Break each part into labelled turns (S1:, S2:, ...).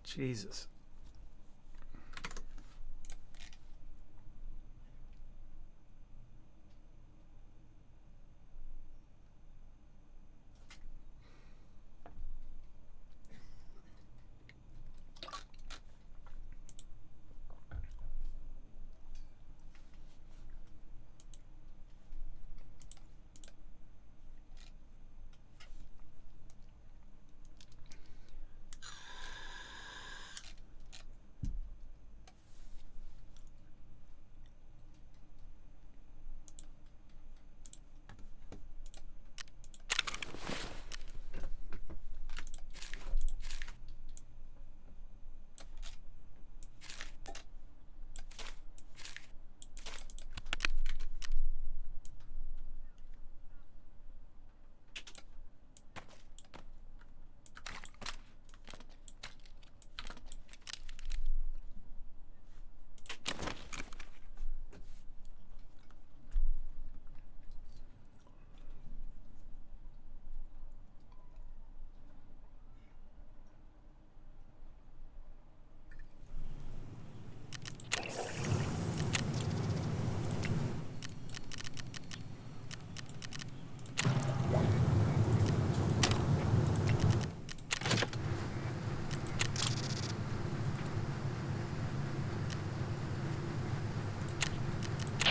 S1: Jesus.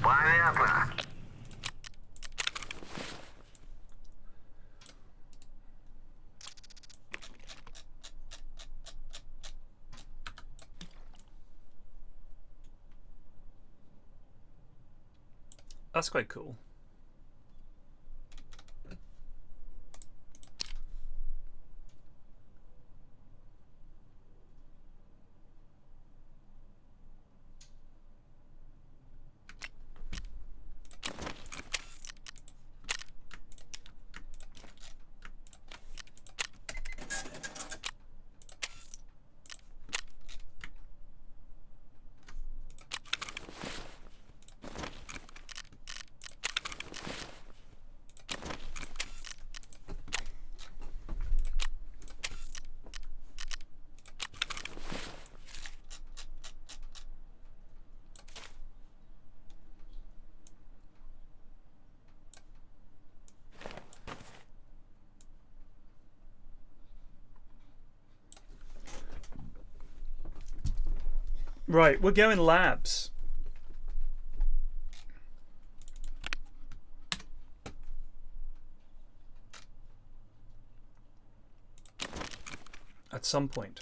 S2: Понятно.
S1: That's quite cool. Right, we're going labs. At some point.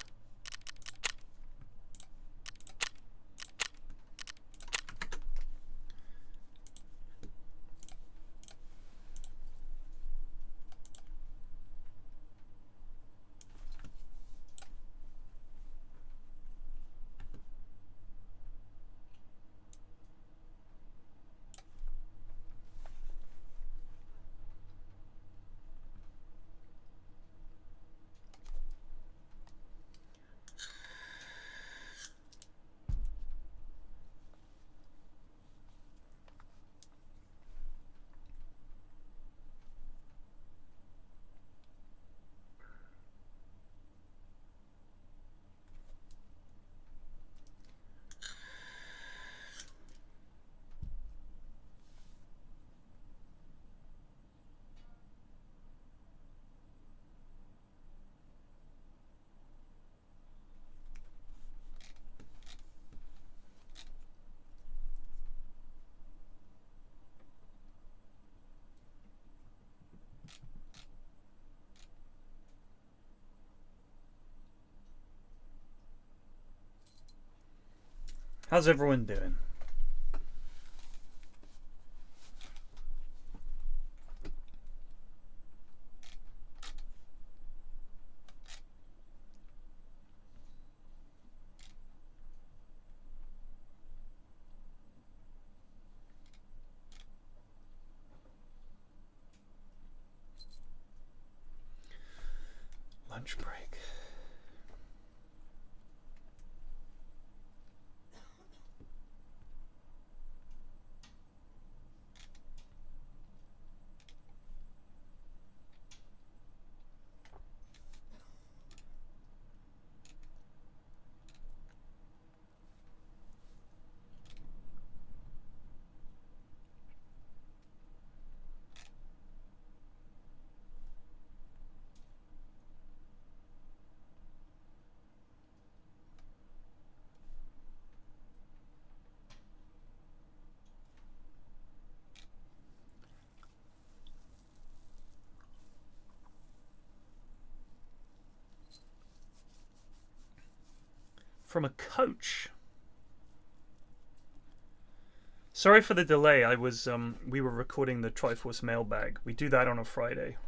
S1: How's everyone doing? Lunch break. from a coach. Sorry for the delay. We were recording the Triforce mailbag. We do that on a Friday.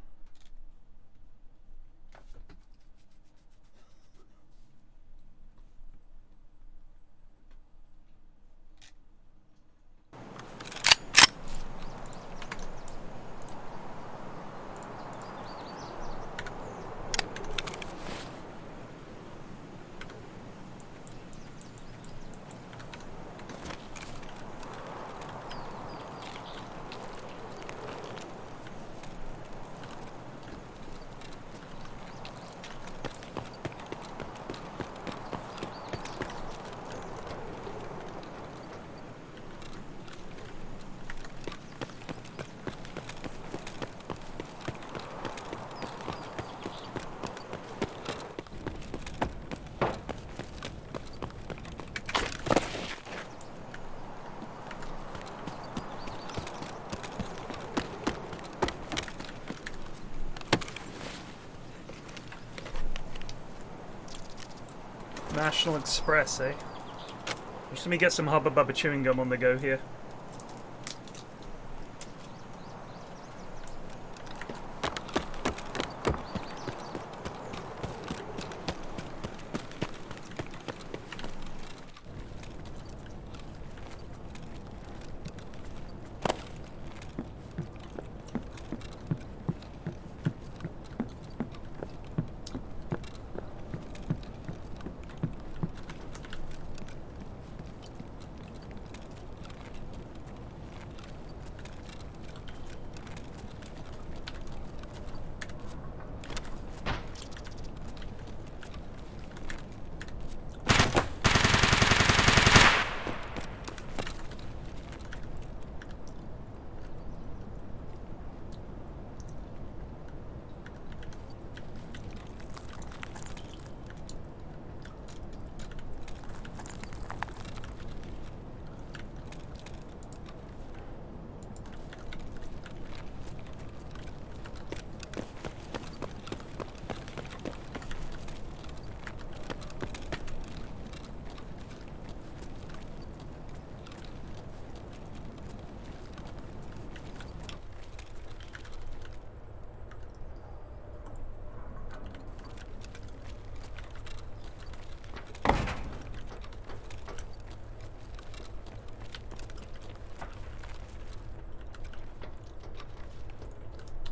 S1: National Express, eh? Just let me get some Hubba Bubba chewing gum on the go here.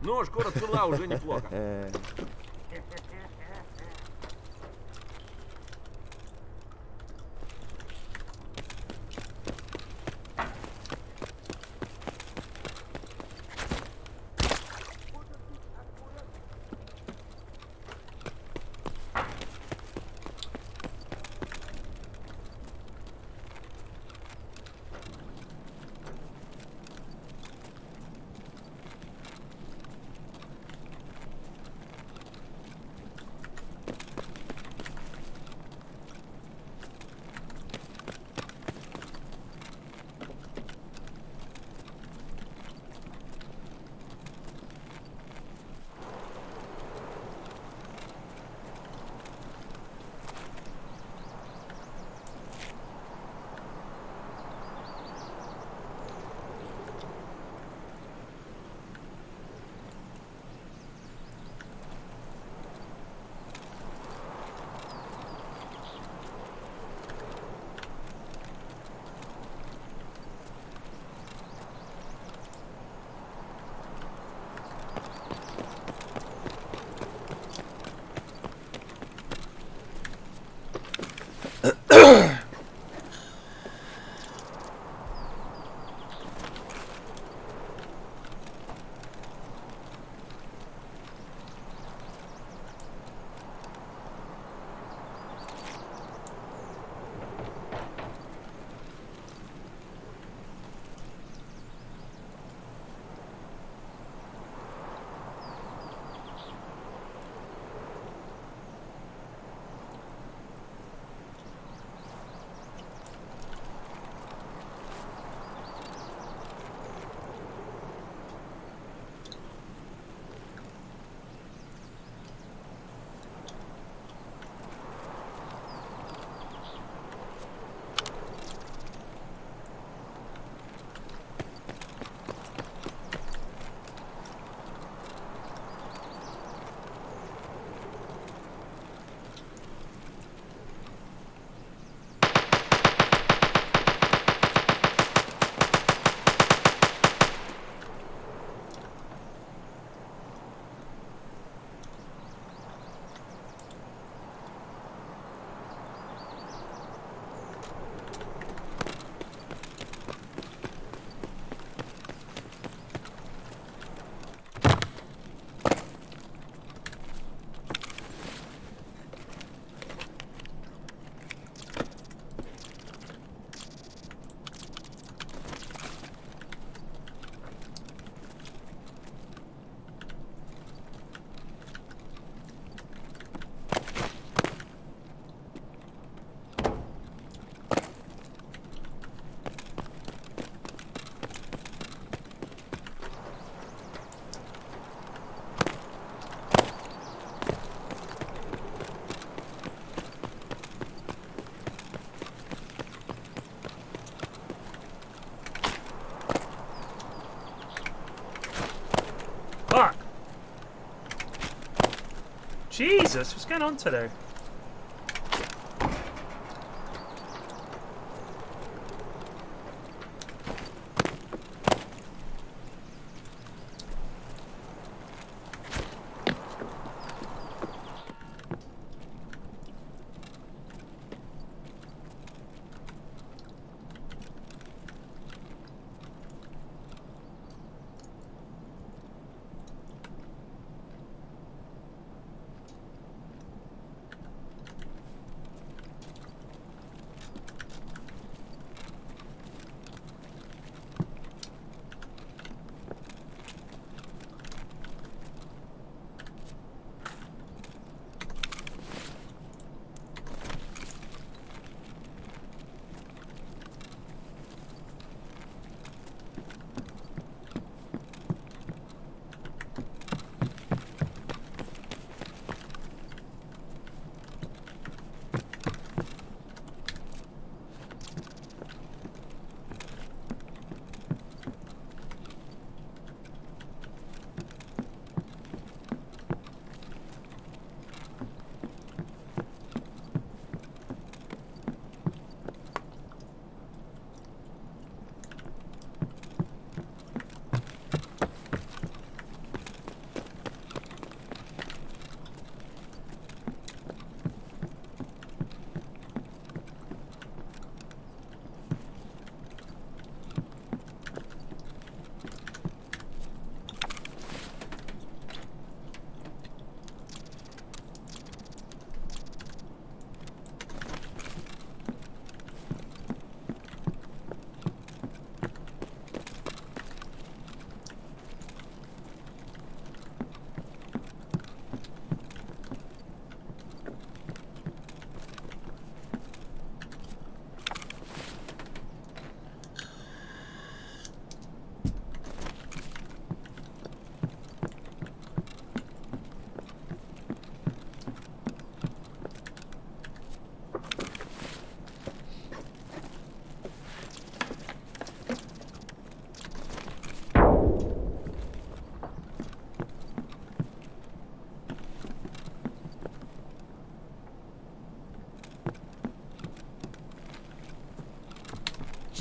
S3: Ну, шкура цела уже неплохо.
S1: Jesus, what's going on today?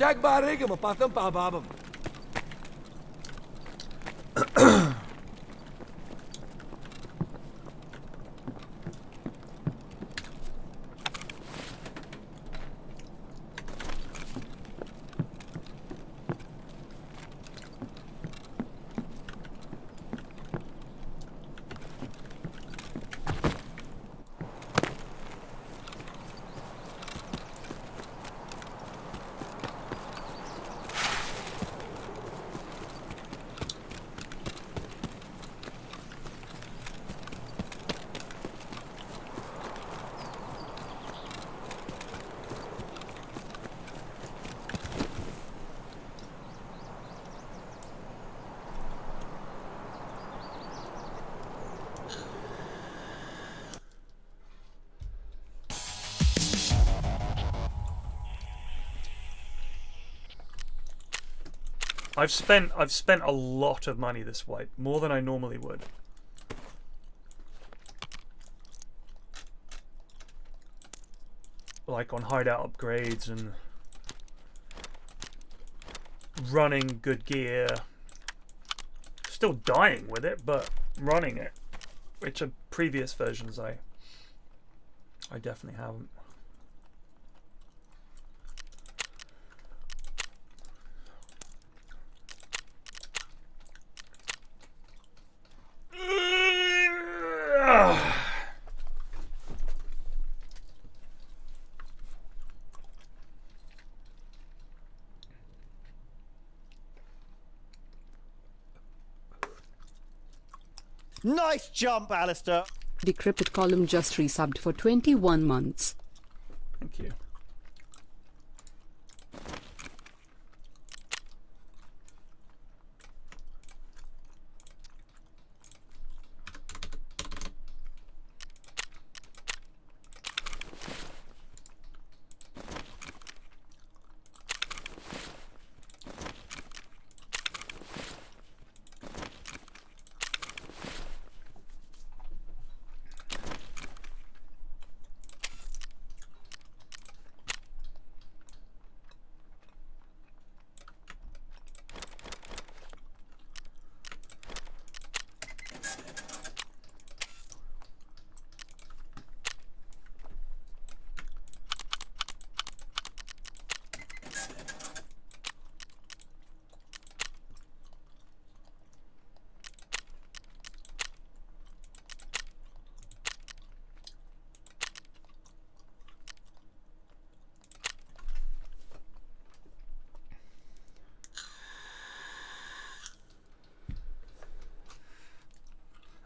S3: Shag bariga mo, patang pababam.
S1: I've spent a lot of money this wipe, more than I normally would. Like on hideout upgrades and running good gear. Still dying with it, but running it. Which are previous versions I definitely haven't.
S4: Nice jump, Alistair.
S5: Decrepit Column just resubbed for 21 months.
S1: Thank you.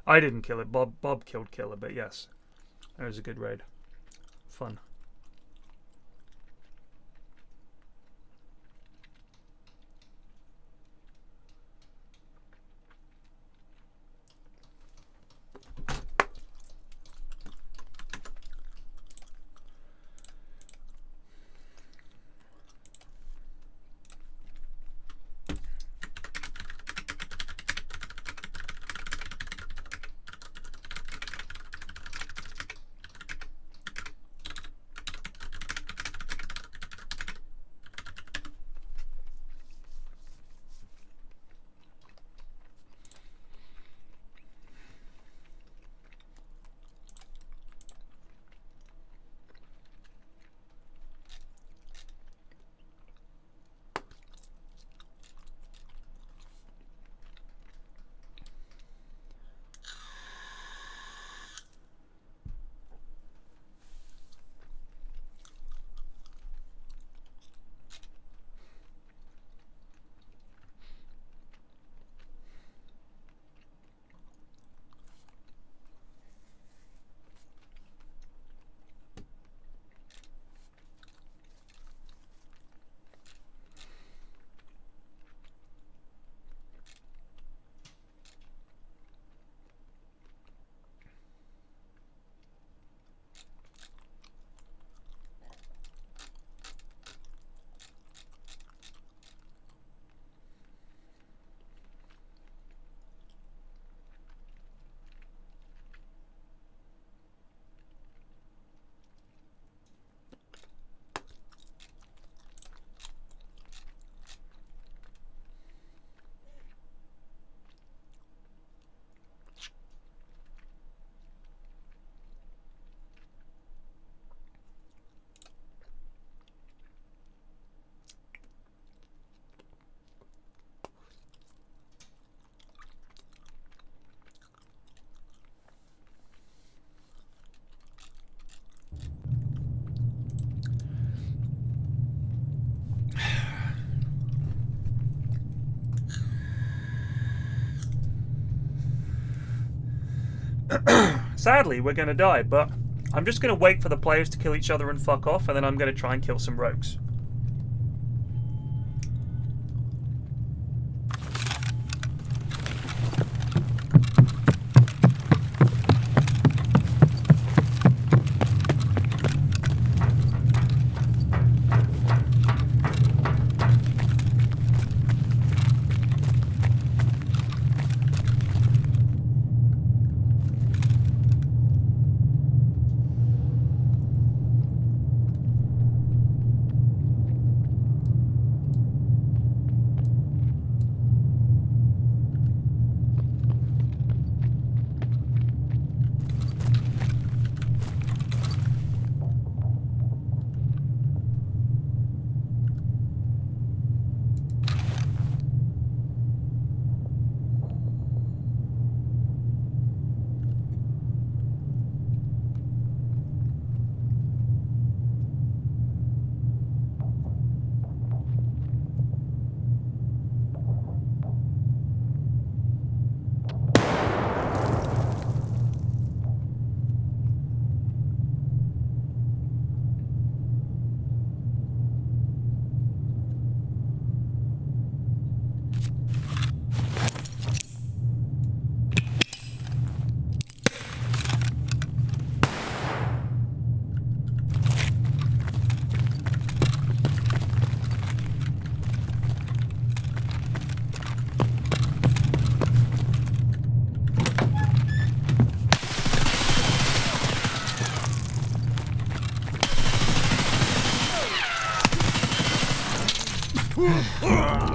S1: I didn't kill it. Bob killed Killer, but yes, it was a good raid. Fun. Sadly, we're going to die, but I'm just going to wait for the players to kill each other and fuck off, and then I'm going to try and kill some rogues.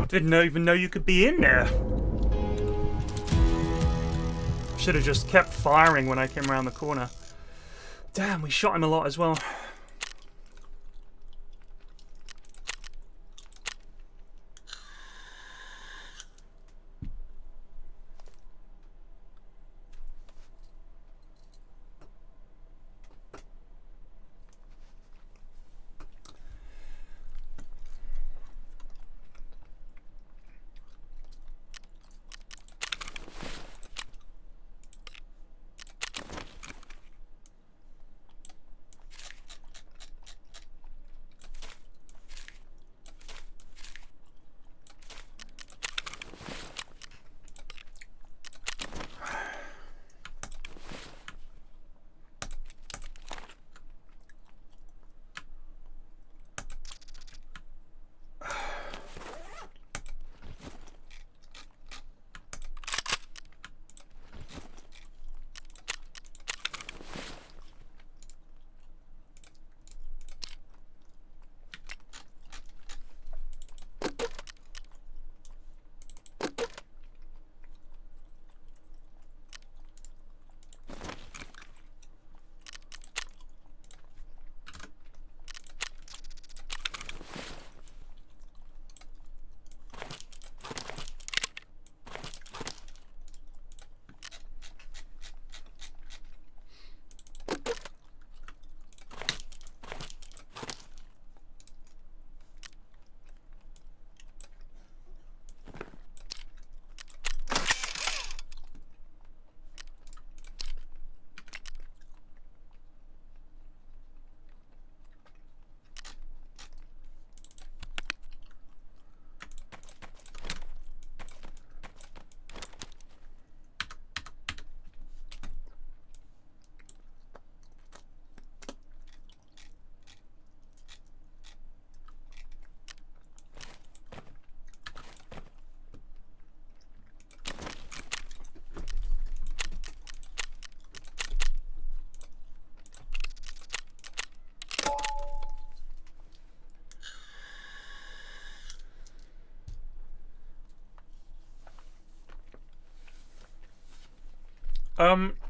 S1: Didn't even know you could be in there. Should have just kept firing when I came around the corner. Damn, we shot him a lot as well.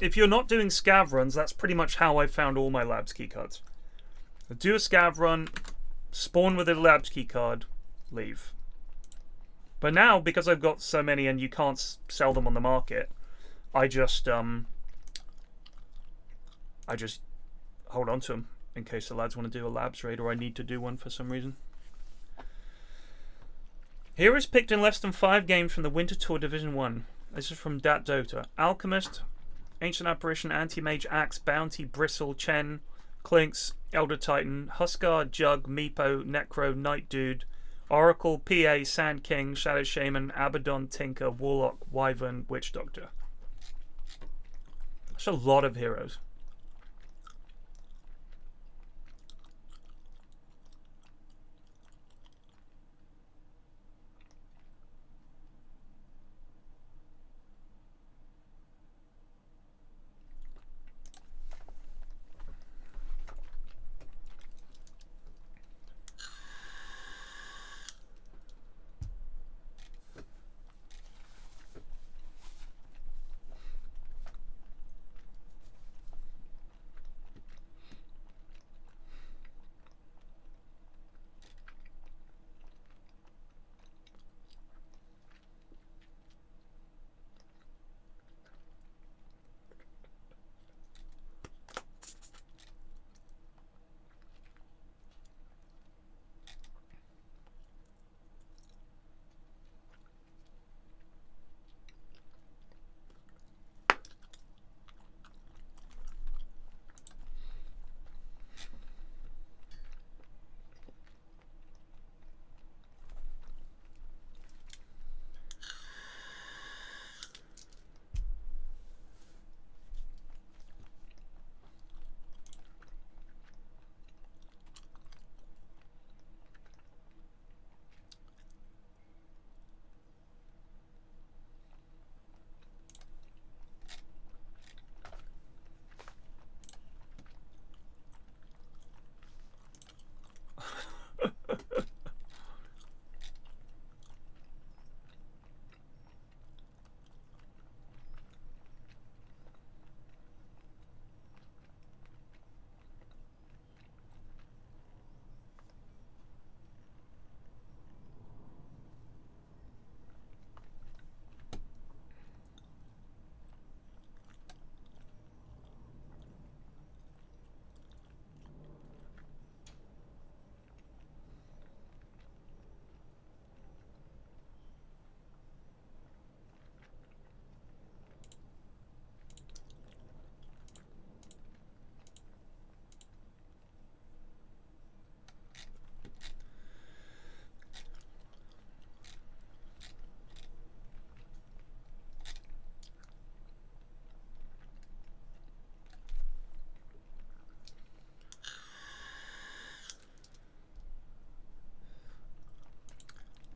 S1: If you're not doing scav runs, that's pretty much how I found all my labs keycards. Do a scav run, spawn with a labs keycard, leave. But now, because I've got so many and you can't sell them on the market, I just hold on to them in case the lads want to do a labs raid or I need to do one for some reason. Heroes picked in less than 5 games from the Winter Tour Division 1. This is from Dat Dota. Alchemist, Ancient Apparition, Anti-Mage, Axe, Bounty, Bristle, Chen, Clinks, Elder Titan, Huskar, Jug, Meepo, Necro, Night Dude, Oracle, PA, Sand King, Shadow Shaman, Abaddon, Tinker, Warlock, Wyvern, Witch Doctor. That's a lot of heroes.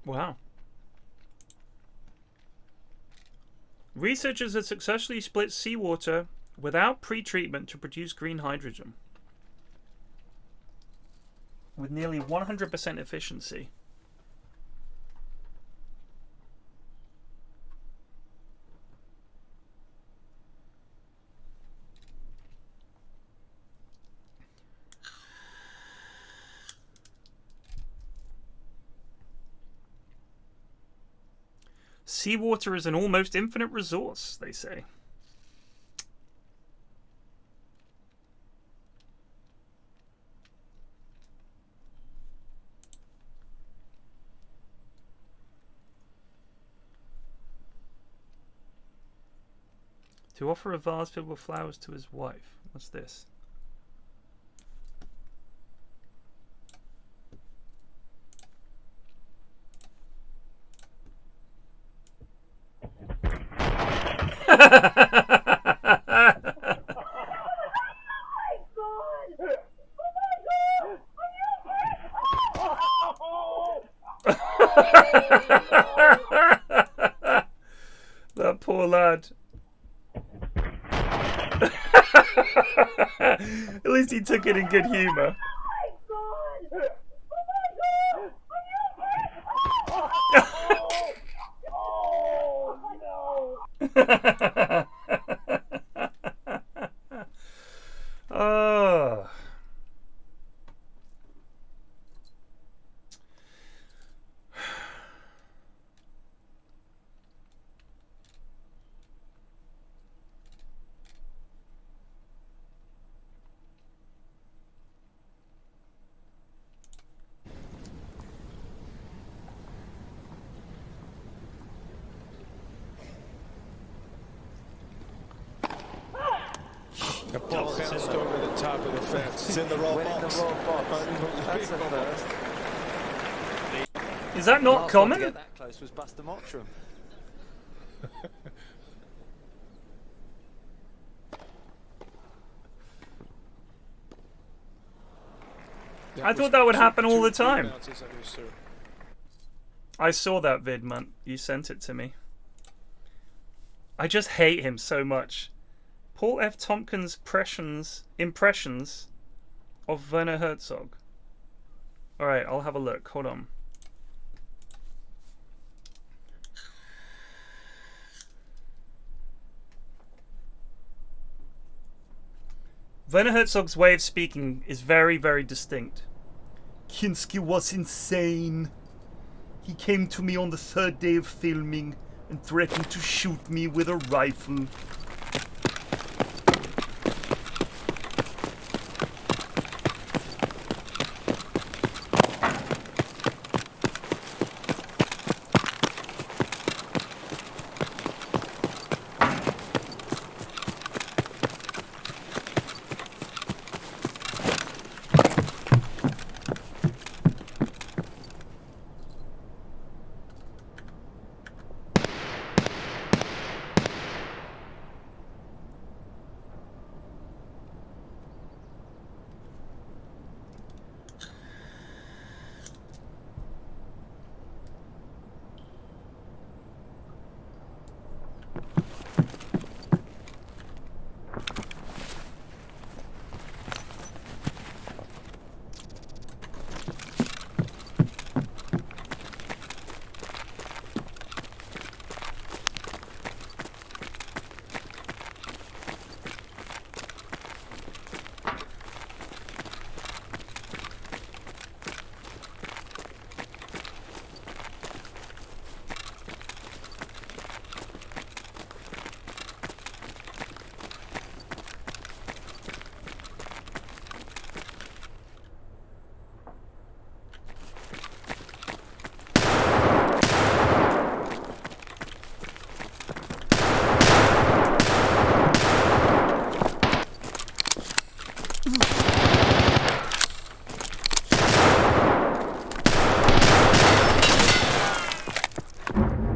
S1: Wow. Researchers have successfully split seawater without pre-treatment to produce green hydrogen with nearly 100% efficiency. Seawater is an almost infinite resource, they say. To offer a vase filled with flowers to his wife. What's this? That poor lad. At least he took it in good humour.
S6: The ball bounced over the top of the fence.
S4: It's in the wrong
S7: Went in the
S4: box.
S7: wrong box. That's the first.
S1: Is that not
S7: Last
S1: common?
S7: one to get that close was Buster Mottram.
S1: I thought that would happen all the
S6: Two
S1: time.
S6: bounces under his serve.
S1: I saw that vid, man. You sent it to me. I just hate him so much. Paul F. Tompkins' impressions of Werner Herzog. Alright, I'll have a look. Hold on. Werner Herzog's way of speaking is very, very distinct. Kinski was insane. He came to me on the third day of filming and threatened to shoot me with a rifle.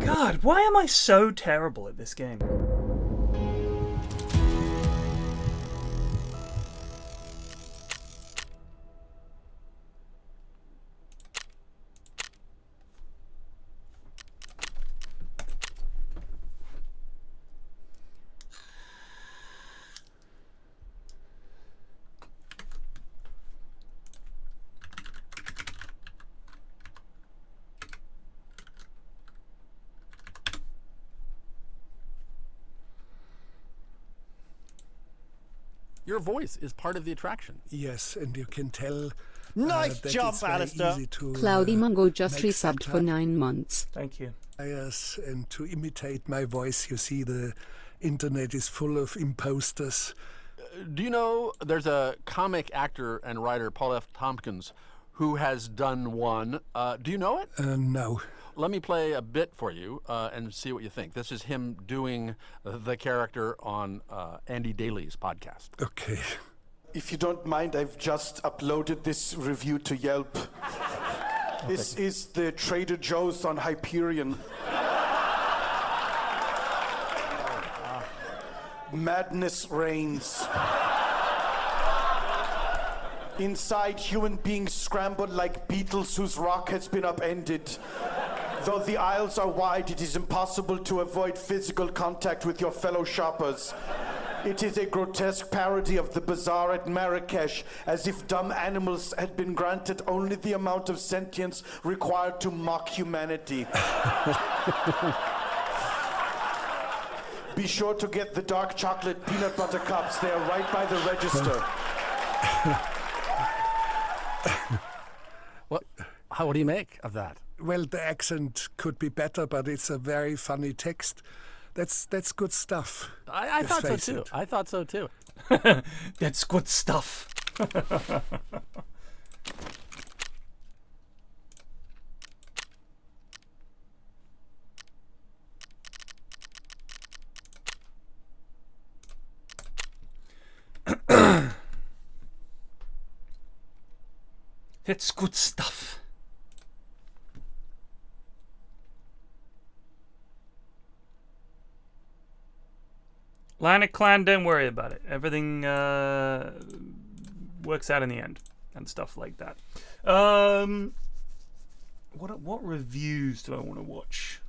S1: God, why am I so terrible at this game?
S8: Your voice is part of the attraction.
S9: Yes, and you can tell.
S4: Nice
S9: that
S4: jump,
S9: it's very
S4: Alistair.
S9: easy to,
S5: Cloudy Mungo just
S9: make
S5: resubbed for 9 months.
S1: Thank you.
S9: satires and to imitate my voice. You see, the internet is full of imposters.
S8: Do you know there's a comic actor and writer, Paul F. Tompkins, who has done one? Do you know it?
S9: No.
S8: Let me play a bit for you and see what you think. This is him doing the character on Andy Daly's podcast.
S9: Okay.
S10: If you don't mind, I've just uploaded this review to Yelp. This is the Trader Joe's on Hyperion. Madness reigns. Inside, human beings scramble like beetles whose rock has been upended. Though the aisles are wide, it is impossible to avoid physical contact with your fellow shoppers. It is a grotesque parody of the bazaar at Marrakesh, as if dumb animals had been granted only the amount of sentience required to mock humanity. Be sure to get the dark chocolate peanut butter cups. They are right by the register.
S8: What do you make of that?
S9: Well, the accent could be better, but it's a very funny text. That's good stuff.
S8: I thought so too. I thought so too.
S1: That's good stuff. It's good stuff. Atlantic Clan, don't worry about it. Everything works out in the end and stuff like that. What reviews do I want to watch?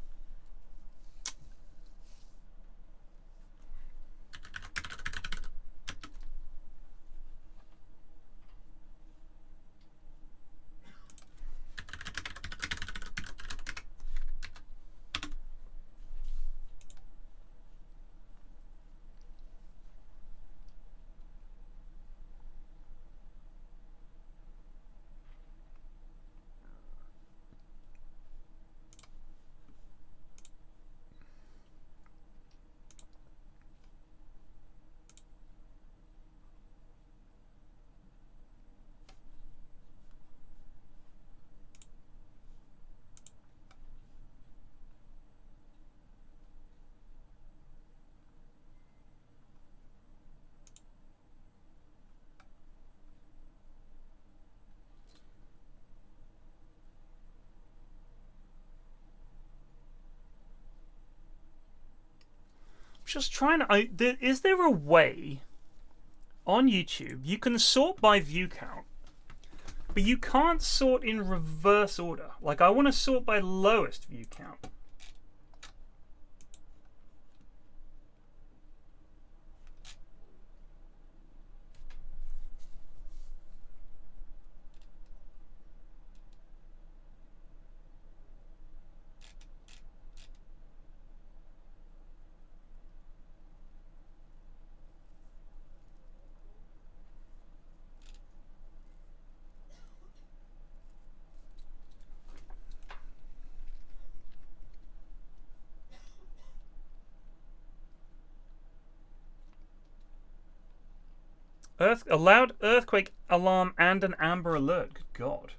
S1: Just trying to. Is there a way on YouTube you can sort by view count, but you can't sort in reverse order? Like, I want to sort by lowest view count. A loud earthquake alarm and an amber alert. Good God.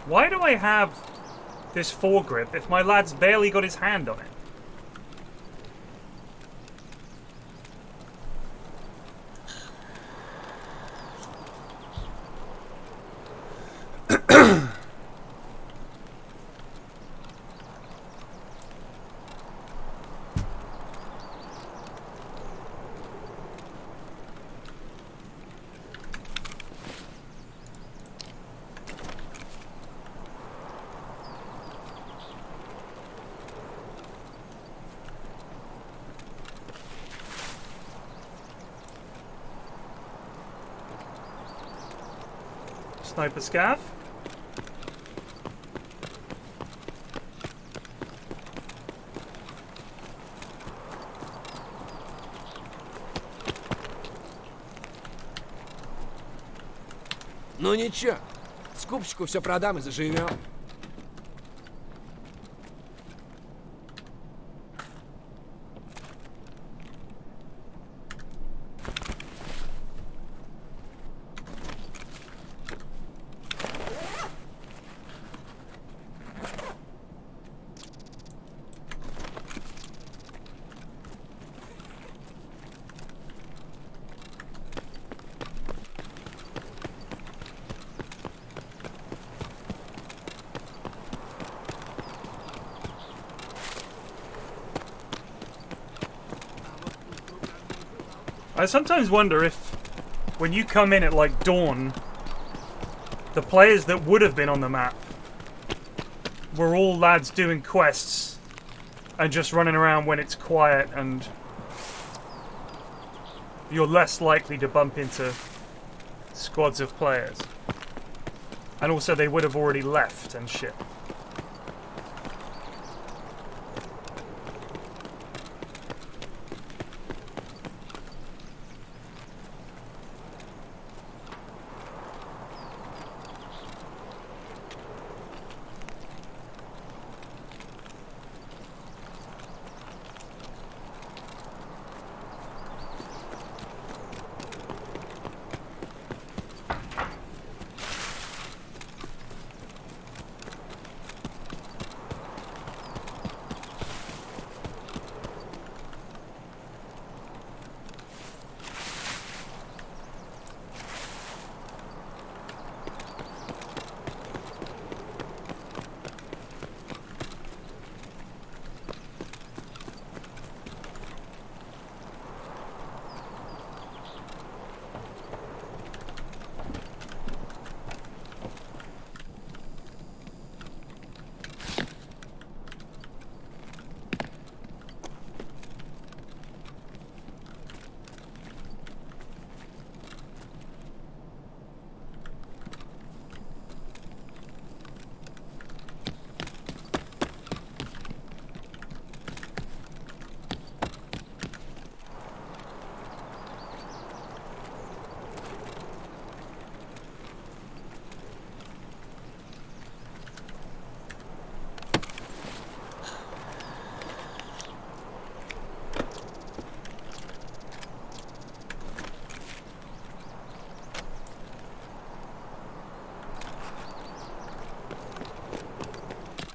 S1: Why do I have this foregrip if my lad's barely got his hand on it? Sniper scav.
S3: Ну ничего, скупщику все продам и заживем.
S1: I sometimes wonder if, when you come in at like dawn, the players that would have been on the map were all lads doing quests and just running around when it's quiet, and you're less likely to bump into squads of players. And also they would have already left and shit.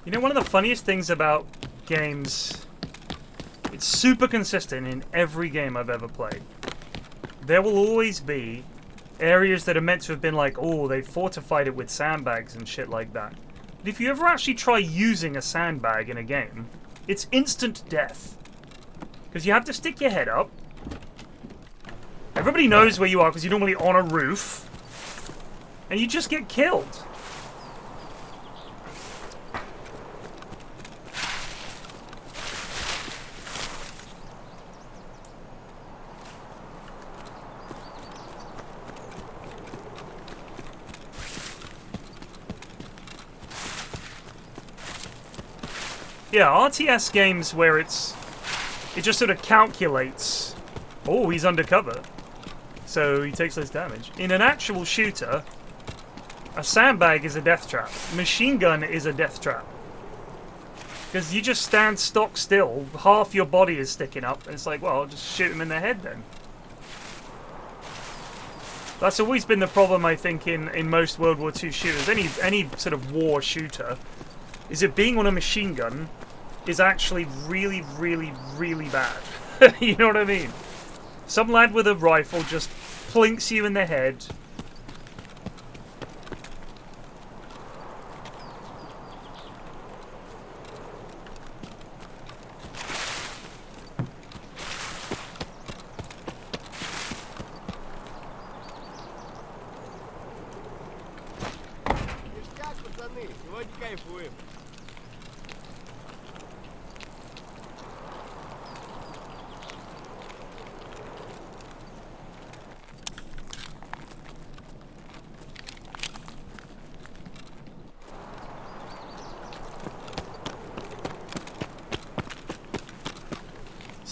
S1: You know, one of the funniest things about games, it's super consistent in every game I've ever played. There will always be areas that are meant to have been like, oh, they fortified it with sandbags and shit like that. But if you ever actually try using a sandbag in a game, it's instant death. Because you have to stick your head up. Everybody knows where you are because you're normally on a roof. And you just get killed. Yeah, RTS games where it just sort of calculates, oh, he's undercover, so he takes less damage. In an actual shooter, a sandbag is a death trap. Machine gun is a death trap. Because you just stand stock still, half your body is sticking up, and it's like, well, I'll just shoot him in the head then. That's always been the problem, I think, in most World War II shooters. Any sort of war shooter, is it being on a machine gun is actually really, really, really bad. You know what I mean? Some lad with a rifle just plinks you in the head.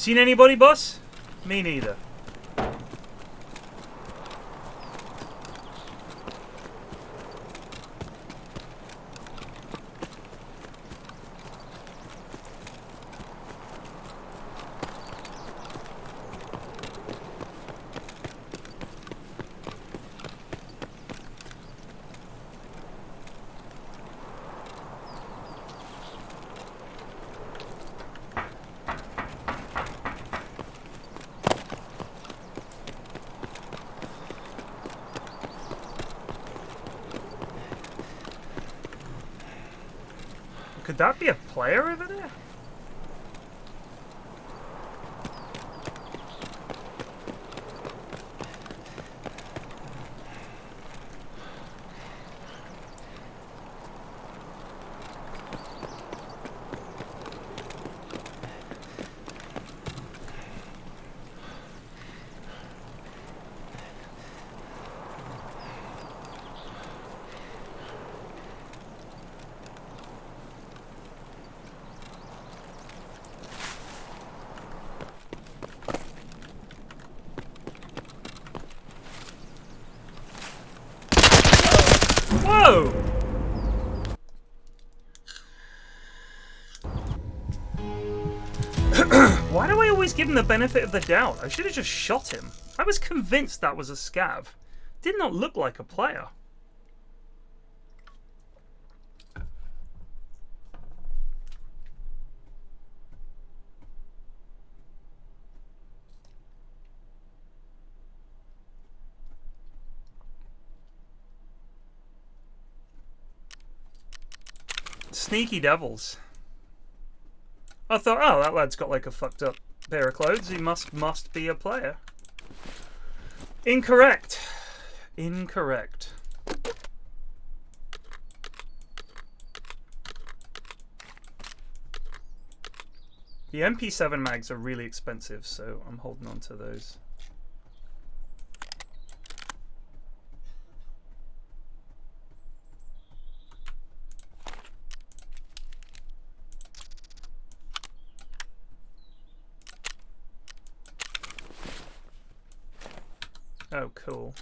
S1: Seen anybody, boss? Me neither. Could that be a player over there? Whoa! Why do I always give him the benefit of the doubt? I should have just shot him. I was convinced that was a scav. Did not look like a player. Sneaky devils. I thought, oh, that lad's got like a fucked up pair of clothes. He must be a player. Incorrect. Incorrect. The MP7 mags are really expensive, so I'm holding on to those. Oh, cool.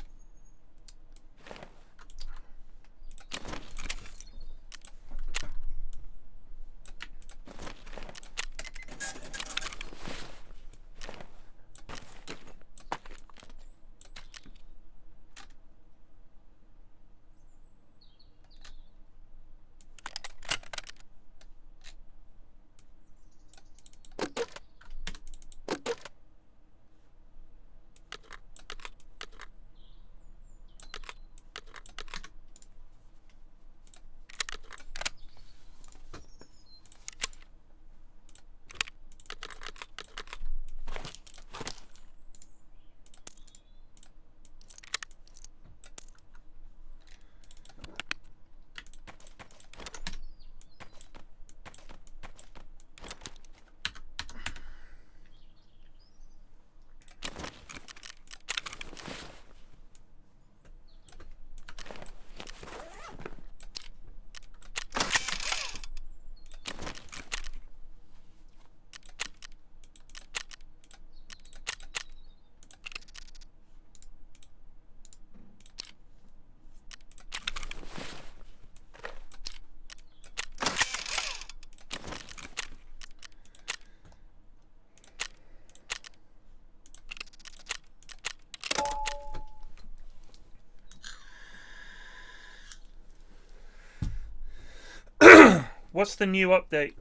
S1: What's the new update?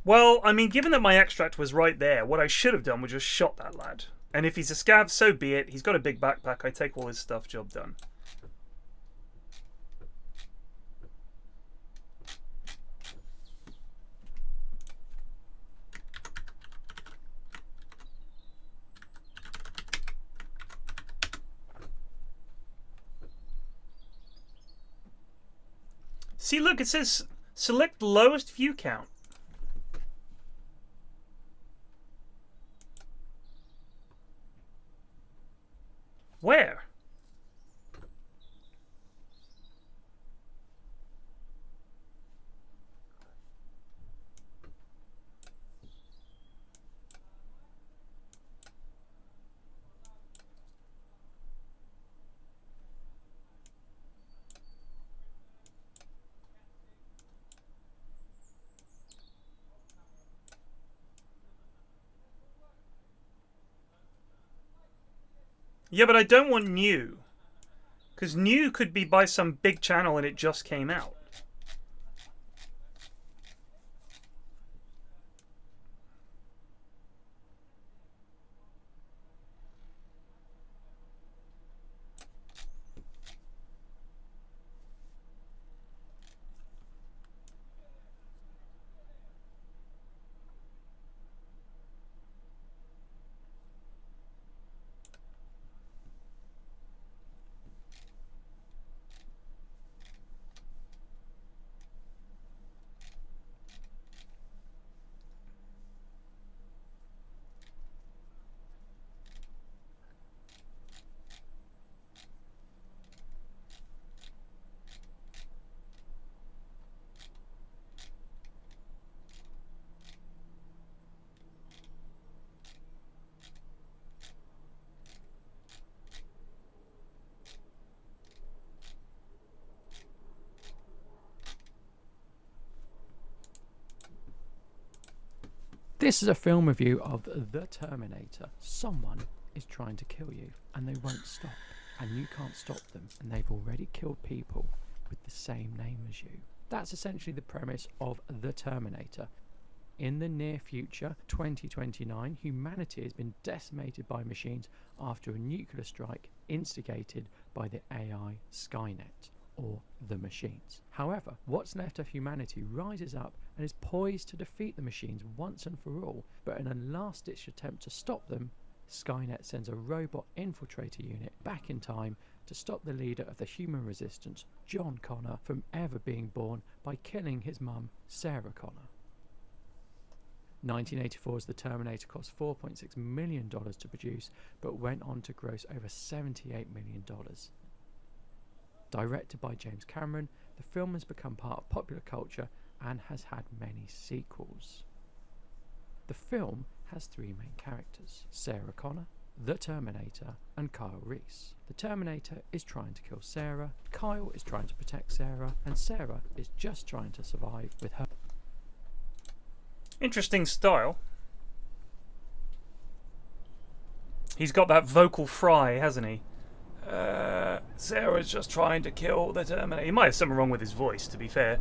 S1: Well, I mean, given that my extract was right there, what I should have done was just shot that lad. And if he's a scav, so be it. He's got a big backpack. I take all his stuff, job done. See, look, it says select lowest view count. Where? Yeah, but I don't want new. Because new could be by some big channel and it just came out.
S11: This is a film review of The Terminator. Someone is trying to kill you and they won't stop, and you can't stop them, and they've already killed people with the same name as you. That's essentially the premise of The Terminator. In the near future, 2029, humanity has been decimated by machines after a nuclear strike instigated by the AI Skynet, or the machines. However, what's left of humanity rises up and is poised to defeat the machines once and for all, but in a last-ditch attempt to stop them, Skynet sends a robot infiltrator unit back in time to stop the leader of the human resistance, John Connor, from ever being born by killing his mum, Sarah Connor. 1984's The Terminator cost $4.6 million to produce, but went on to gross over $78 million. Directed by James Cameron, the film has become part of popular culture and has had many sequels. The film has three main characters: Sarah Connor, the Terminator, and Kyle Reese. The Terminator is trying to kill Sarah, Kyle is trying to protect Sarah, and Sarah is just trying to survive with her.
S1: Interesting style. He's got that vocal fry, hasn't he? Sarah's just trying to kill the Terminator. He might have something wrong with his voice, to be fair.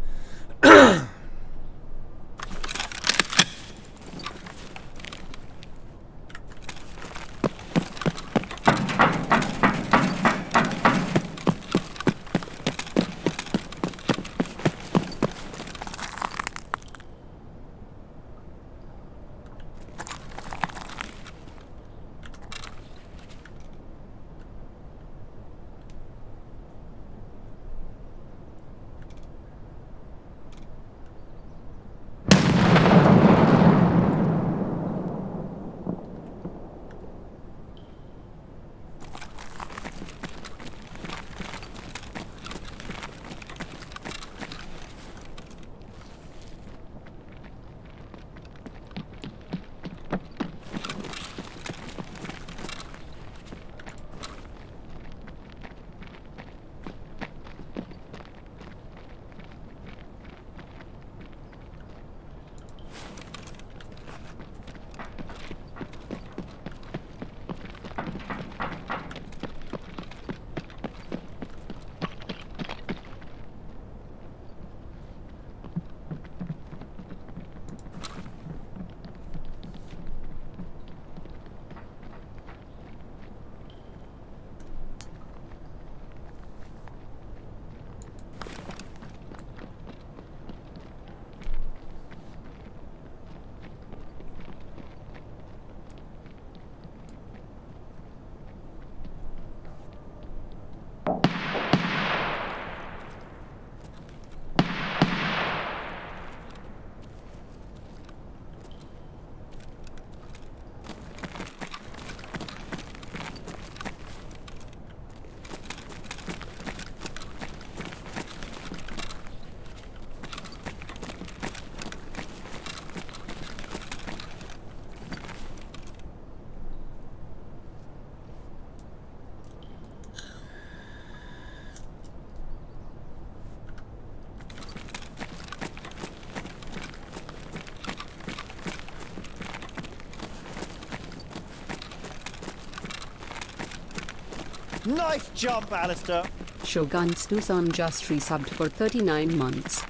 S4: Nice jump, Alistair.
S5: Shogun's Tucson just resubbed for 39 months.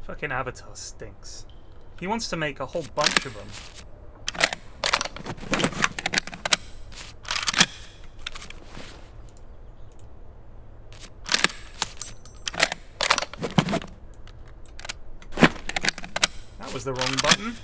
S1: Fucking Avatar stinks. He wants to make a whole bunch of them. That was the wrong button.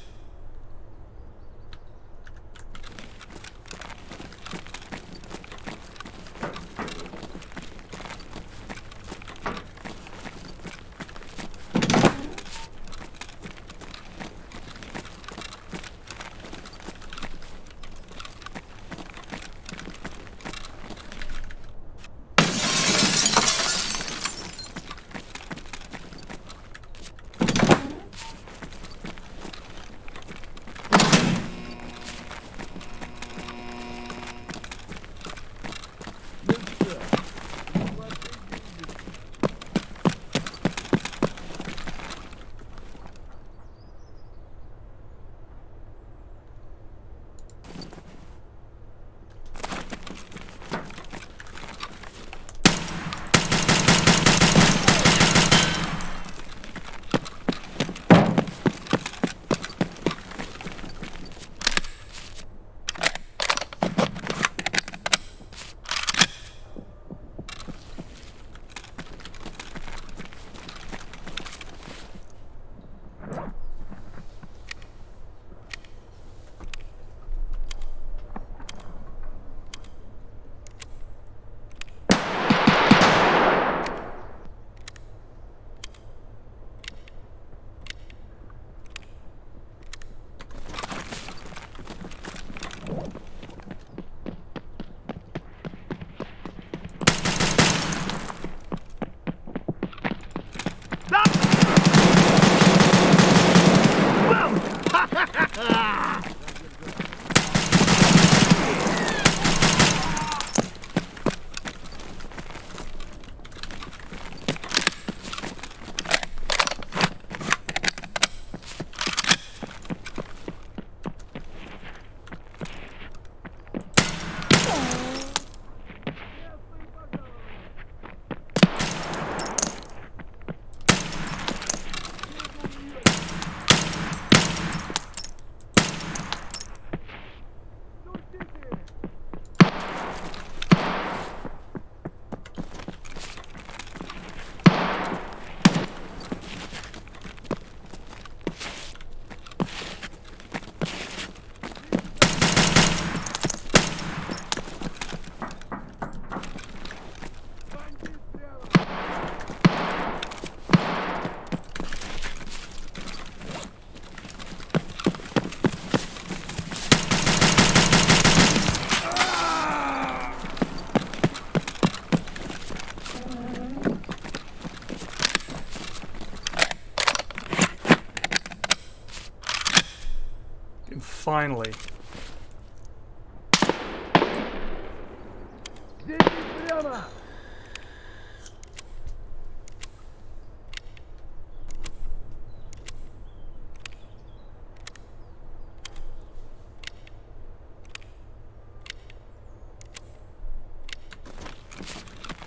S1: Finally.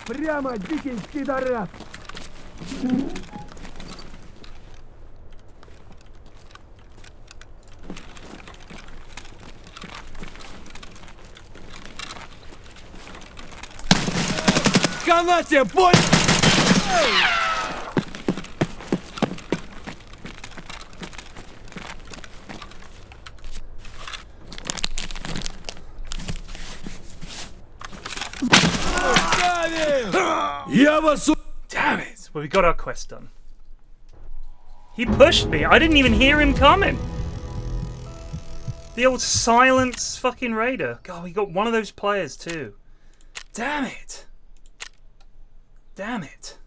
S3: Прямо, дикий пидорас! Канате, бой! Я вас...
S1: Damn it! Well, we got our quest done. He pushed me. I didn't even hear him coming. The old silence fucking raider. God, we got one of those players too. Damn it. Damn it.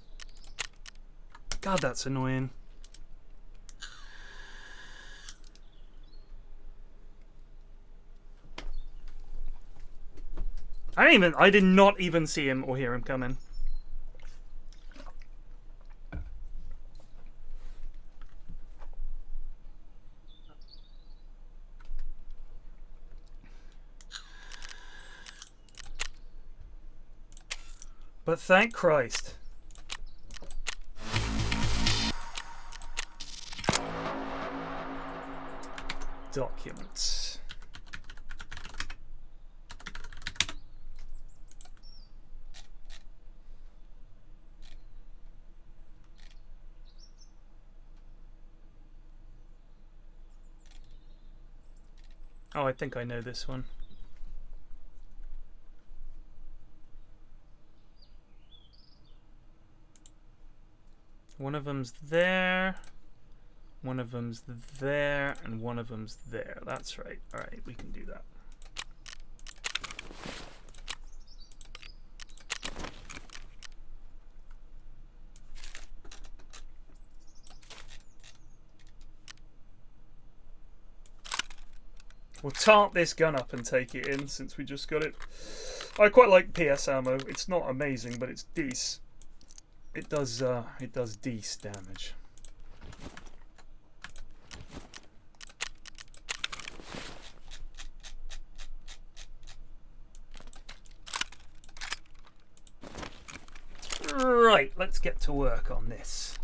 S1: God, that's annoying. I did not even see him or hear him coming. But thank Christ. Documents. Oh, I think I know this one. One of them's there, one of them's there, and one of them's there. That's right. Alright, we can do that. We'll tart this gun up and take it in since we just got it. I quite like PS ammo. It's not amazing, but it's decent. It does decent damage. Right, let's get to work on this.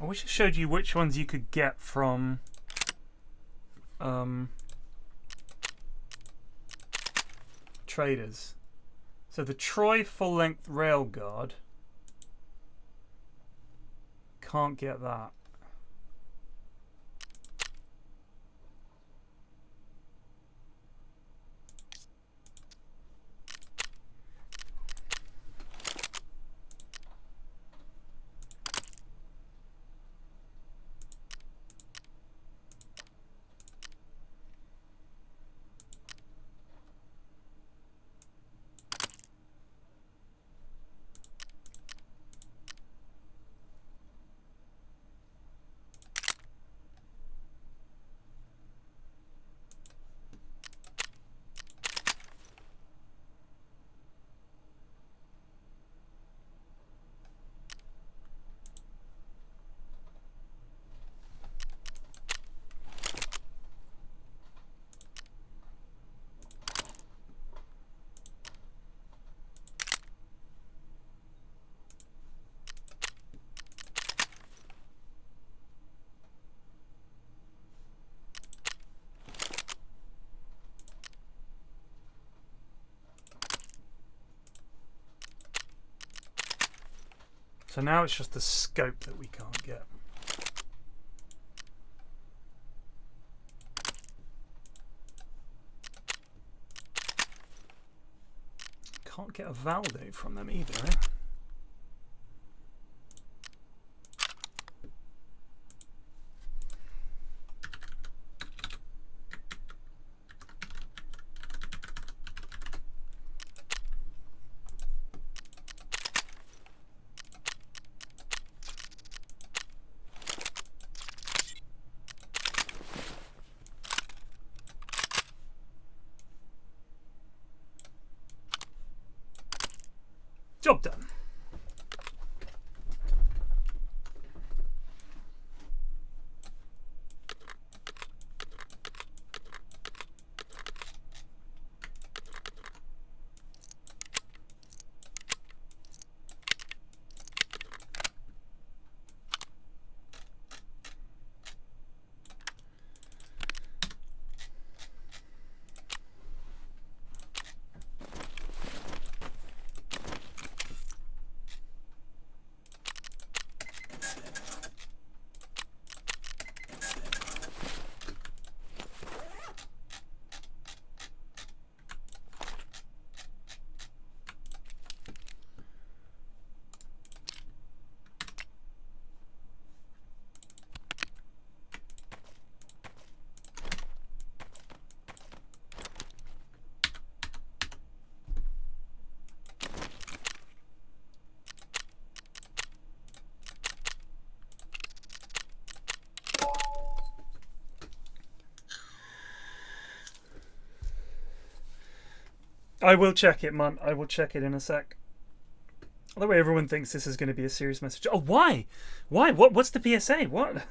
S1: I wish I showed you which ones you could get from traders. So the Troy full-length railguard, can't get that. So now it's just the scope that we can't get. Can't get a val date from them either, eh? Job done. I will check it, man. I will check it in a sec. The way everyone thinks this is going to be a serious message. Oh, why? Why? What's the PSA? What?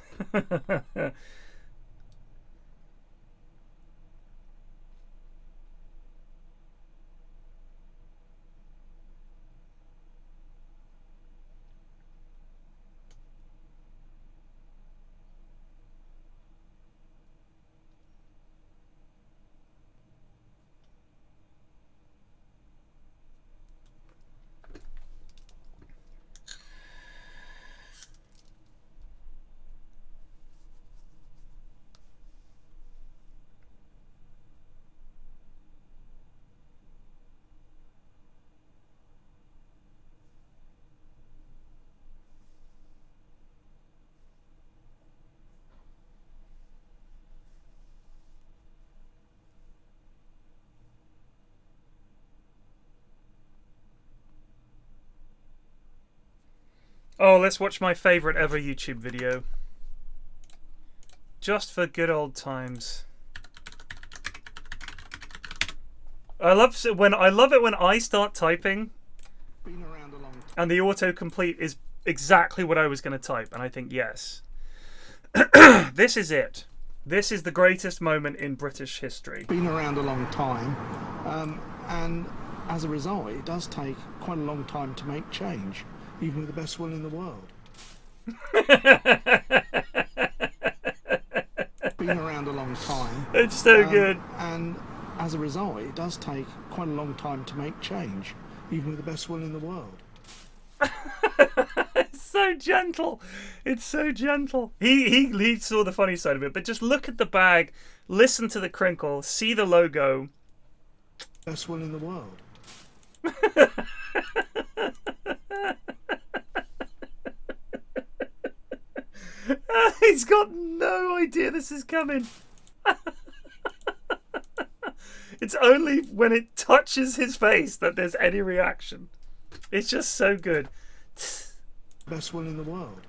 S1: Oh, let's watch my favourite ever YouTube video. Just for good old times. I love it when I start typing and the autocomplete is exactly what I was going to type, and I think yes. This is it. This is the greatest moment in British history.
S12: Been around a long time, and as a result, it does take quite a long time to make change, even with the best will in the world. Been around a long time.
S1: It's so good.
S12: And as a result, it does take quite a long time to make change, even with the best will in the world.
S1: It's so gentle. It's so gentle. He saw the funny side of it, but just look at the bag, listen to the crinkle, see the logo.
S12: Best will in the world.
S1: He's got no idea this is coming. It's only when it touches his face that there's any reaction. It's just so good.
S12: Best will in the world.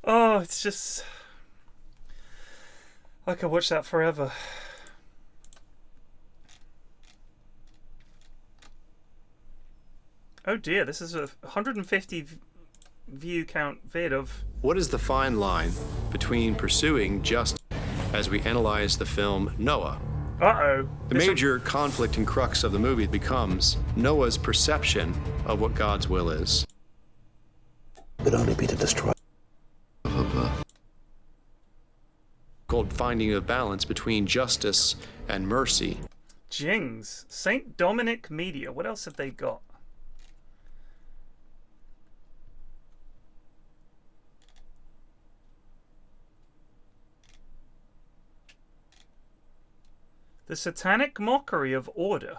S1: Oh, it's just... I could watch that forever. Oh dear, this is a 150 view count vid of...
S13: What is the fine line between pursuing justice as we analyze the film Noah?
S1: Uh-oh.
S13: The major conflict and crux of the movie becomes Noah's perception of what God's will is.
S14: Would only be to destroy.
S13: Called finding a balance between justice and mercy.
S1: Jings. St. Dominic Media. What else have they got? The Satanic Mockery of Order.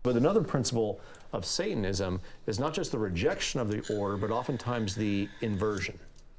S15: But another principle of Satanism is not just the rejection of the order, but oftentimes the inversion.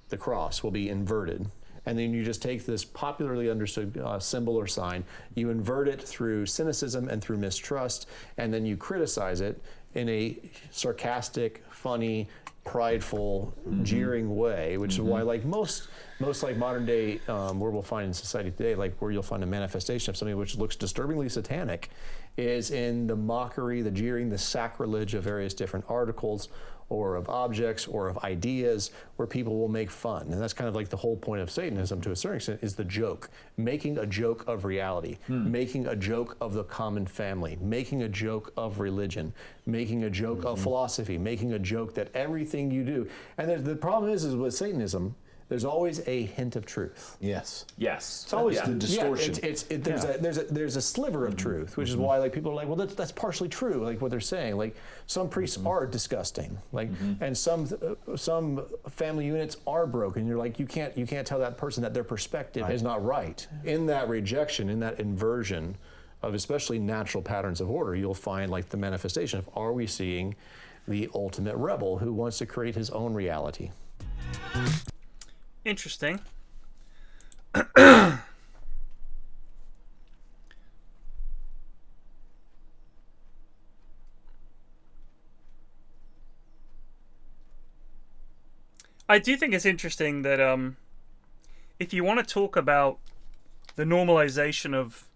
S15: The cross will be inverted. And then you just take this popularly understood symbol or sign, you invert it through cynicism and through mistrust, and then you criticize it in a sarcastic, funny, prideful, jeering way, which is why, like most like modern day, where we'll find in society today, like where you'll find a manifestation of something which looks disturbingly satanic, is in the mockery, the jeering, the sacrilege of various different articles or of objects or of ideas where people will make fun. And that's kind of like the whole point of Satanism to a certain extent, is the joke. Making a joke of reality, making a joke of the common family, making a joke of religion, making a joke of philosophy, making a joke that everything you do. And the problem is with Satanism, there's always a hint of truth.
S16: Yes.
S15: It's
S16: always the distortion.
S15: There's a sliver of truth, which is why like people are like, well, that's partially true, like what they're saying. Like some priests are disgusting, like, and some family units are broken. You're like, you can't tell that person that their perspective is not right. In that rejection, in that inversion of especially natural patterns of order, you'll find like the manifestation of, are we seeing the ultimate rebel who wants to create his own reality?
S1: Interesting. I do think it's interesting that if you want to talk about the normalization of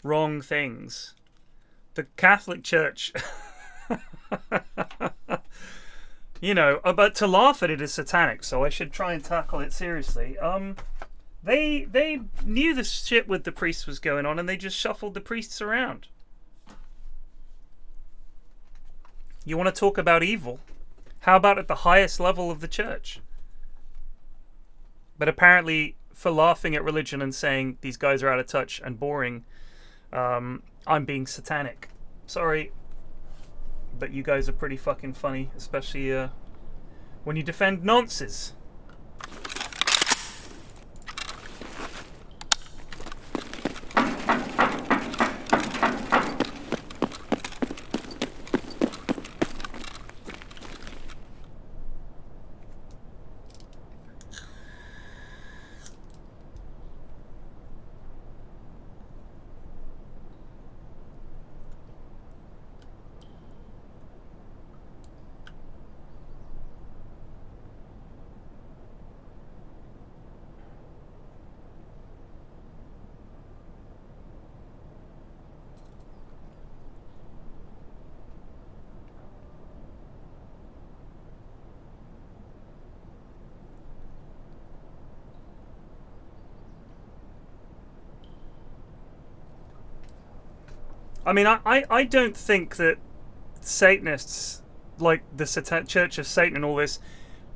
S1: wrong things, the Catholic Church you know, but to laugh at it is satanic, so I should try and tackle it seriously. They knew the shit with the priests was going on, and they just shuffled the priests around. You want to talk about evil? How about at the highest level of the church? But apparently, for laughing at religion and saying these guys are out of touch and boring, I'm being satanic. Sorry. But you guys are pretty fucking funny, especially when you defend nonsense. I mean, I don't think that Satanists, like the Church of Satan and all this,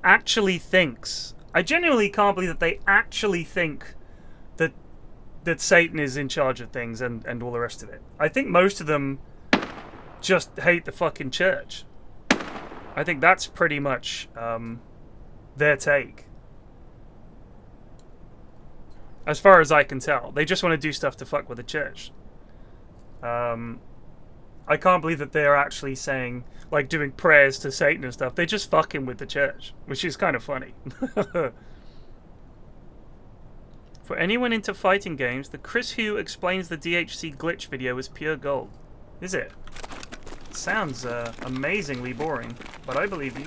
S1: actually thinks... I genuinely can't believe that they actually think that Satan is in charge of things and all the rest of it. I think most of them just hate the fucking church. I think that's pretty much their take. As far as I can tell. They just want to do stuff to fuck with the church. I can't believe that they're actually saying, like, doing prayers to Satan and stuff. They're just fucking with the church, which is kind of funny. For anyone into fighting games, the Chris Hu explains the DHC glitch video is pure gold. Is it? Sounds amazingly boring, but I believe you.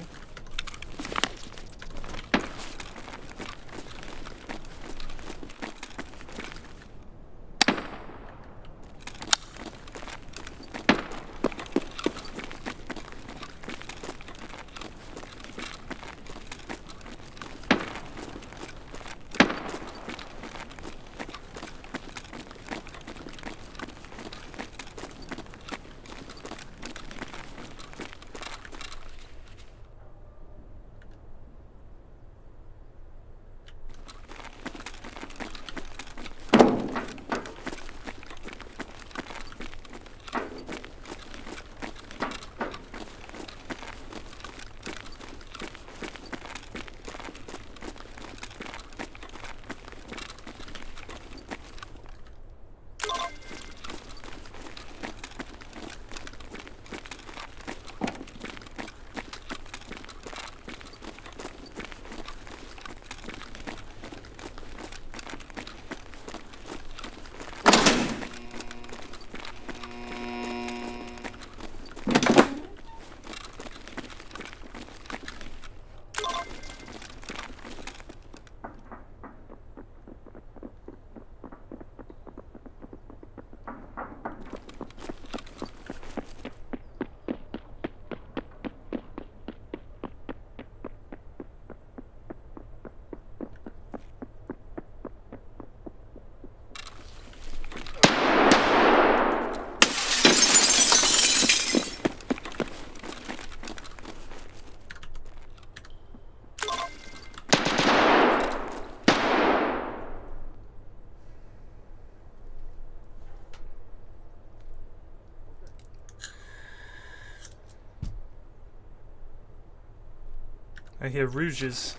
S1: I hear rouges.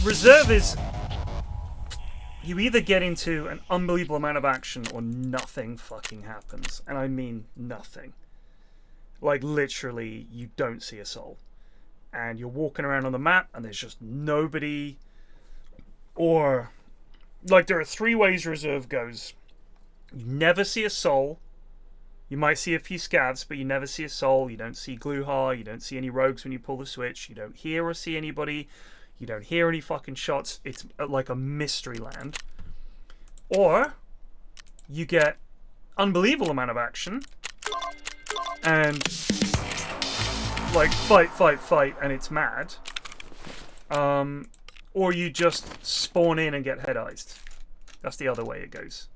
S1: Reserve is... You either get into an unbelievable amount of action or nothing fucking happens. And I mean nothing. Like, literally, you don't see a soul. And you're walking around on the map and there's just nobody. Or, like, there are 3 ways Reserve goes. You never see a soul. You might see a few scavs, but you never see a soul. You don't see Gluhar. You don't see any rogues when you pull the switch. You don't hear or see anybody. You don't hear any fucking shots. It's like a mystery land. Or you get unbelievable amount of action and like fight, and it's mad. Or you just spawn in and get head-eyed. That's the other way it goes.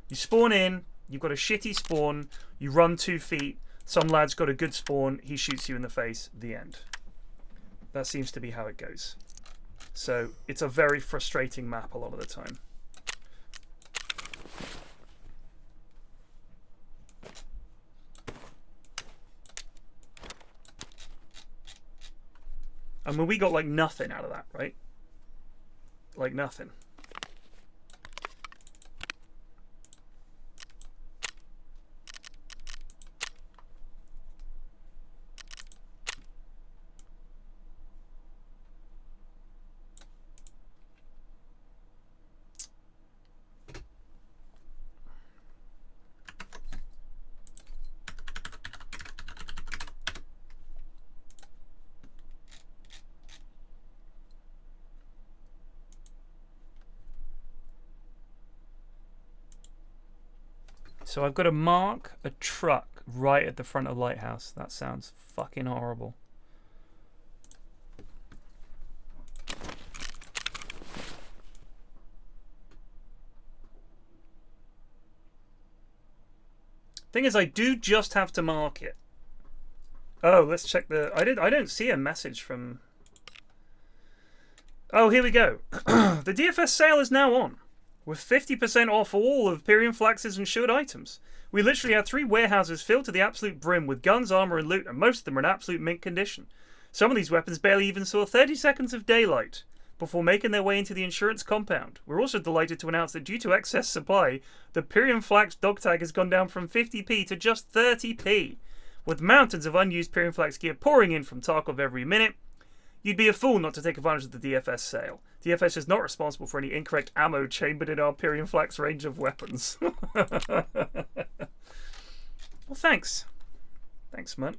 S1: You spawn in, you've got a shitty spawn, you run 2 feet, some lad's got a good spawn, he shoots you in the face, the end. That seems to be how it goes. So it's a very frustrating map a lot of the time. I mean, we got like nothing out of that, right? Like nothing. So I've got to mark a truck right at the front of the lighthouse. That sounds fucking horrible. Thing is, I do just have to mark it. Oh, let's check the... I don't see a message from... Oh, here we go. The DFS sale is now on, with 50% off all of PFlax's insured items. We literally had 3 warehouses filled to the absolute brim with guns, armor, and loot, and most of them are in absolute mint condition. Some of these weapons barely even saw 30 seconds of daylight before making their way into the insurance compound. We're also delighted to announce that due to excess supply, the PFlax dog tag has gone down from 50p to just 30p. With mountains of unused PFlax gear pouring in from Tarkov every minute, you'd be a fool not to take advantage of the DFS sale. DFS is not responsible for any incorrect ammo chambered in our PFlax range of weapons. Well, thanks. Thanks, man.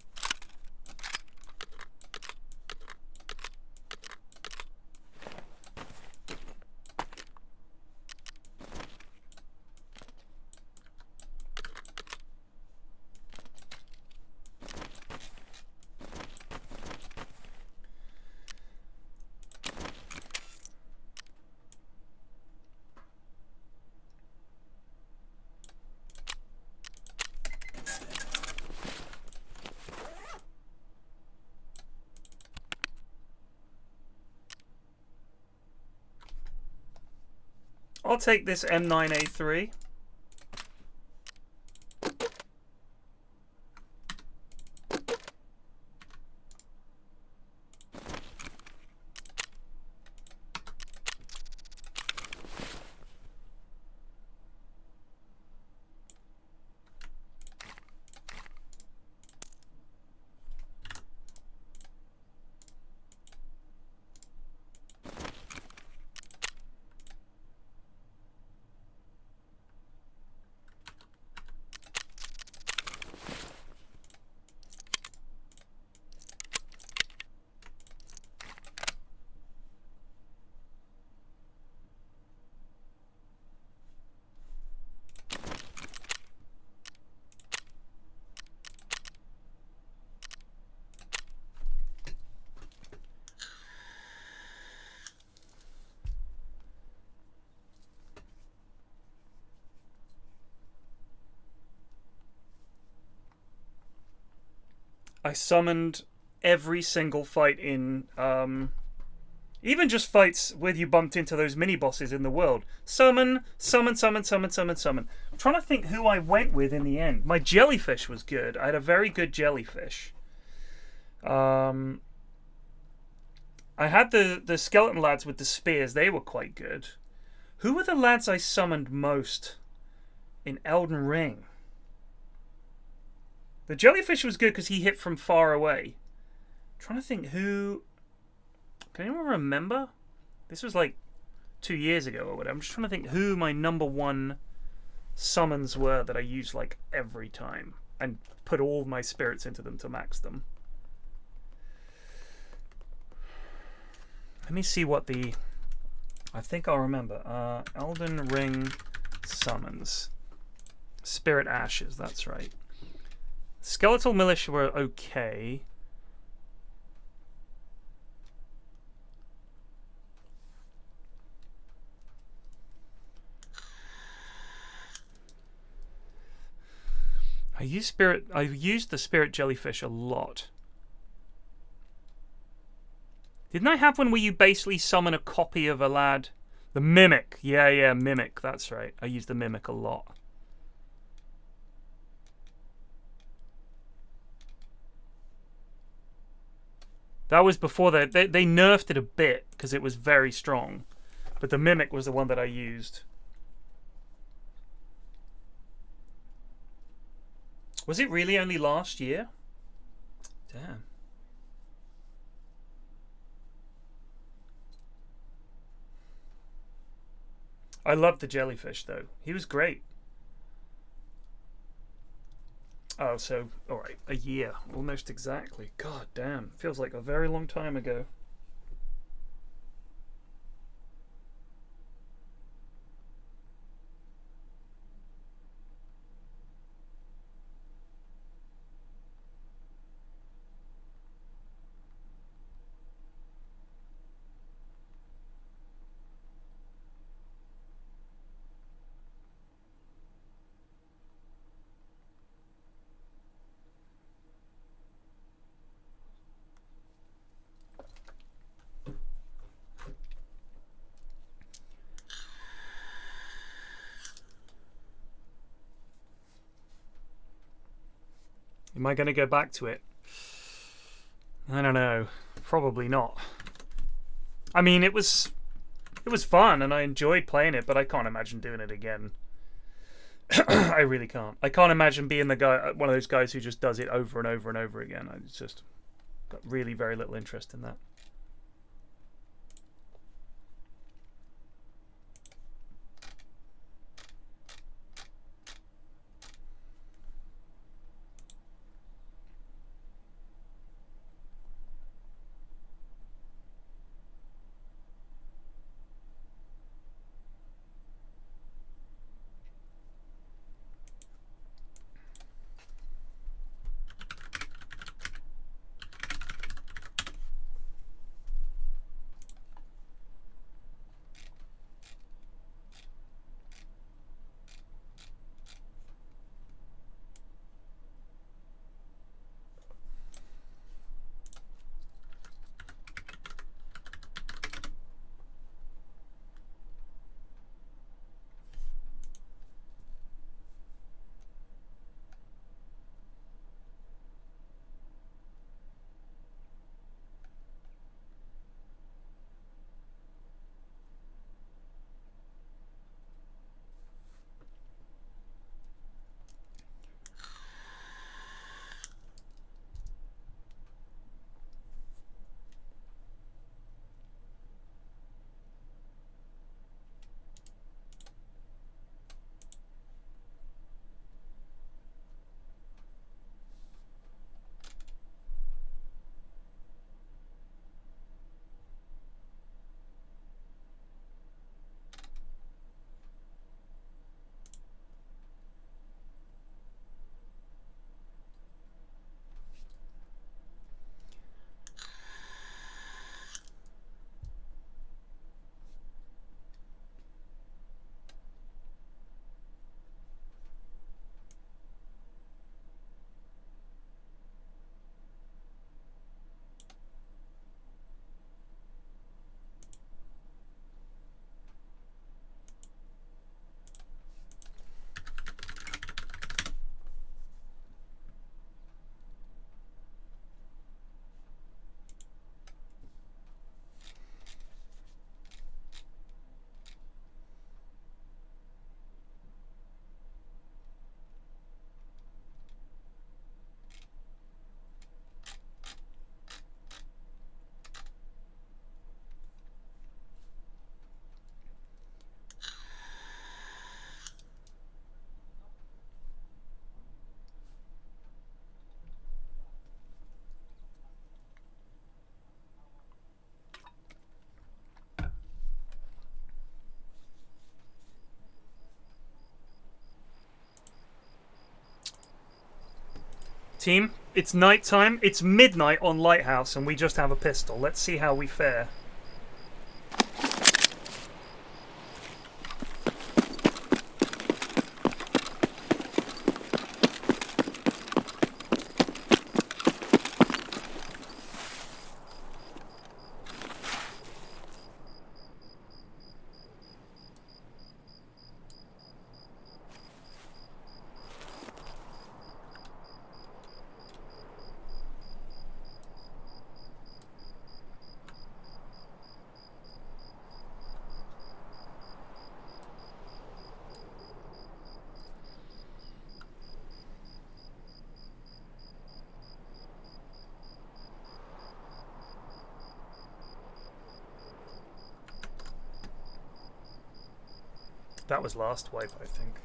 S1: I'll take this M9A3. I summoned every single fight in, even just fights where you bumped into those mini-bosses in the world. Summon, summon, summon, summon, summon, summon. I'm trying to think who I went with in the end. My jellyfish was good. I had a very good jellyfish. I I had the skeleton lads with the spears. They were quite good. Who were the lads I summoned most in Elden Ring? The jellyfish was good because he hit from far away. I'm trying to think who... Can anyone remember? This was like 2 years ago or whatever. I'm just trying to think who my #1 summons were that I used like every time and put all my spirits into them to max them. Let me see what the... I think I'll remember. Elden Ring summons. Spirit Ashes, that's right. Skeletal Militia were okay. I've used the Spirit Jellyfish a lot. Didn't I have one where you basically summon a copy of a lad? The Mimic. Yeah, Mimic. That's right. I used the Mimic a lot. That was before they nerfed it a bit because it was very strong. But the Mimic was the one that I used. Was it really only last year? Damn. I loved the jellyfish, though. He was great. Oh, so, alright, a year. Almost exactly. God damn. Feels like a very long time ago. Am I going to go back to it? I don't know. Probably not. I mean, it was fun and I enjoyed playing it, but I can't imagine doing it again. I really can't. I can't imagine being the guy, one of those guys who just does it over and over and over again. I just got really very little interest in that. Team, it's nighttime. It's midnight on Lighthouse, and we just have a pistol. Let's see how we fare. That was last wipe, I think.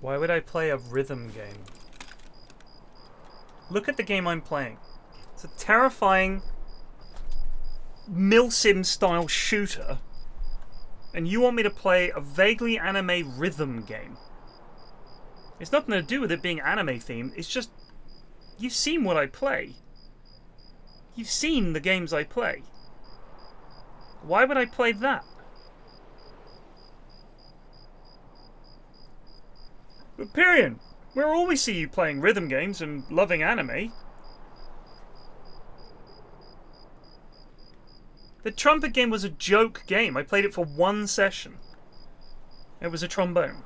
S1: Why would I play a rhythm game? Look at the game I'm playing. It's a terrifying milsim style shooter, and you want me to play a vaguely anime rhythm game. It's nothing to do with it being anime themed, it's just you've seen what I play. You've seen the games I play. Why would I play that? But Pyrian, we'll always see you playing rhythm games and loving anime. The trumpet game was a joke game. I played it for one session. It was a trombone.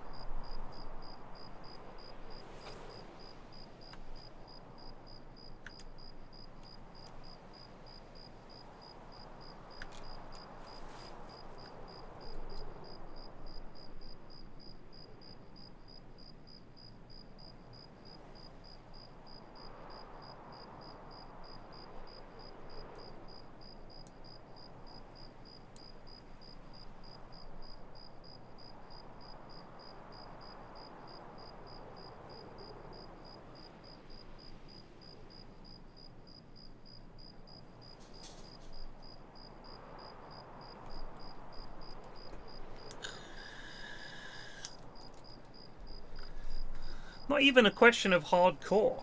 S1: Not even a question of hardcore.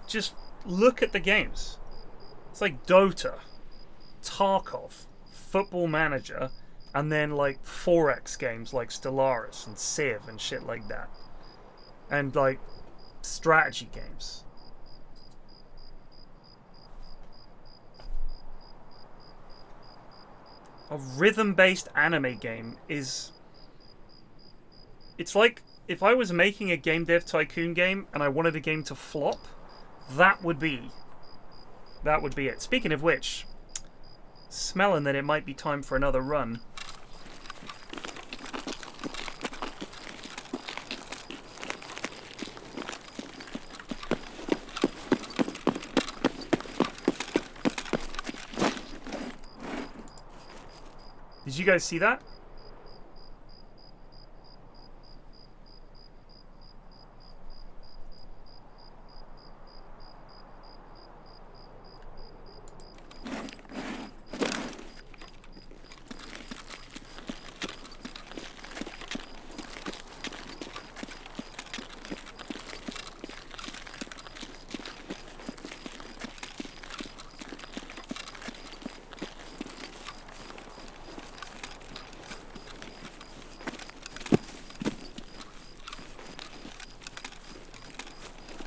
S1: Just look at the games. It's like Dota, Tarkov, Football Manager, and then like 4X games like Stellaris and Civ and shit like that. And like strategy games. A rhythm-based anime game is... It's like if I was making a game dev tycoon game and I wanted a game to flop, that would be it. Speaking of which, smelling that it might be time for another run. Did you guys see that?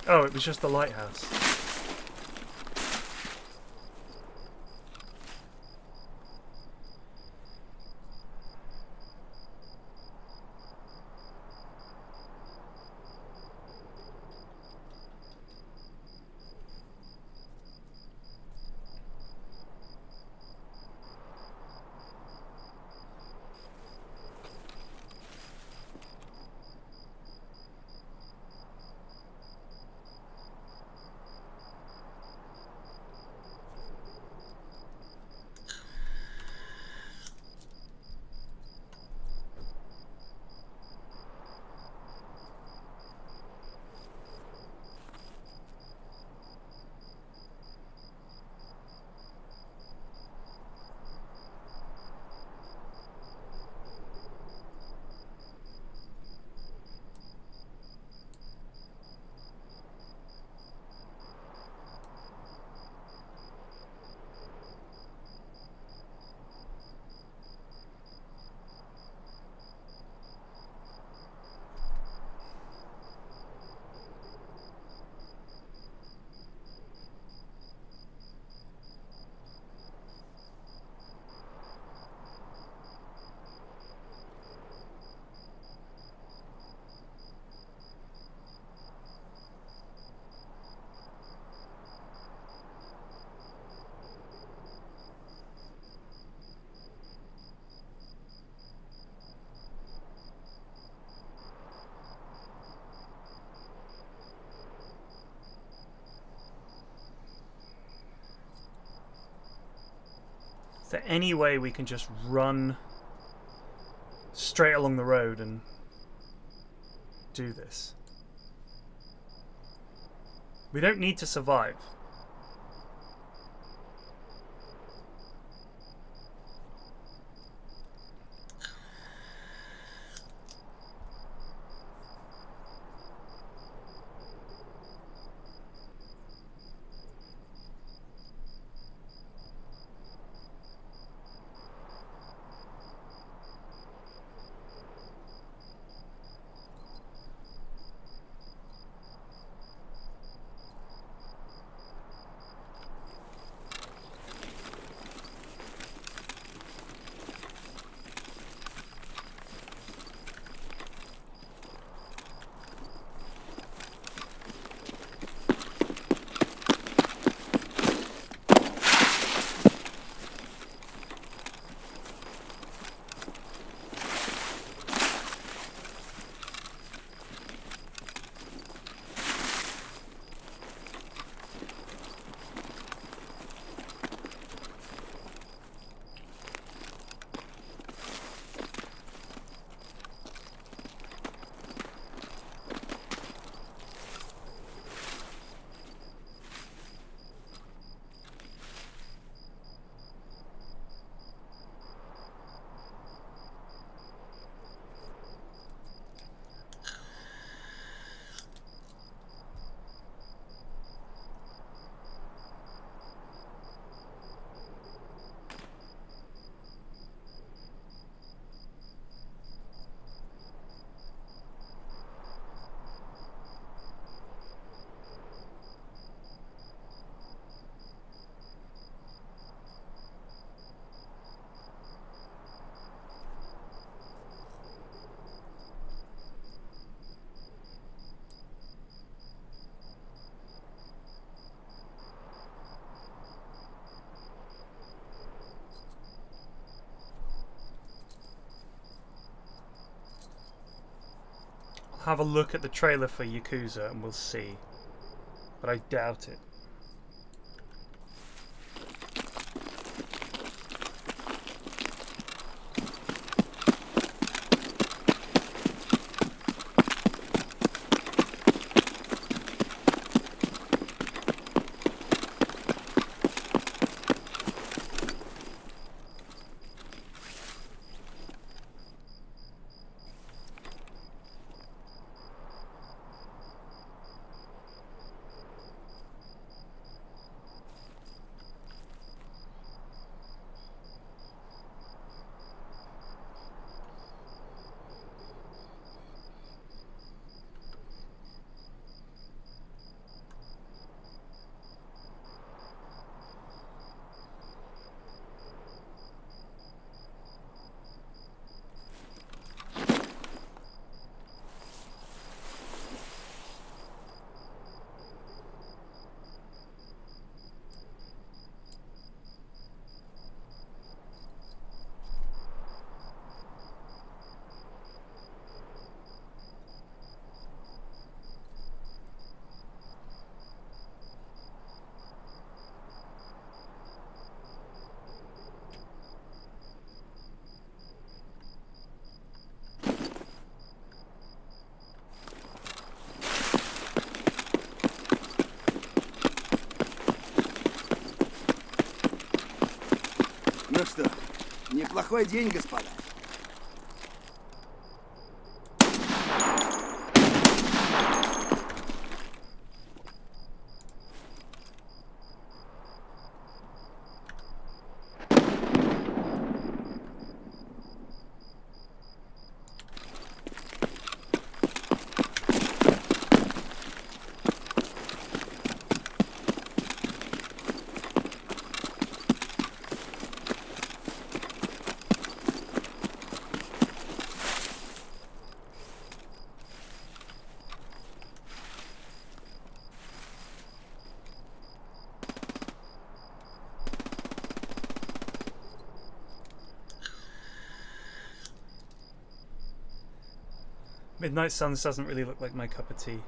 S1: Oh, it was just the lighthouse. there any way we can just run straight along the road and do this? We don't need to survive. Have a look at the trailer for Yakuza and we'll see. But I doubt it.
S16: Ну что, неплохой день, господа.
S1: Midnight Suns doesn't really look like my cup of tea.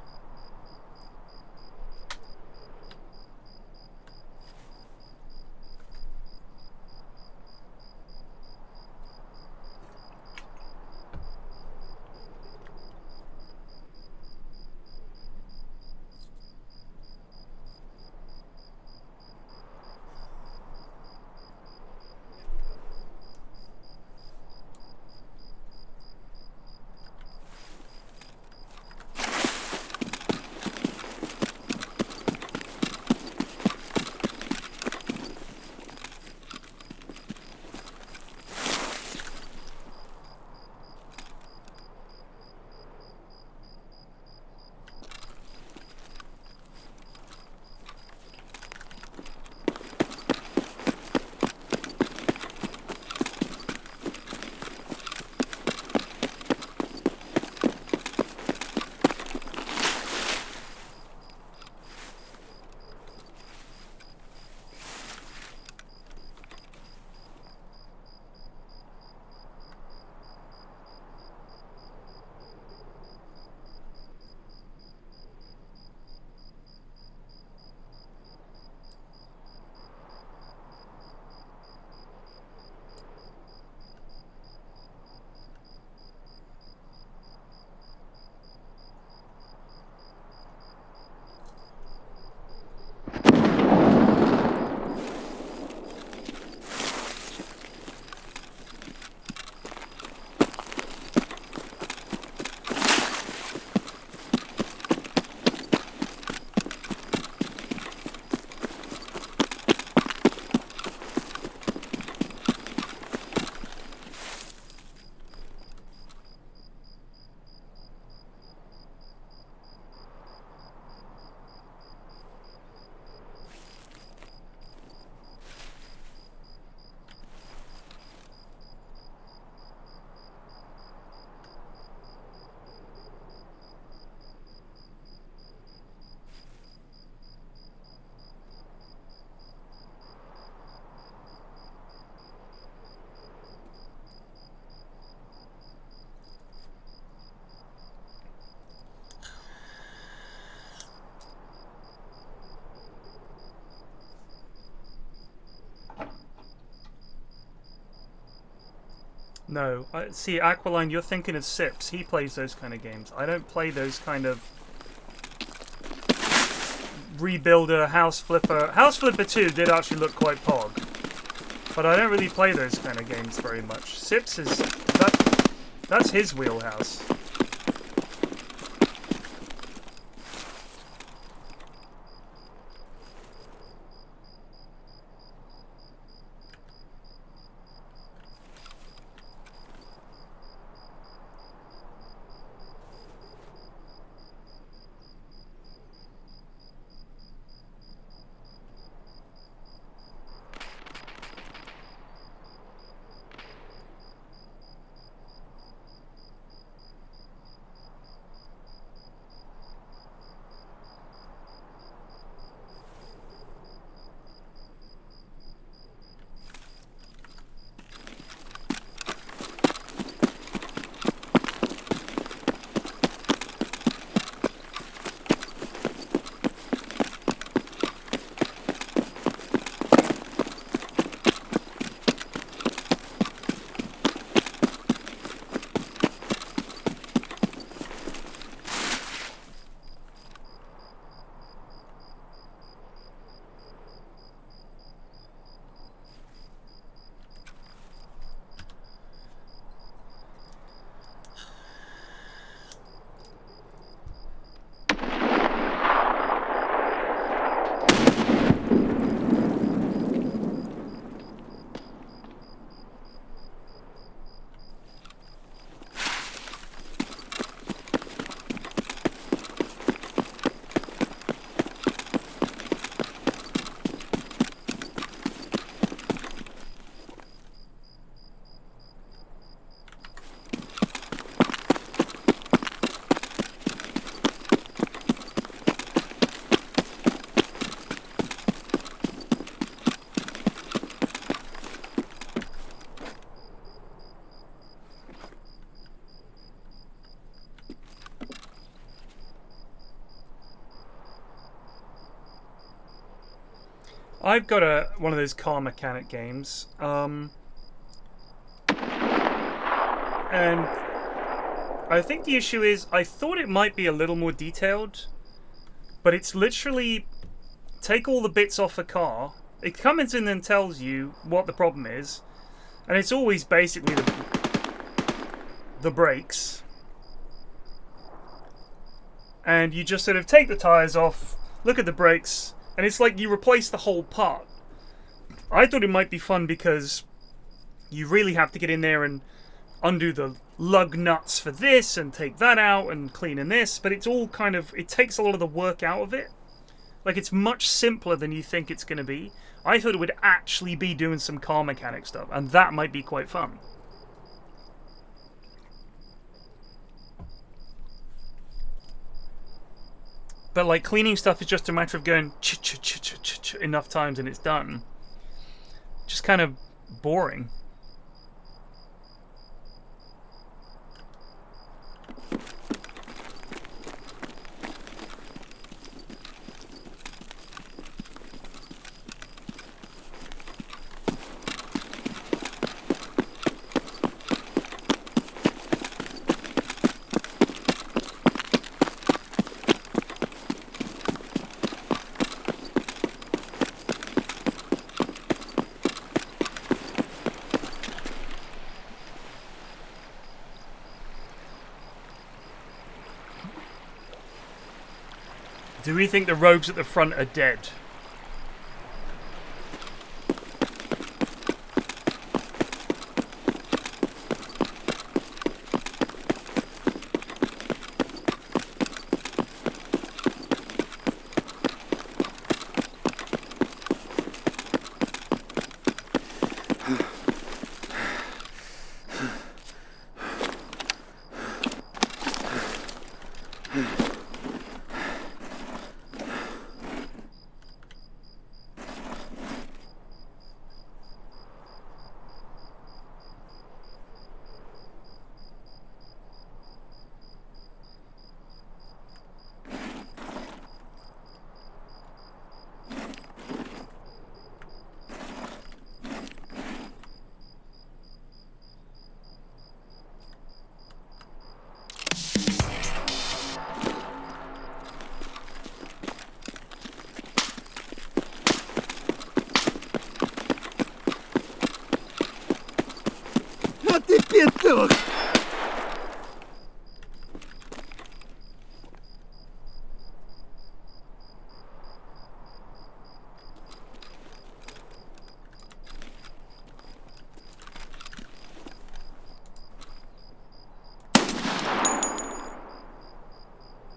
S1: No. See, Aqualine, you're thinking of Sips. He plays those kind of games. I don't play those kind of rebuilder, house flipper. House Flipper 2 did actually look quite pog. But I don't really play those kind of games very much. Sips is... That's his wheelhouse. I've got one of those car mechanic games, and I think the issue is I thought it might be a little more detailed, but it's literally take all the bits off a car. It comes in and tells you what the problem is, and it's always basically the brakes, and you just sort of take the tires off, look at the brakes. And it's like you replace the whole part. I thought it might be fun because you really have to get in there and undo the lug nuts for this and take that out and clean in this. But it's all kind of... It takes a lot of the work out of it. Like, it's much simpler than you think it's going to be. I thought it would actually be doing some car mechanic stuff. And that might be quite fun. But like cleaning stuff is just a matter of going enough times and it's done. Just kind of boring. Do we think the rogues at the front are dead?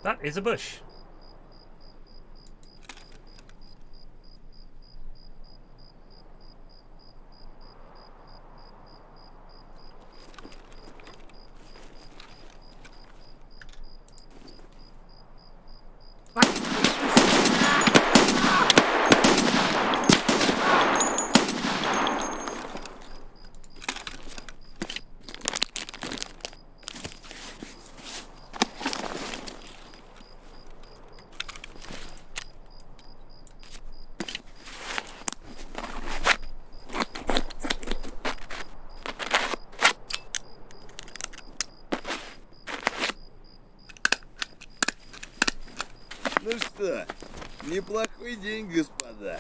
S1: That is a bush.
S16: Ну что, неплохой день, господа.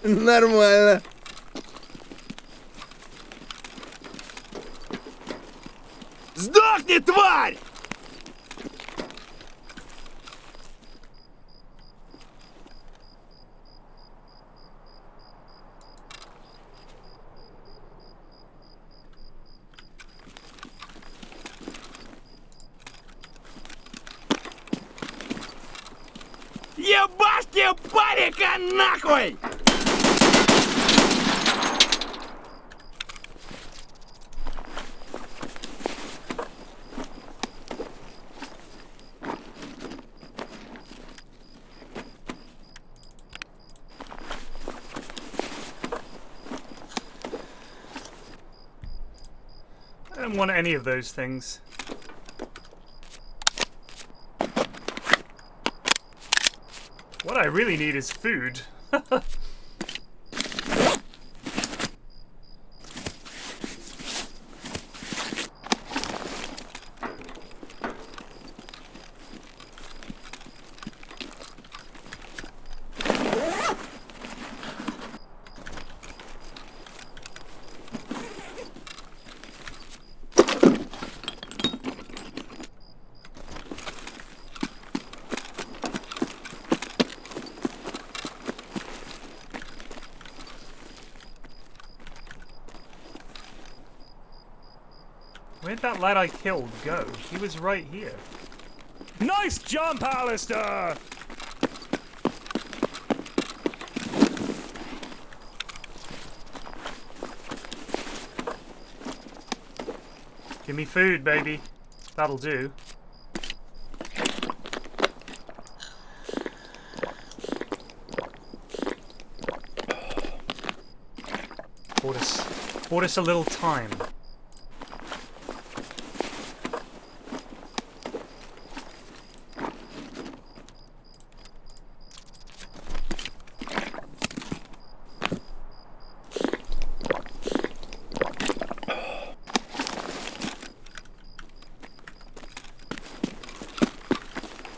S16: Нормально. Сдохни, тварь! Ебашьте парика нахуй!
S1: I don't want any of those things. What I really need is food. Where'd that lad I killed go? He was right here.
S4: Nice jump, Alistair!
S1: Give me food, baby. That'll do. Bought us a little time.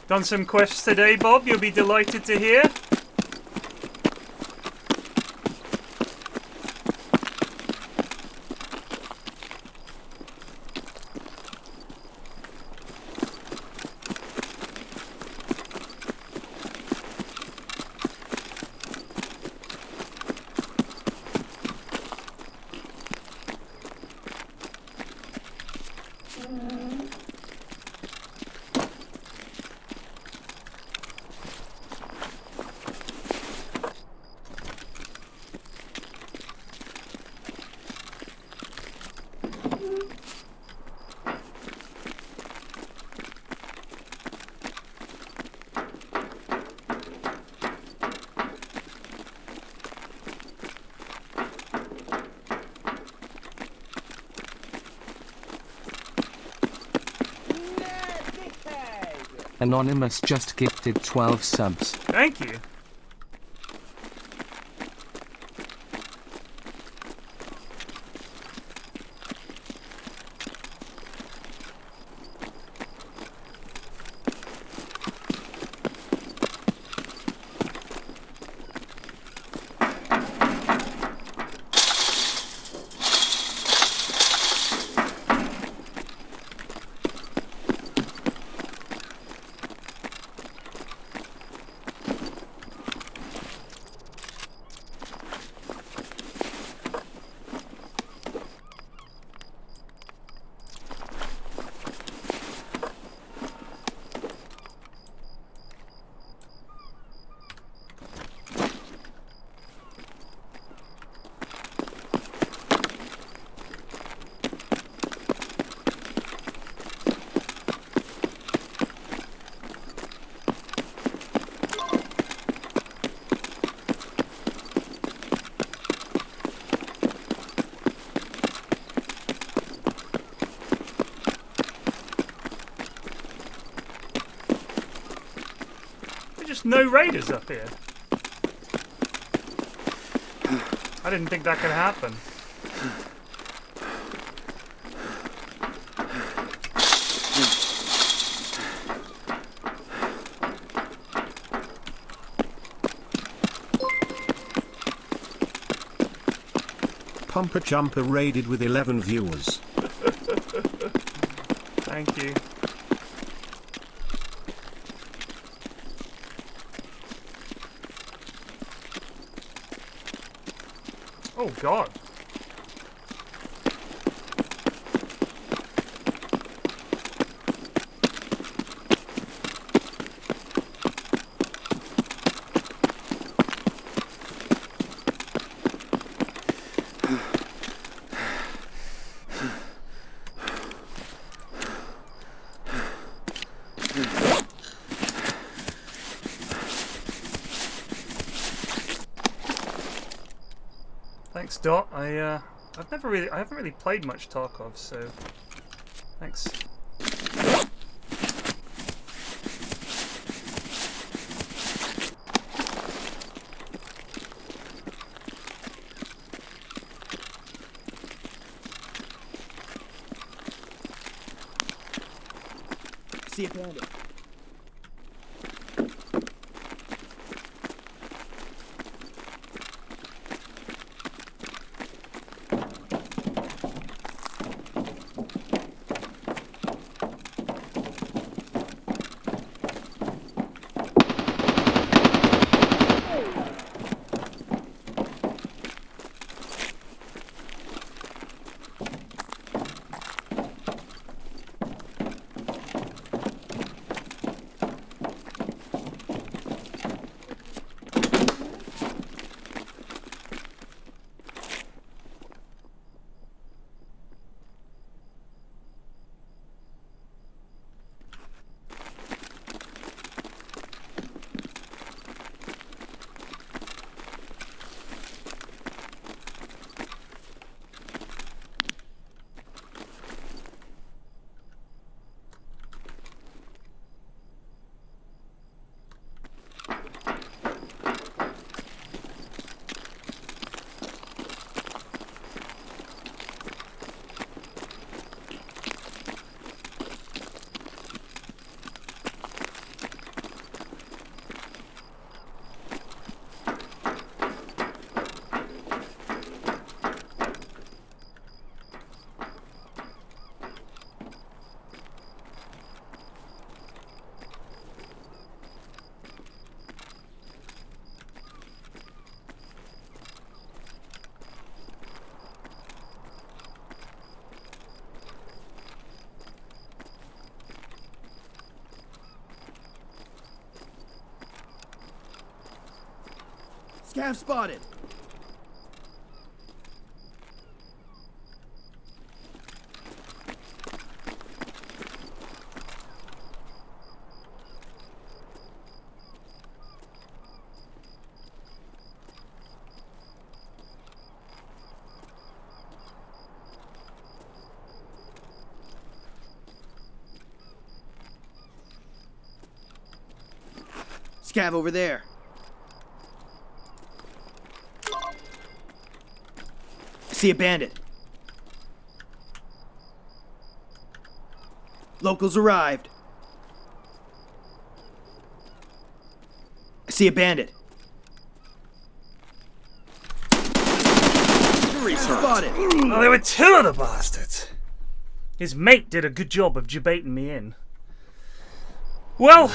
S1: Done some quests today, Bob, you'll be delighted to hear.
S17: Anonymous just gifted 12 subs.
S1: Thank you. Just no raiders up here. I didn't think that could happen.
S18: Pumper Jumper raided with 11 viewers.
S1: Thank you. Oh God. Thanks, Dot. I haven't really played much Tarkov, so thanks.
S16: See you found it. Scav spotted. Scav over there. See a bandit. Locals arrived. I see a bandit. Spotted.
S1: Oh, there were two of the bastards. His mate did a good job of jebaiting me in. Well...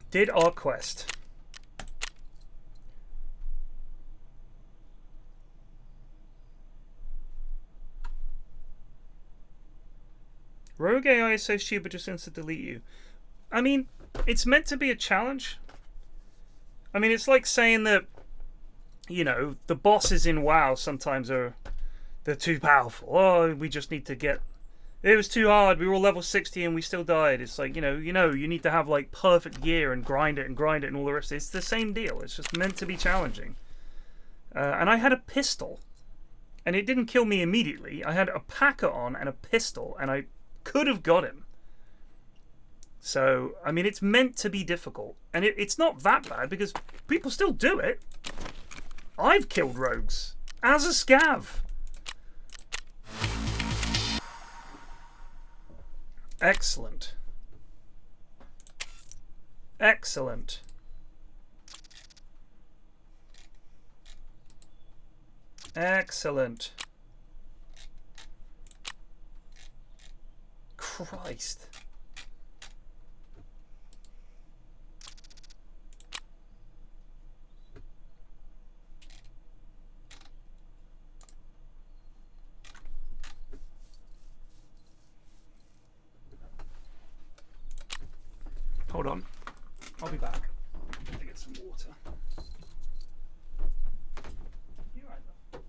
S1: did our quest. Rogue AI is so stupid just wants to delete you. I mean, it's meant to be a challenge. I mean, it's like saying that, you know, the bosses in WoW sometimes they're too powerful. Oh, we just need to get... It was too hard. We were all level 60 and we still died. It's like, you need to have like perfect gear and grind it and all the rest. It's the same deal. It's just meant to be challenging. And I had a pistol. And it didn't kill me immediately. I had a packer on and a pistol and I could have got him. So, I mean, it's meant to be difficult. And it's not that bad because people still do it. I've killed rogues as a scav. Excellent. Excellent. Excellent. Christ. Hold on. I'll be back. I'm going to get some water. You right there?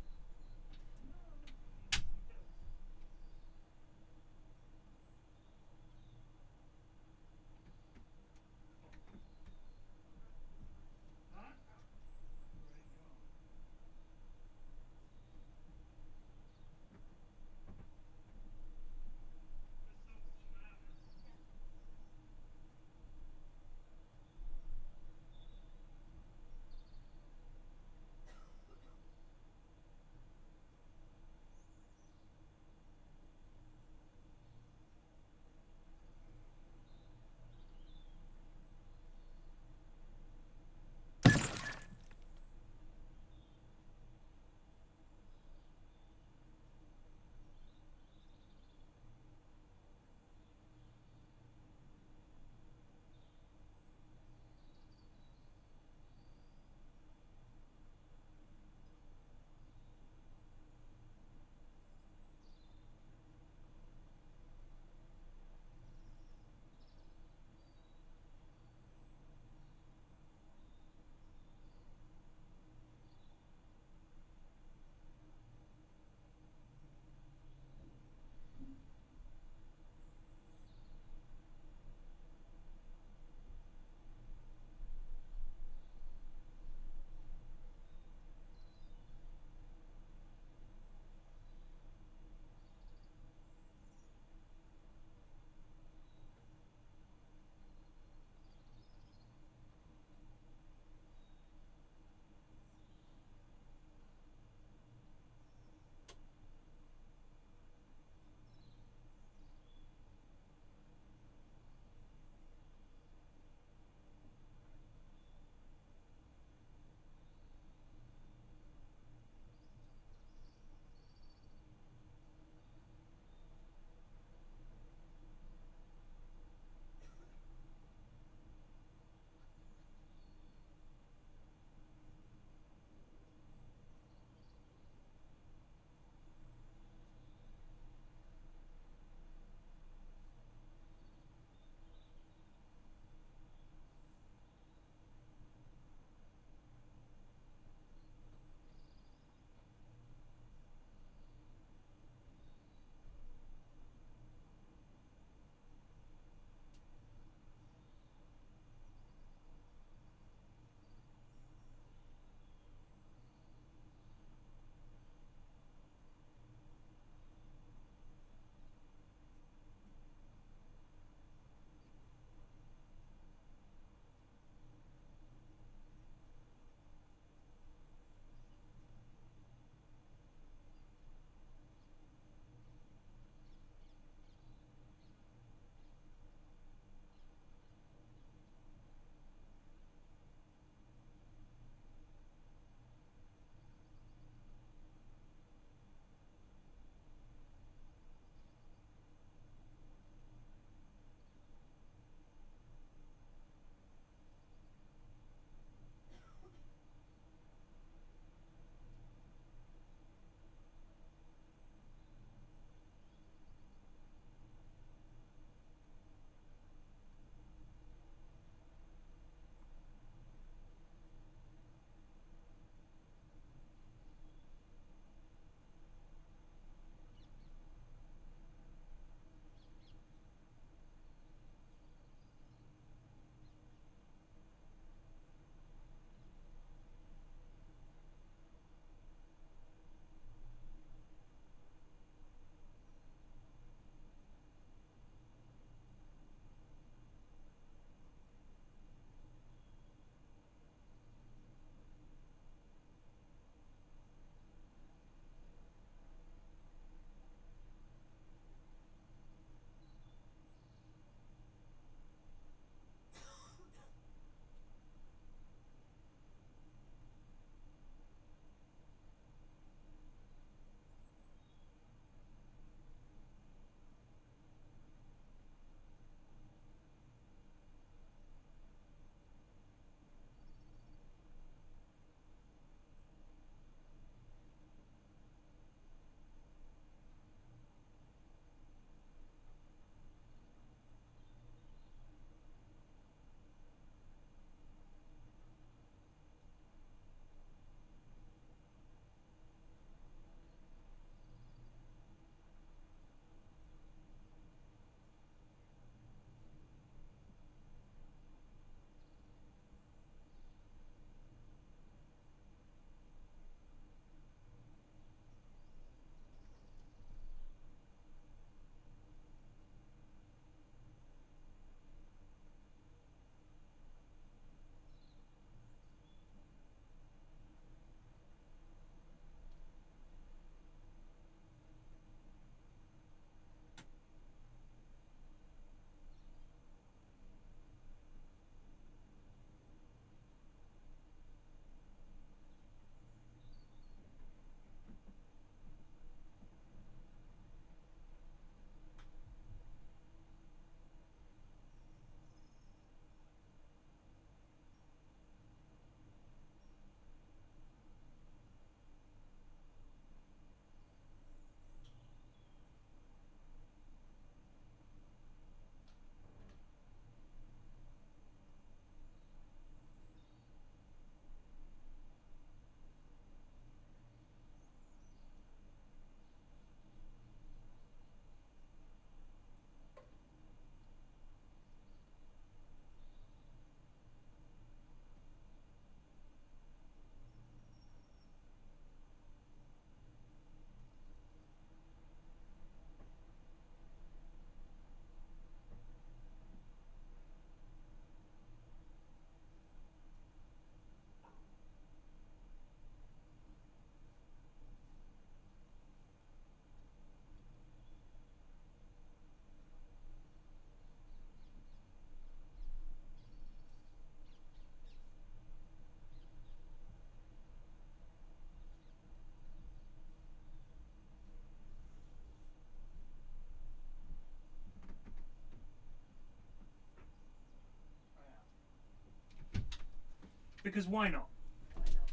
S1: Because why not?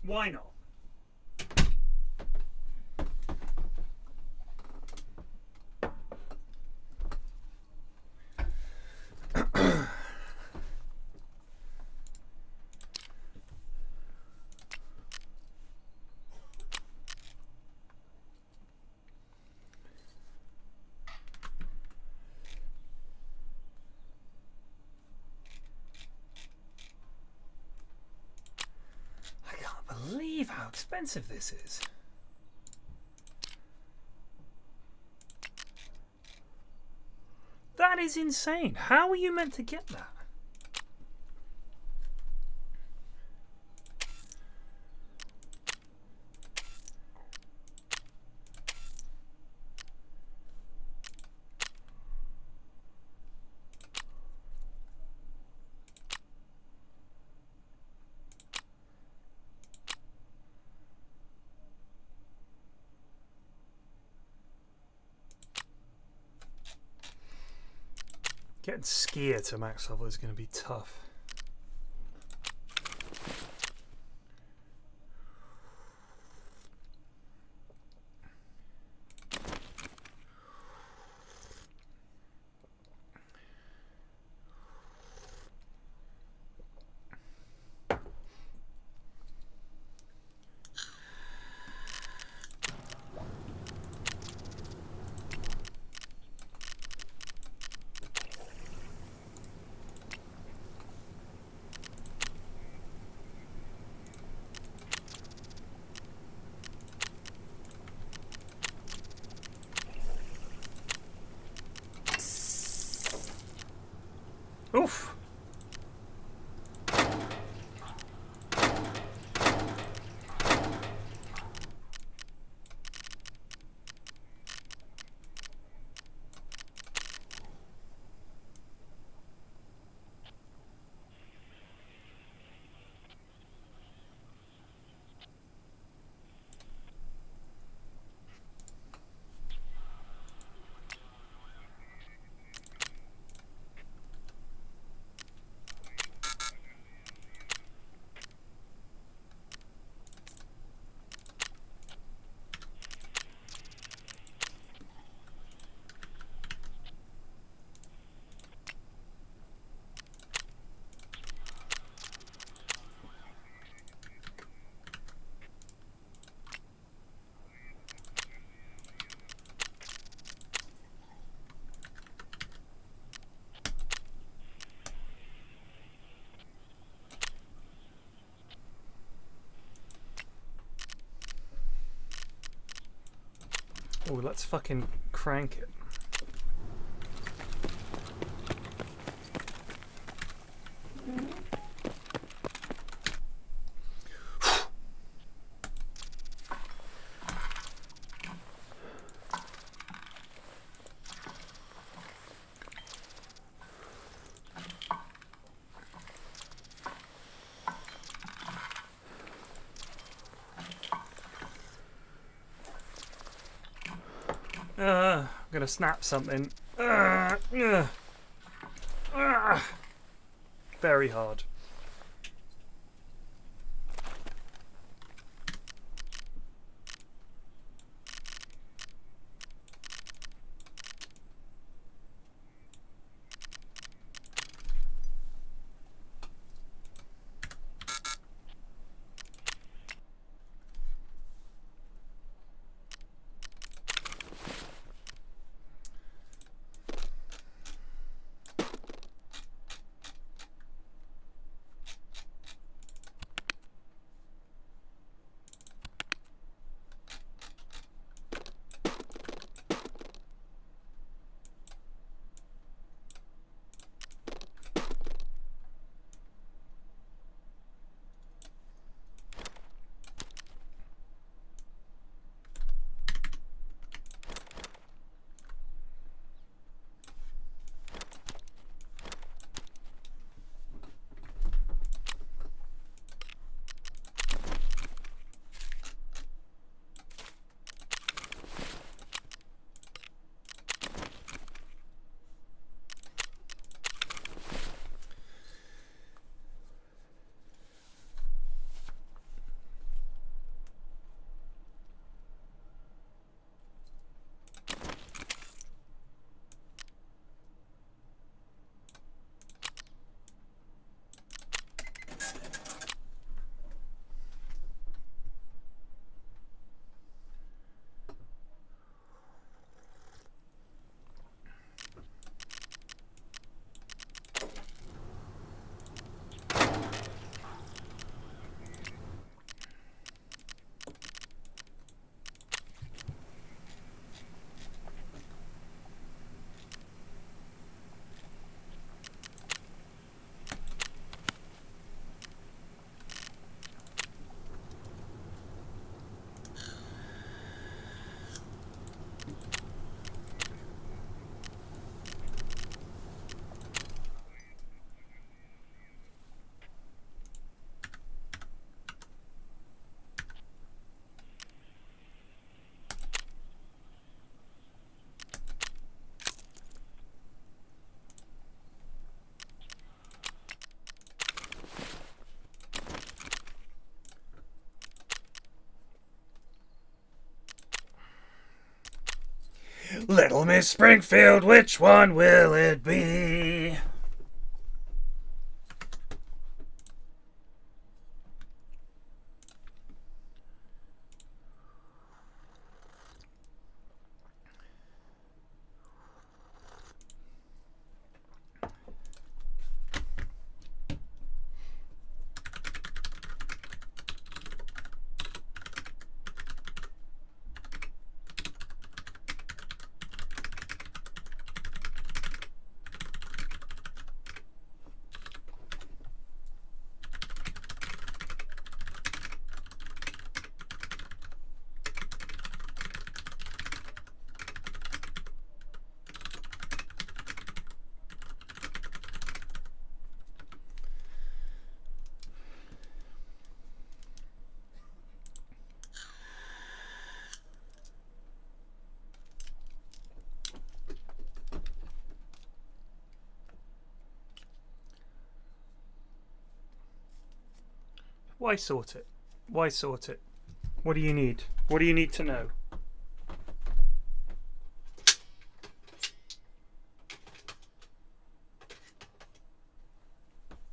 S1: Why not? Believe how expensive this is. That is insane. How are you meant to get that? Getting skier to max level is going to be tough. Oof. Oh, let's fucking crank it. I'm gonna snap something. Very hard. Oh, Miss Springfield, which one will it be? Why sort it? Why sort it? What do you need? What do you need to know?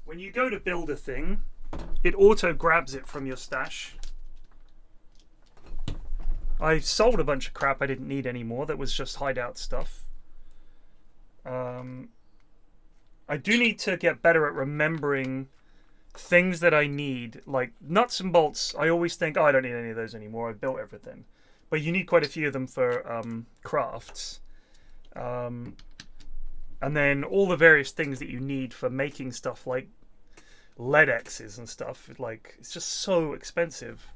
S1: When you go to build a thing, it auto grabs it from your stash. I sold a bunch of crap I didn't need anymore that was just hideout stuff. I do need to get better at remembering things that I need, like nuts and bolts. I always think, oh, I don't need any of those anymore. I've built everything. But you need quite a few of them for crafts. And then all the various things that you need for making stuff like lead X's and stuff. Like, it's just so expensive.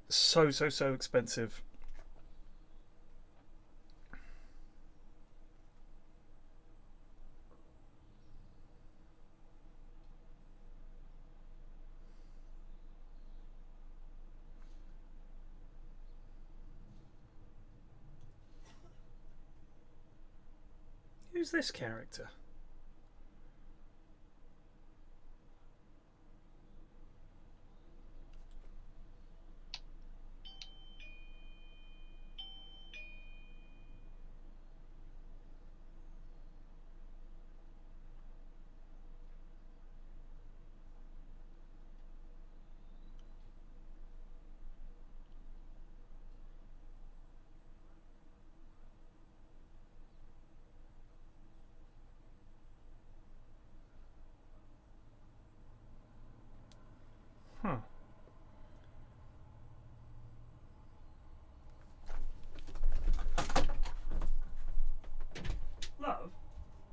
S1: So expensive. Who's this character? Huh. Love,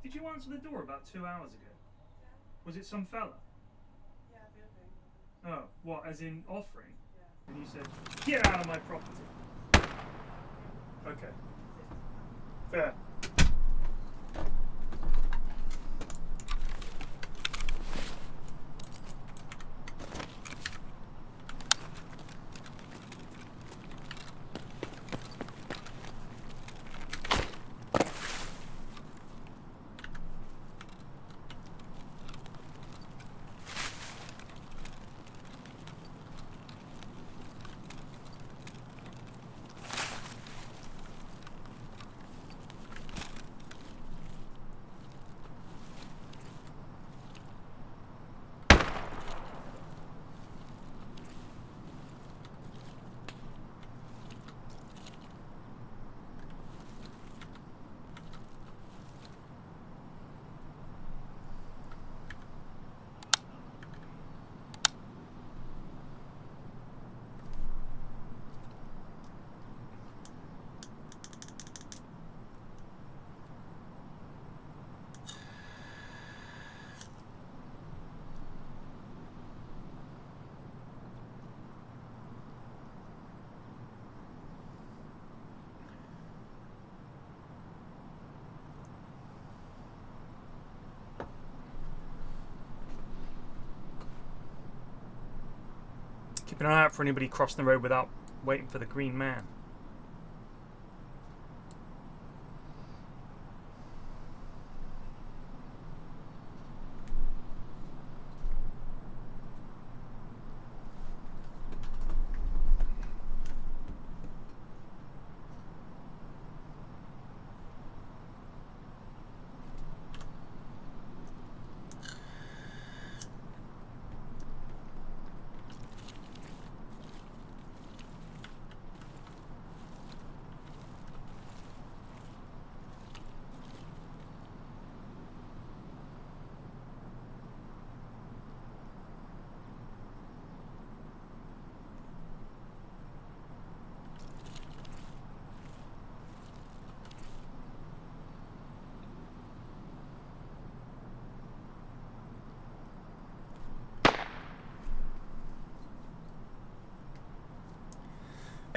S1: did you answer the door about 2 hours ago? Yeah. Was it some fella? Yeah, bidding. Oh, what, as in offering? Yeah. And you said, get out of my property. Okay. Fair. Keep an eye out for anybody crossing the road without waiting for the green man.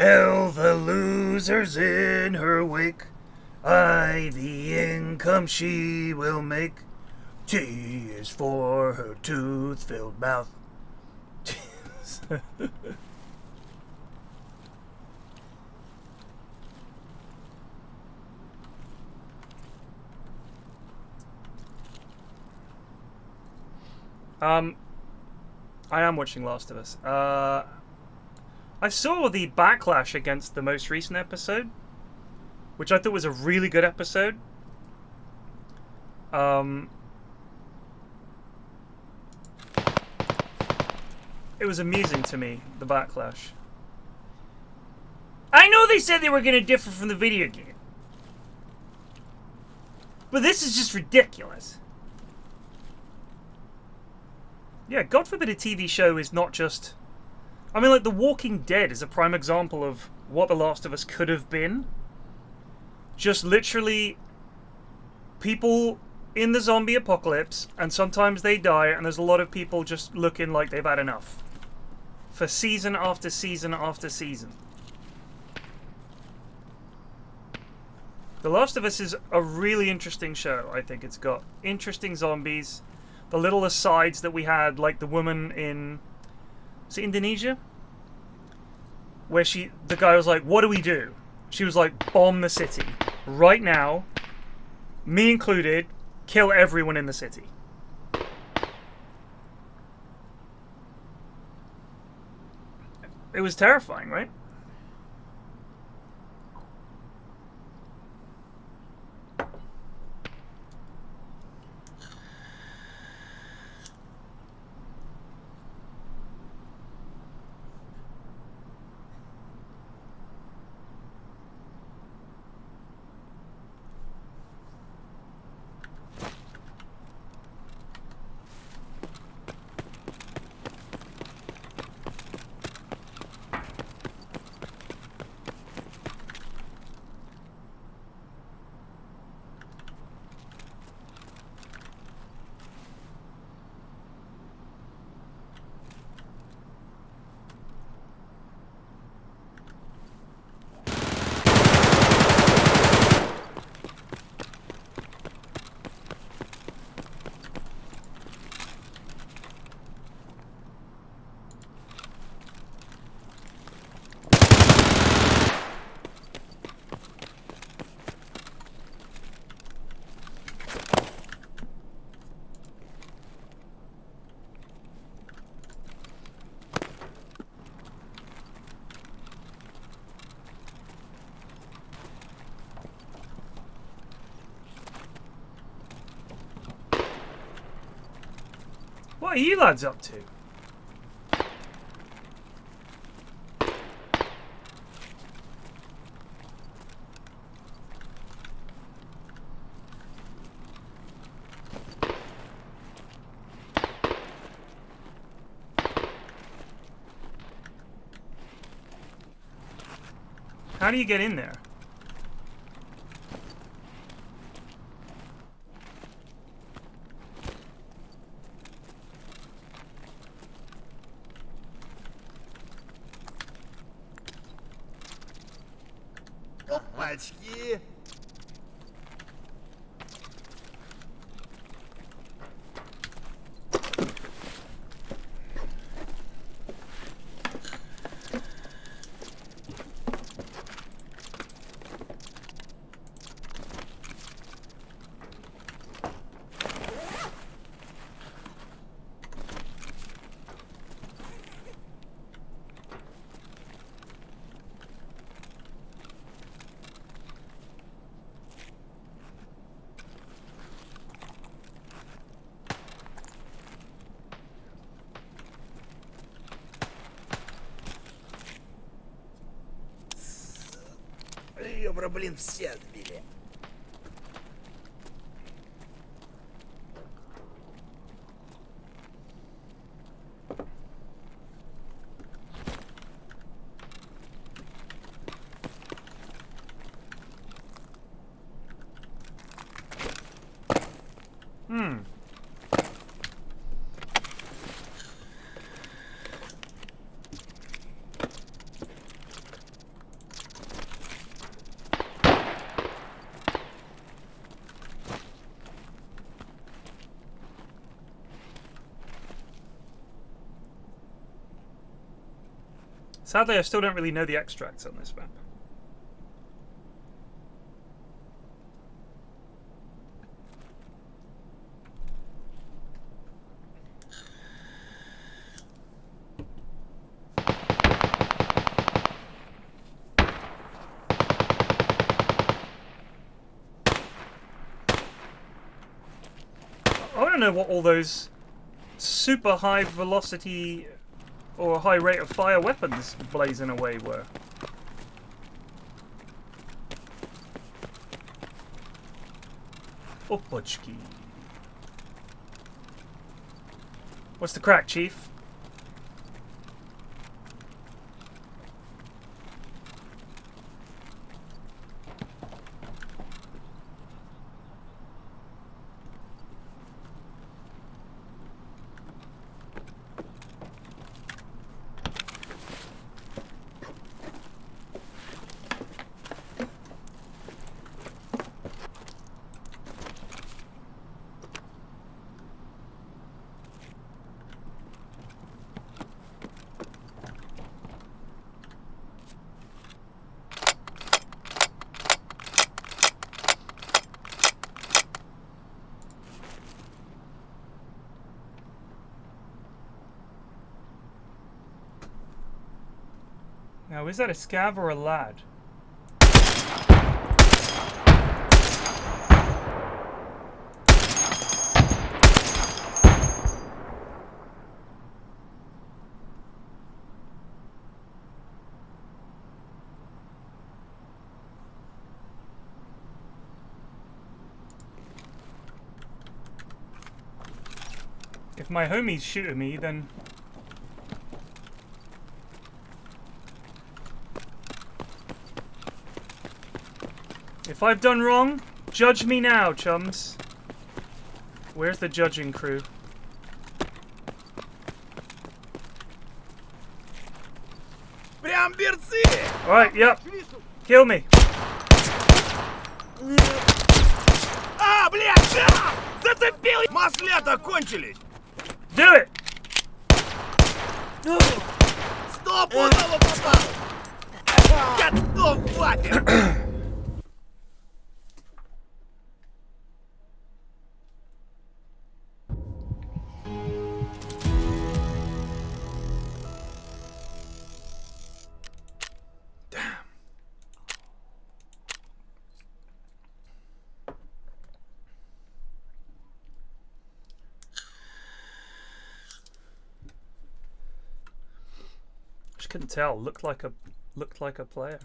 S1: All the losers in her wake, aye, the income she will make. T is for her tooth-filled mouth. I am watching Last of Us. I saw the backlash against the most recent episode, which I thought was a really good episode. It was amusing to me, the backlash. I know they said they were going to differ from the video game, but this is just ridiculous. Yeah, God forbid a TV show is not just... I mean, like, The Walking Dead is a prime example of what The Last of Us could have been. Just literally people in the zombie apocalypse, and sometimes they die, and there's a lot of people just looking like they've had enough. For season after season after season. The Last of Us is a really interesting show, I think. It's got interesting zombies. The little asides that we had, like the woman in... Was it Indonesia? Where the guy was like, what do we do? She was like, bomb the city. Right now, me included, kill everyone in the city. It was terrifying, right? What are you lads up to? How do you get in there?
S19: Опачки! Ёбра, блин, все отбили.
S1: Sadly, I still don't really know the extracts on this map. I don't know what all those super high velocity or high rate of fire weapons blazing away were. Opochki. What's the crack, Chief? Now, is that a scav or a lad? If my homie's shooting me, then... If I've done wrong, judge me now, chums. Where's the judging crew? Alright, yep. Kill me.
S4: А, блядь, да! Зацепил! Маслята кончились!
S1: Do it!
S4: Стопудово попал! Готов, хватит!
S1: Just couldn't tell. Looked like a player.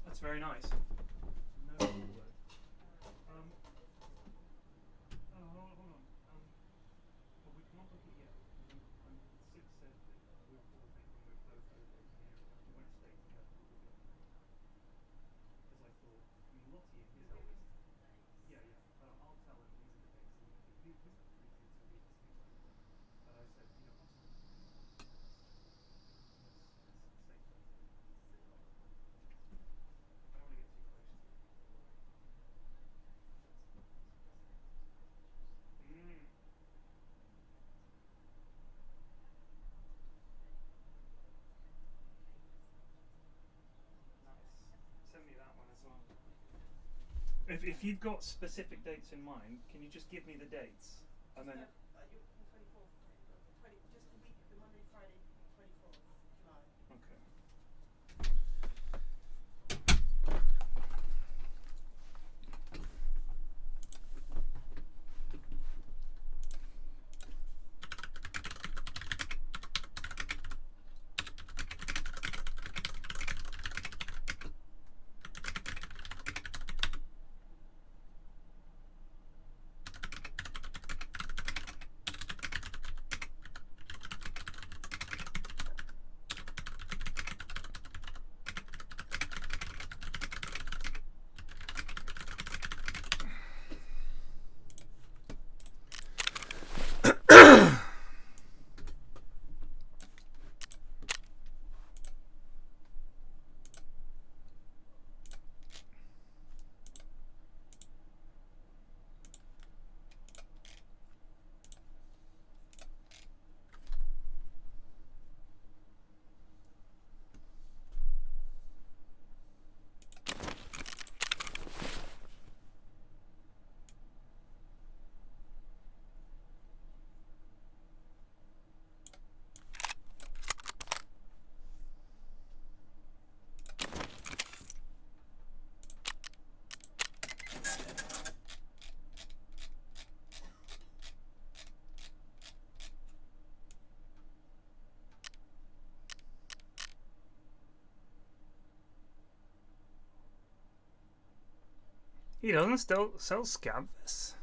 S1: That's very nice. No word. Hold on. Well, we can't look at it yet. Sid said that we're pausing when we're both over here. We won't stay together. We'll go. Because I thought, Lottie and his eldest. Yeah. I'll tell him these are the dates. He's got 3 kids a week, things like that. But I said, once we're let's stay close. I don't want to get too close to you. Nice. Send me that one as well. If you've got specific dates in mind, can you just give me the dates? And then... Okay. He doesn't still sell scab vests.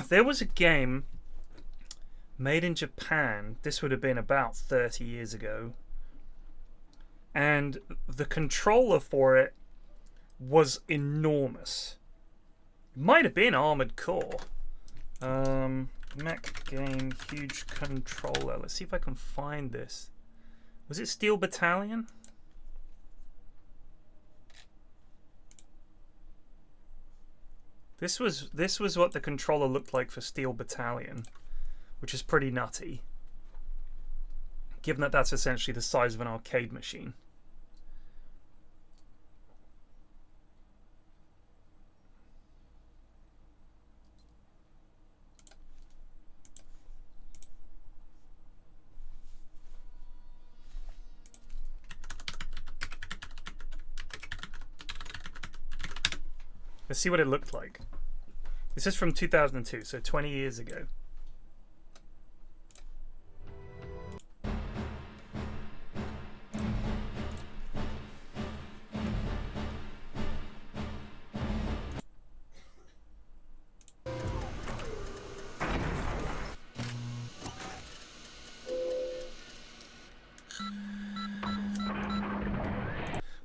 S1: There was a game made in Japan. This would have been about 30 years ago. And the controller for it was enormous. It might have been Armored Core. Mech game, huge controller. Let's see if I can find this. Was it Steel Battalion? This was what the controller looked like for Steel Battalion, which is pretty nutty, given that that's essentially the size of an arcade machine. Let's see what it looked like. This is from 2002, so 20 years ago.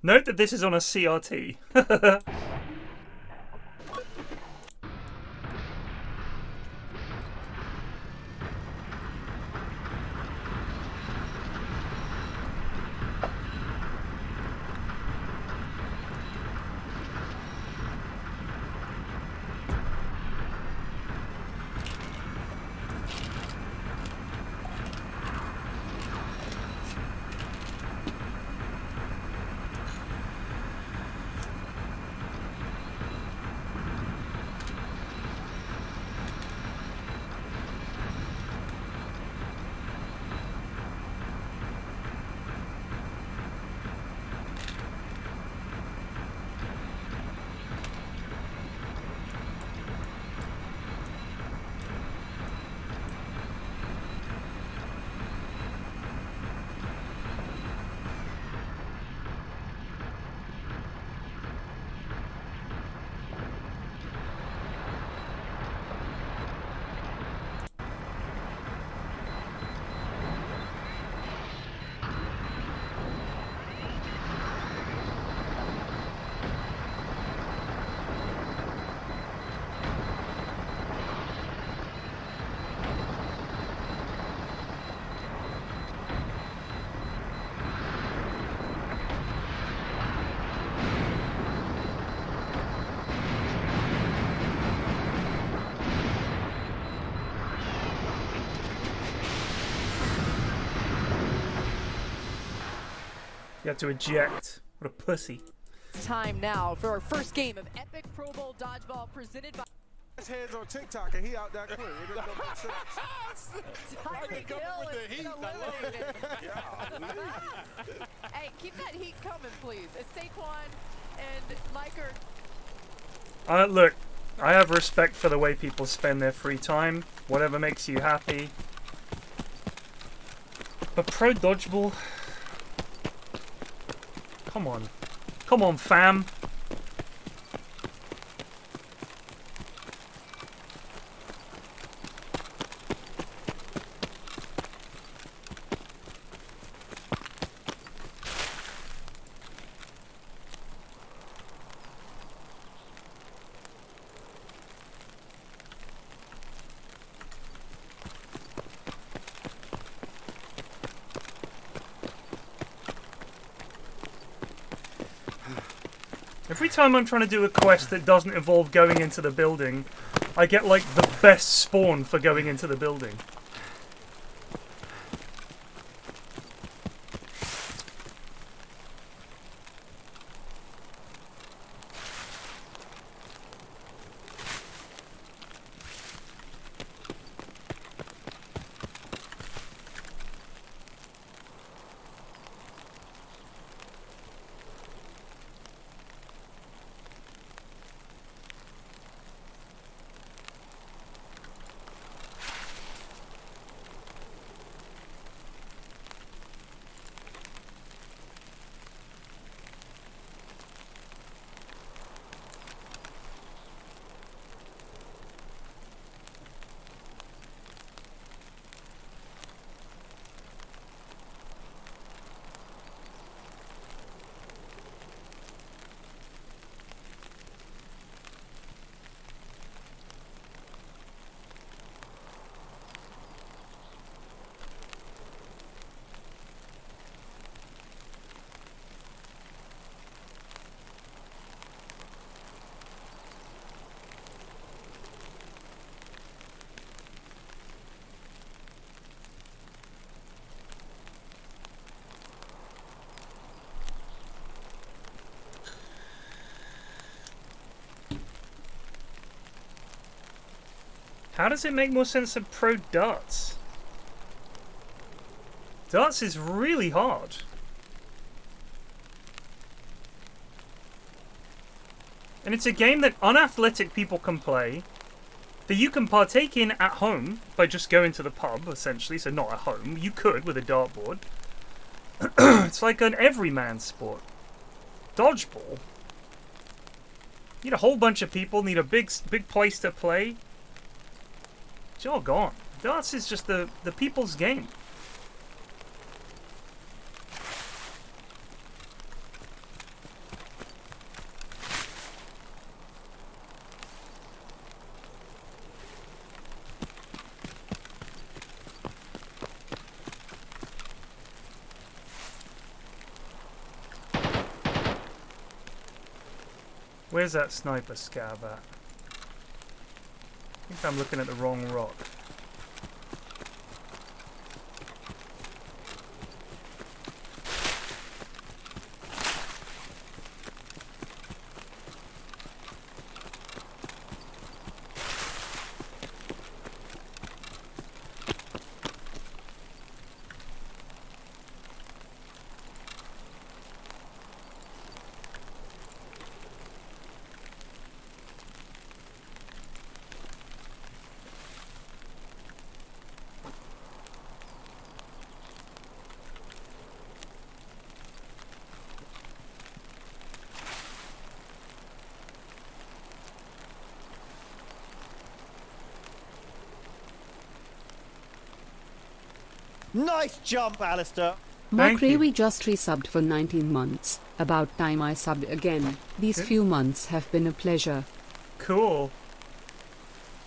S1: Note that this is on a CRT. You have to eject. What a pussy.
S19: It's time now for our first game of Epic Pro Bowl Dodgeball presented by...
S6: His head's on TikTok and he out that quick. It doesn't make sense.
S19: Tyreek Hill has been eliminated. Hey, keep that heat coming, please. As Saquon and Mike are...
S1: Look, I have respect for the way people spend their free time. Whatever makes you happy. But Pro Dodgeball... Come on. Come on, fam. Every time I'm trying to do a quest that doesn't involve going into the building, I get like the best spawn for going into the building. How does it make more sense than Pro Darts? Darts is really hard. And it's a game that unathletic people can play, that you can partake in at home by just going to the pub, essentially, so not at home. You could with a dartboard. It's like an everyman sport. Dodgeball. Need a whole bunch of people, need a big place to play. It's all gone. Darts is just the people's game. Where's that sniper scav at? I think I'm looking at the wrong rock.
S16: Nice jump, Alistair.
S5: Mark Ravy just resubbed for 19 months. About time I subbed again. These few months have been a pleasure.
S1: Cool.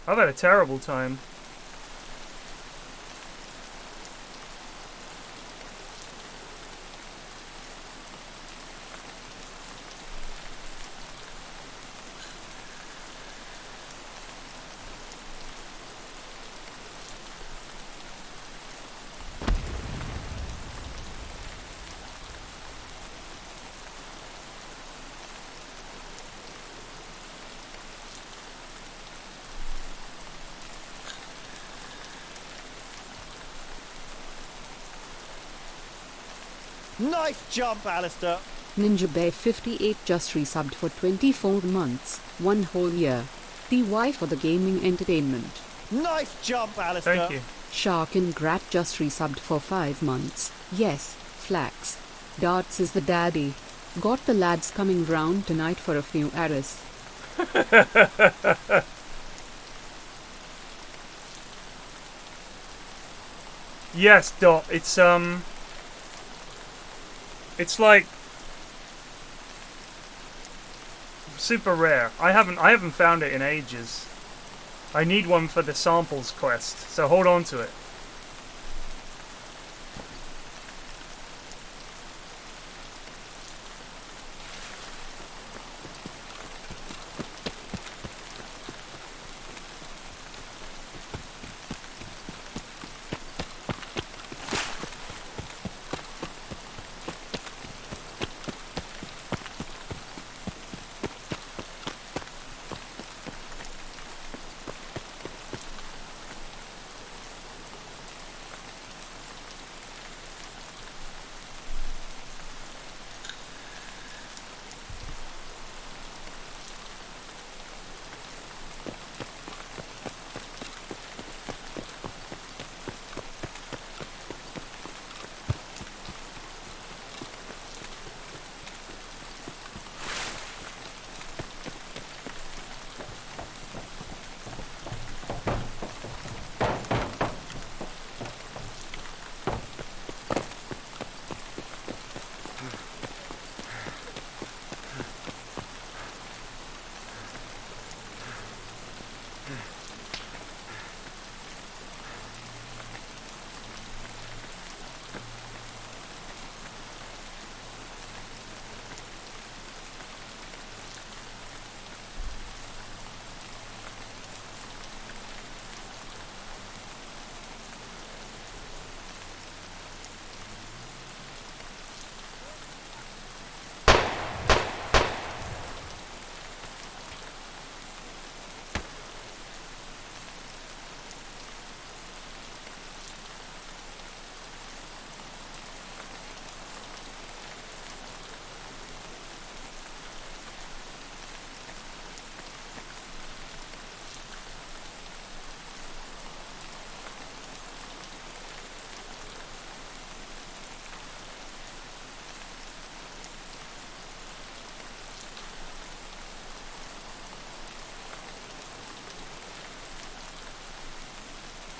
S1: I've had a terrible time.
S16: Nice jump, Alistair.
S5: Ninja Bear 58 just resubbed for 24 months, 1 whole year. TY for the gaming entertainment.
S16: Nice jump, Alistair.
S1: Thank you.
S5: Shark and Grat just resubbed for 5 months. Yes, Flax. Darts is the daddy. Got the lads coming round tonight for a few arrows.
S1: Yes, Dot. It's like super rare. I haven't found it in ages. I need one for the samples quest, so hold on to it.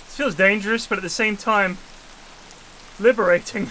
S1: This feels dangerous, but at the same time, liberating.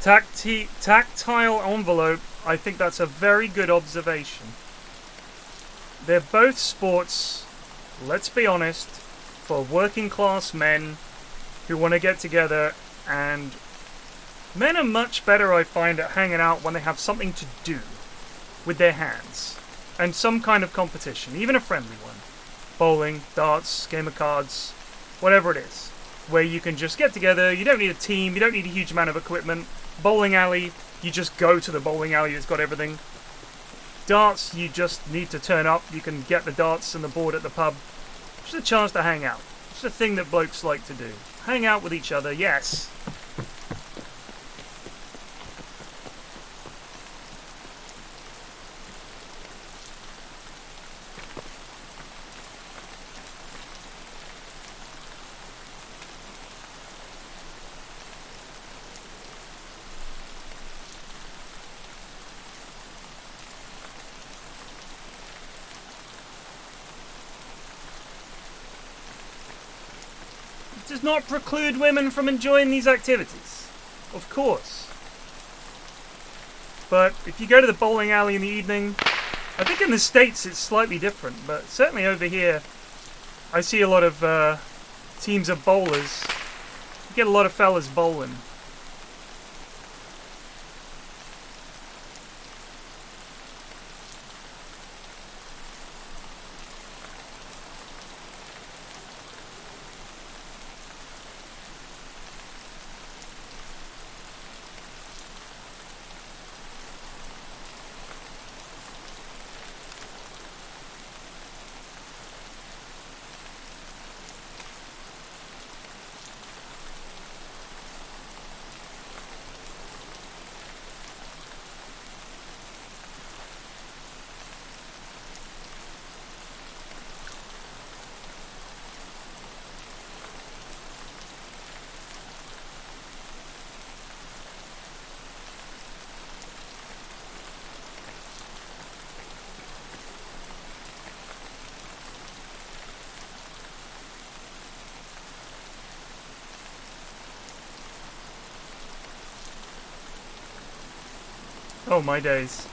S1: Tactile envelope I think that's a very good observation. They're both sports, let's be honest, for working class men who want to get together, and men are much better, I find, at hanging out when they have something to do with their hands and some kind of competition, even a friendly one. Bowling, darts, game of cards, whatever it is, where you can just get together. You don't need a team, you don't need a huge amount of equipment. Bowling alley, you just go to the bowling alley that's got everything. Darts, you just need to turn up. You can get the darts and the board at the pub. Just a chance to hang out. Just a thing that blokes like to do. Hang out with each other, yes. Does not preclude women from enjoying these activities, of course. But if you go to the bowling alley in the evening, I think in the States it's slightly different, but certainly over here I see a lot of teams of bowlers. You get a lot of fellas bowling. Oh my days.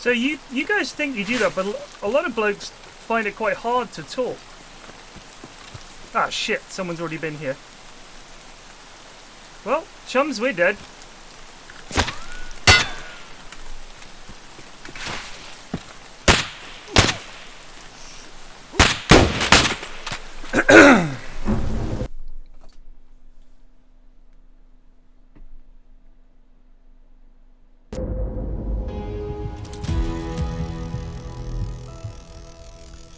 S1: So you guys think you do that, but a lot of blokes find it quite hard to talk. Ah, shit, someone's already been here. Well, chums, we're dead.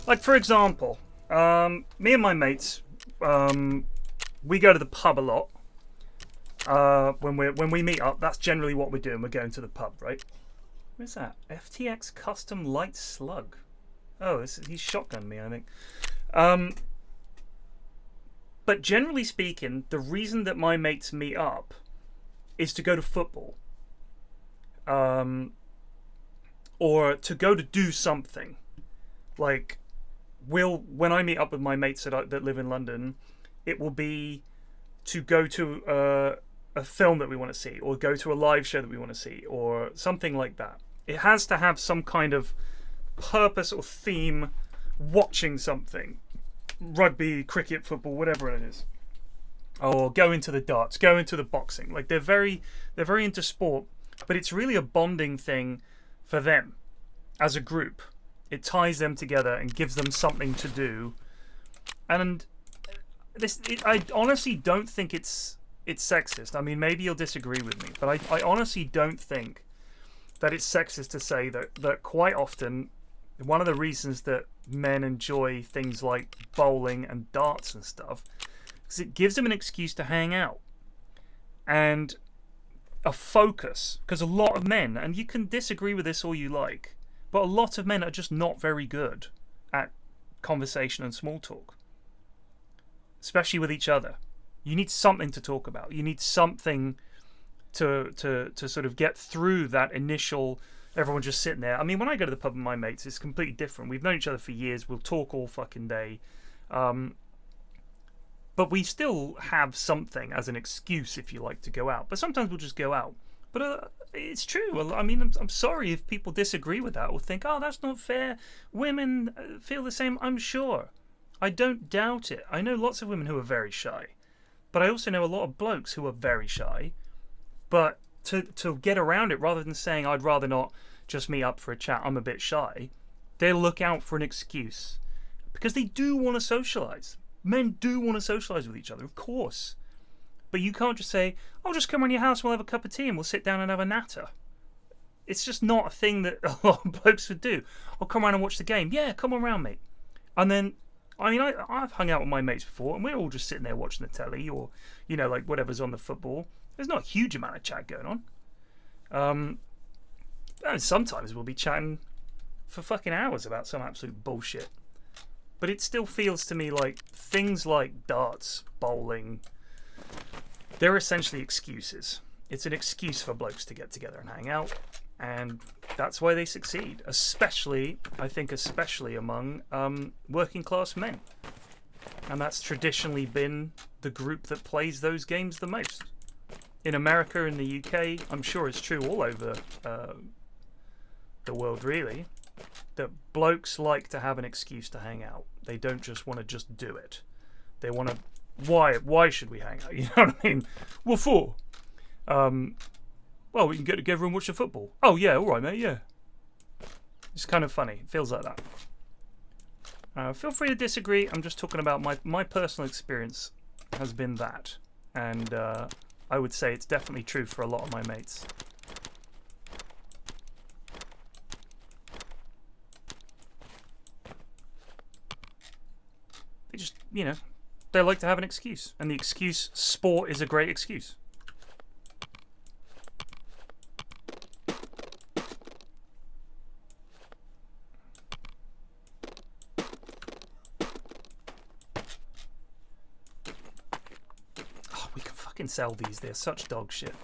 S1: Like, for example, me and my mates, we go to the pub a lot. When we meet up, that's generally what we're doing. We're going to the pub, right? Where's that? FTX Custom Light Slug. Oh, he's shotgunned me, I think. But generally speaking, the reason that my mates meet up is to go to football. Or to go to do something. Like, when I meet up with my mates that live in London, it will be to go to a film that we want to see, or go to a live show that we want to see, or something like that. It has to have some kind of purpose or theme, watching something. Rugby, cricket, football, whatever it is. Or go into the darts, go into the boxing. Like, they're very into sport, but it's really a bonding thing for them as a group. It ties them together and gives them something to do. And I honestly don't think it's sexist. I mean, maybe you'll disagree with me, but I honestly don't think that it's sexist to say that quite often one of the reasons that men enjoy things like bowling and darts and stuff is it gives them an excuse to hang out and a focus. Because a lot of men, and you can disagree with this all you like, but a lot of men are just not very good at conversation and small talk, especially with each other. You need something to talk about. You need something to sort of get through that initial, everyone just sitting there. I mean, when I go to the pub with my mates, it's completely different. We've known each other for years. We'll talk all fucking day. But we still have something as an excuse, if you like, to go out. But sometimes we'll just go out. But it's true. Well, I mean, I'm sorry if people disagree with that or think, oh, that's not fair. Women feel the same. I'm sure. I don't doubt it. I know lots of women who are very shy. But I also know a lot of blokes who are very shy. But to get around it, rather than saying, I'd rather not just meet up for a chat, I'm a bit shy, they look out for an excuse. Because they do want to socialise. Men do want to socialise with each other, of course. But you can't just say, I'll just come around your house, we'll have a cup of tea and we'll sit down and have a natter. It's just not a thing that a lot of blokes would do. I'll come around and watch the game. Yeah, come on round, mate. And then, I mean, I've hung out with my mates before and we're all just sitting there watching the telly or, you know, like whatever's on the football. There's not a huge amount of chat going on. And sometimes we'll be chatting for fucking hours about some absolute bullshit. But it still feels to me like things like darts, bowling, they're essentially excuses. It's an excuse for blokes to get together and hang out. And that's why they succeed. Especially, I think, especially among working class men. And that's traditionally been the group that plays those games the most. In America, in the UK, I'm sure it's true all over the world, really, that blokes like to have an excuse to hang out. They don't just want to just do it. They want to, why should we hang out? You know what I mean? What for? Well, we can get together and watch the football. Oh, yeah, all right, mate, yeah. It's kind of funny. It feels like that. Feel free to disagree. I'm just talking about my personal experience has been that. And I would say it's definitely true for a lot of my mates. They just, you know, they like to have an excuse. And the excuse, sport is a great excuse. Oh, we can fucking sell these. They're such dog shit.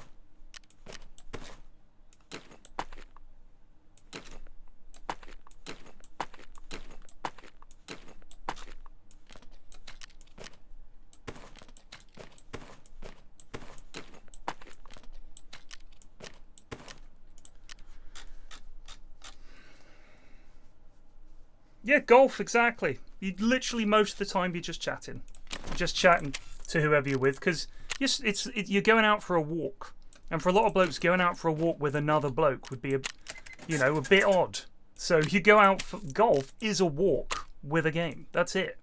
S1: Yeah, golf, exactly. You literally most of the time you're just chatting to whoever you're with, because you're going out for a walk, and for a lot of blokes, going out for a walk with another bloke would be a bit odd. So you go out for golf is a walk with a game. That's it.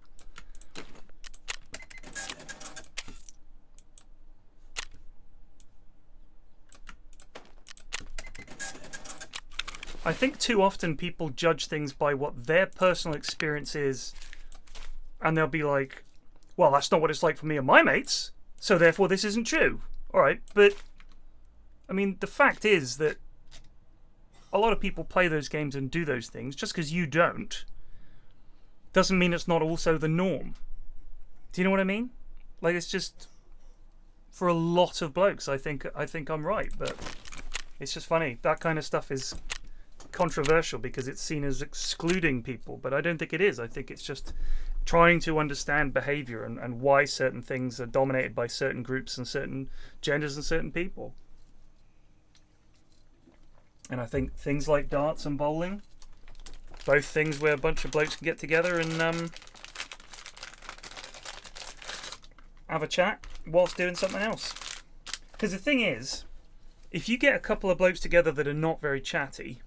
S1: I think too often people judge things by what their personal experience is, and they'll be like, well, that's not what it's like for me and my mates, so therefore this isn't true. Alright, but I mean, the fact is that a lot of people play those games and do those things. Just because you don't doesn't mean it's not also the norm. Do you know what I mean? Like, it's just, for a lot of blokes, I think I'm right, but it's just funny. That kind of stuff is controversial because it's seen as excluding people, but I don't think it is. I think it's just trying to understand behavior and why certain things are dominated by certain groups and certain genders and certain people. And I think things like darts and bowling, both things where a bunch of blokes can get together and have a chat whilst doing something else. Because the thing is, if you get a couple of blokes together that are not very chatty,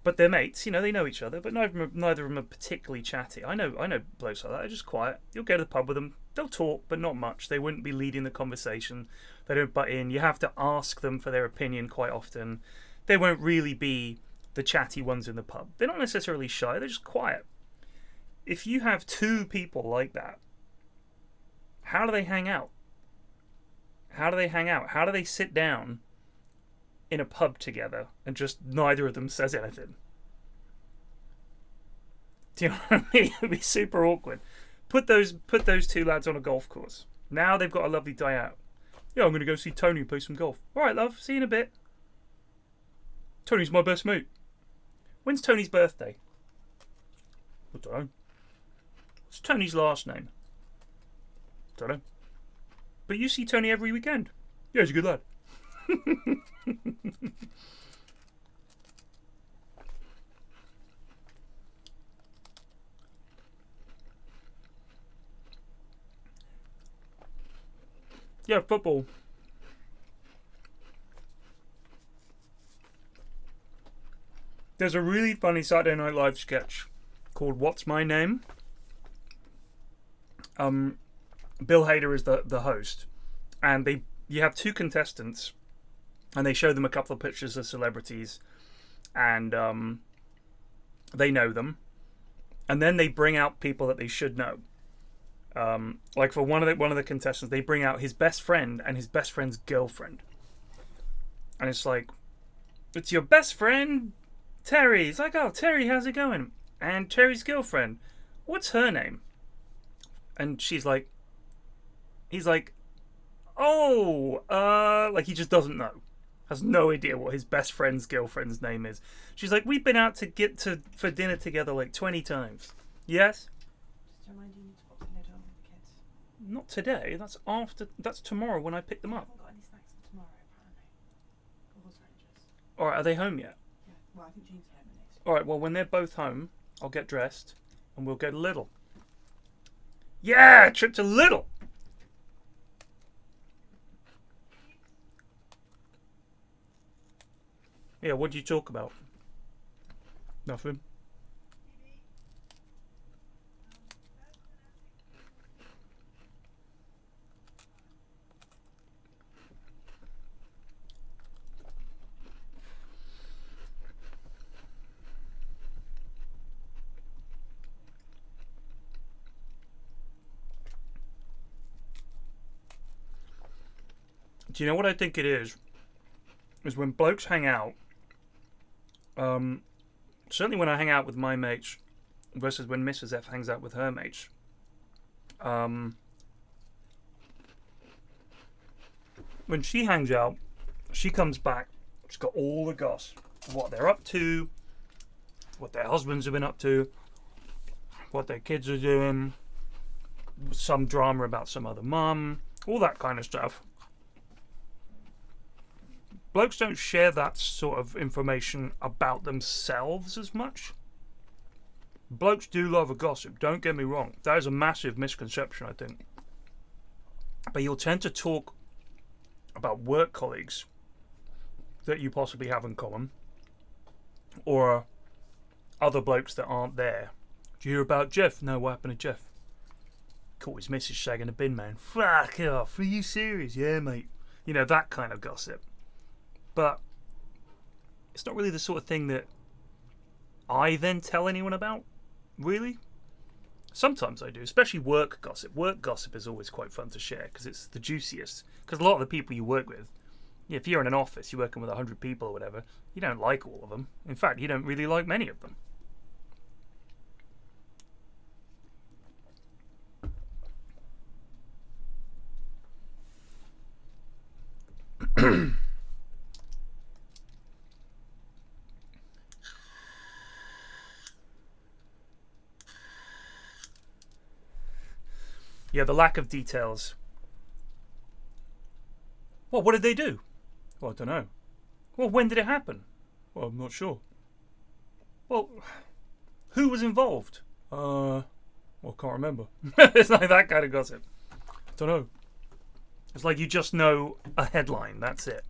S1: but they're mates, they know each other, but neither of them are particularly chatty. I know blokes like that. They're just quiet. You'll go to the pub with them. They'll talk, but not much. They wouldn't be leading the conversation. They don't butt in. You have to ask them for their opinion quite often. They won't really be the chatty ones in the pub. They're not necessarily shy. They're just quiet. If you have two people like that, how do they hang out? How do they hang out? How do they sit down in a pub together and just neither of them says anything? Do you know what I mean? It would be super awkward. Put those two lads on a golf course. Now they've got a lovely day out. Yeah, I'm going to go see Tony and play some golf. All right, love. See you in a bit. Tony's my best mate. When's Tony's birthday? I don't know. What's Tony's last name? Don't know. But you see Tony every weekend. Yeah, he's a good lad. Yeah, football. There's a really funny Saturday Night Live sketch called What's My Name? Bill Hader is the host, and you have two contestants, and they show them a couple of pictures of celebrities, and they know them, and then they bring out people that they should know. Like for one of the contestants, they bring out his best friend and his best friend's girlfriend, and it's like, it's your best friend Terry. It's like, oh, Terry, how's it going? And Terry's girlfriend, what's her name? And he's like, oh, like he just doesn't know. Has no idea what his best friend's girlfriend's name is. She's like, we've been out for dinner together like 20 times. Yes?
S20: Just remind you to put the lid on with the kids.
S1: Not today. That's tomorrow when I pick them up.
S20: I haven't got any snacks for tomorrow, apparently. Horse Rangers.
S1: Alright, are they home yet?
S20: Yeah, well, I think Jean's home next.
S1: Alright, well, when they're both home, I'll get dressed and we'll go to Lidl. Yeah, trip to Lidl. Yeah, what do you talk about? Nothing. Do you know what I think it is? Is when blokes hang out, certainly when I hang out with my mates versus when Mrs. F hangs out with her mates, when she hangs out, she comes back, she's got all the goss, what they're up to, what their husbands have been up to, what their kids are doing, some drama about some other mum, all that kind of stuff. Blokes don't share that sort of information about themselves as much. Blokes do love a gossip, don't get me wrong. That is a massive misconception, I think. But you'll tend to talk about work colleagues that you possibly have in common, or other blokes that aren't there. Do you hear about Jeff? No, what happened to Jeff? Caught his missus shagging a bin man. Fuck off, are you serious? Yeah, mate. You know, that kind of gossip. But it's not really the sort of thing that I then tell anyone about, really. Sometimes I do, especially work gossip. Work gossip is always quite fun to share because it's the juiciest. Because a lot of the people you work with, if you're in an office, you're working with 100 people or whatever, you don't like all of them. In fact, you don't really like many of them. Yeah, the lack of details. Well, what did they do? Well, I don't know. Well, when did it happen? Well, I'm not sure. Well, who was involved? Well, can't remember. It's like that kind of gossip. Don't know. It's like you just know a headline, that's it.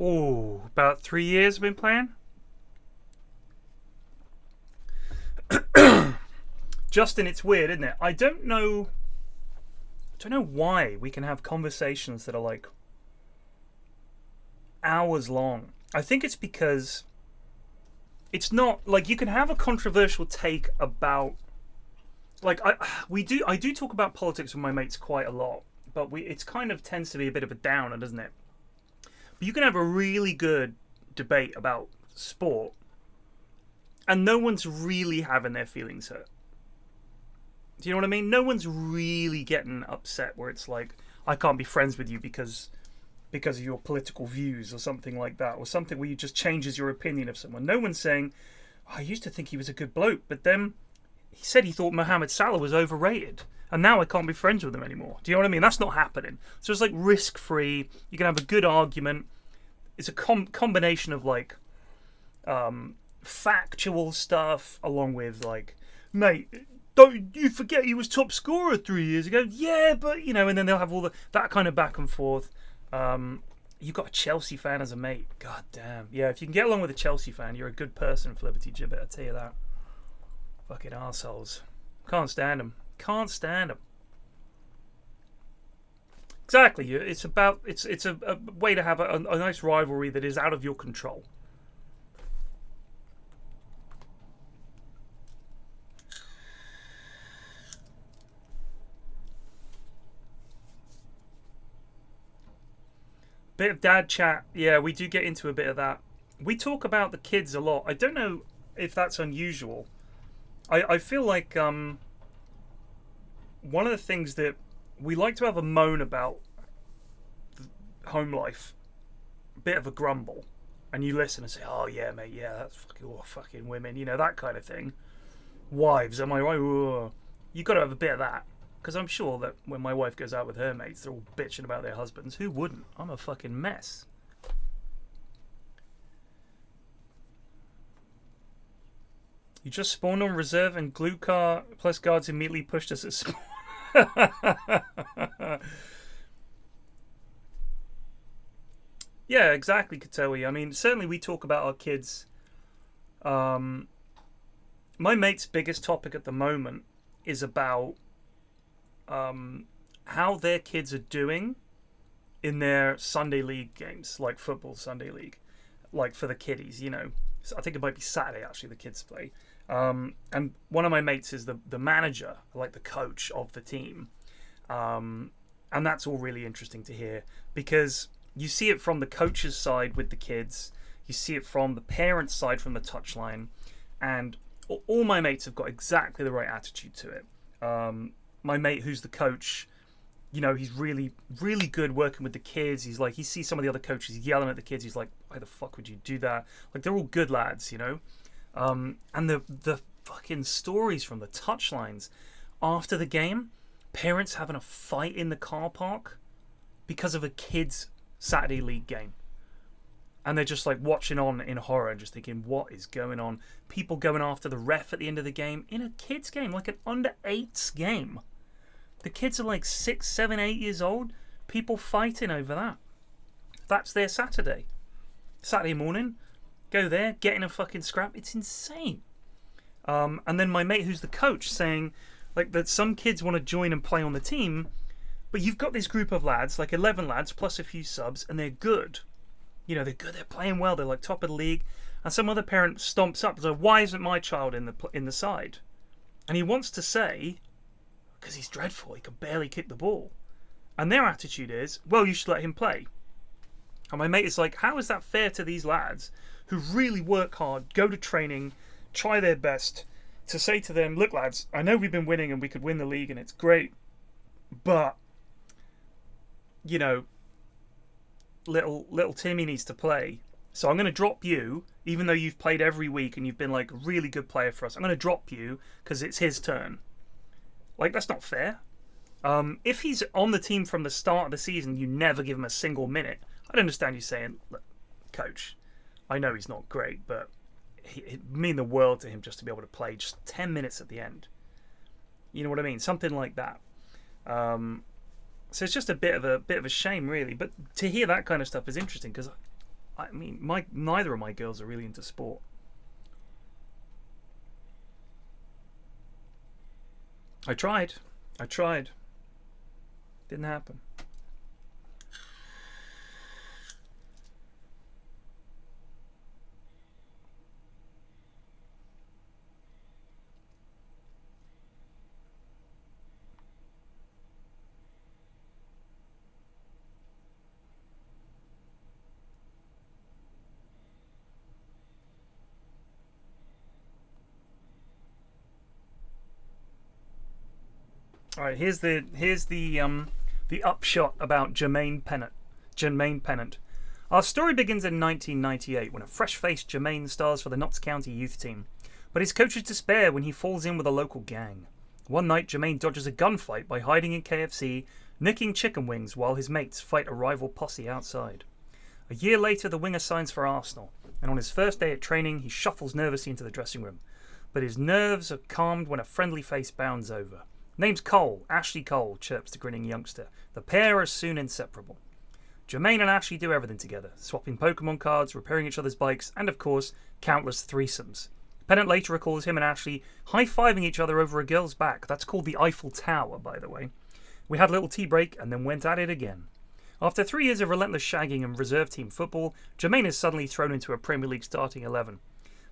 S1: Oh, about 3 years I've been playing. Justin, it's weird, isn't it? I don't know why we can have conversations that are like hours long. I think it's because it's not like you can have a controversial take about like I do talk about politics with my mates quite a lot, but it's kind of tends to be a bit of a downer, doesn't it? But you can have a really good debate about sport and no one's really having their feelings hurt. Do you know what I mean? No one's really getting upset where it's like, I can't be friends with you because of your political views or something like that, or something where you just changes your opinion of someone. No one's saying, oh, I used to think he was a good bloke, but then he said he thought Mohamed Salah was overrated, and now I can't be friends with him anymore. Do you know what I mean? That's not happening. So it's like risk-free. You can have a good argument. It's a combination of like factual stuff along with like, mate, don't you forget he was top scorer 3 years ago? Yeah, but you know, and then they'll have all that kind of back and forth. You got a Chelsea fan as a mate. God damn. Yeah, if you can get along with a Chelsea fan, you're a good person, Liberty Gibbet, I tell you that. Fucking arseholes. Can't stand them. Can't stand them. Exactly. It's about it's a way to have a nice rivalry that is out of your control. Bit of dad chat. Yeah, we do get into a bit of that. We talk about the kids a lot. I don't know if that's unusual. I feel like one of the things that we like to have a moan about home life, a bit of a grumble, and you listen and say, "Oh yeah, mate, yeah, that's fucking women," you know, that kind of thing. Wives, am I right? Ugh. You got to have a bit of that, because I'm sure that when my wife goes out with her mates, they're all bitching about their husbands. Who wouldn't? I'm a fucking mess. You just spawned on reserve and glue car plus guards immediately pushed us at spawn. Yeah, exactly, Katoe. I mean, certainly we talk about our kids. My mate's biggest topic at the moment is about how their kids are doing in their Sunday league games, like football Sunday league, like for the kiddies, you know. So I think it might be Saturday, actually, the kids play. And one of my mates is the manager, like the coach of the team. And that's all really interesting to hear, because you see it from the coach's side with the kids. You see it from the parents' side from the touchline. And all my mates have got exactly the right attitude to it. My mate who's the coach, you know, he's really, really good working with the kids. He's like, he sees some of the other coaches yelling at the kids. He's like, why the fuck would you do that? Like, they're all good lads, you know? And the fucking stories from the touchlines after the game, parents having a fight in the car park because of a kid's Saturday league game. And they're just like watching on in horror and just thinking, what is going on? People going after the ref at the end of the game in a kid's game, like an under-8s game. The kids are like 6, 7, 8 years old. People fighting over that. That's their Saturday. Saturday morning, go there, get in a fucking scrap. It's insane. And then my mate who's the coach saying like that some kids want to join and play on the team, but you've got this group of lads, like 11 lads plus a few subs, and they're good. You know, they're good, they're playing well, they're like top of the league. And some other parent stomps up and says, why isn't my child in the side? And he wants to say, because he's dreadful, he can barely kick the ball. And their attitude is, well, you should let him play. And my mate is like, how is that fair to these lads who really work hard, go to training, try their best, to say to them, look lads, I know we've been winning and we could win the league and it's great, but, you know, little Timmy needs to play. So I'm going to drop you, even though you've played every week and you've been like a really good player for us. I'm going to drop you because it's his turn. Like, that's not fair. If he's on the team from the start of the season, you never give him a single minute. I'd understand you saying, look, coach, I know he's not great, but it'd mean the world to him just to be able to play just 10 minutes at the end. You know what I mean? Something like that. So it's just a bit of a shame, really. But to hear that kind of stuff is interesting because, I mean, neither of my girls are really into sport. I tried. Didn't happen. All right, here's the upshot about Jermaine Pennant. Our story begins in 1998 when a fresh-faced Jermaine stars for the Notts County youth team, but his coaches despair when he falls in with a local gang. One night, Jermaine dodges a gunfight by hiding in KFC, nicking chicken wings while his mates fight a rival posse outside. A year later, the winger signs for Arsenal, and on his first day at training, he shuffles nervously into the dressing room, but his nerves are calmed when a friendly face bounds over. Name's Cole, Ashley Cole, chirps the grinning youngster. The pair are soon inseparable. Jermaine and Ashley do everything together, swapping Pokemon cards, repairing each other's bikes, and of course, countless threesomes. Pennant later recalls him and Ashley high-fiving each other over a girl's back. That's called the Eiffel Tower, by the way. We had a little tea break and then went at it again. After 3 years of relentless shagging and reserve team football, Jermaine is suddenly thrown into a Premier League starting 11.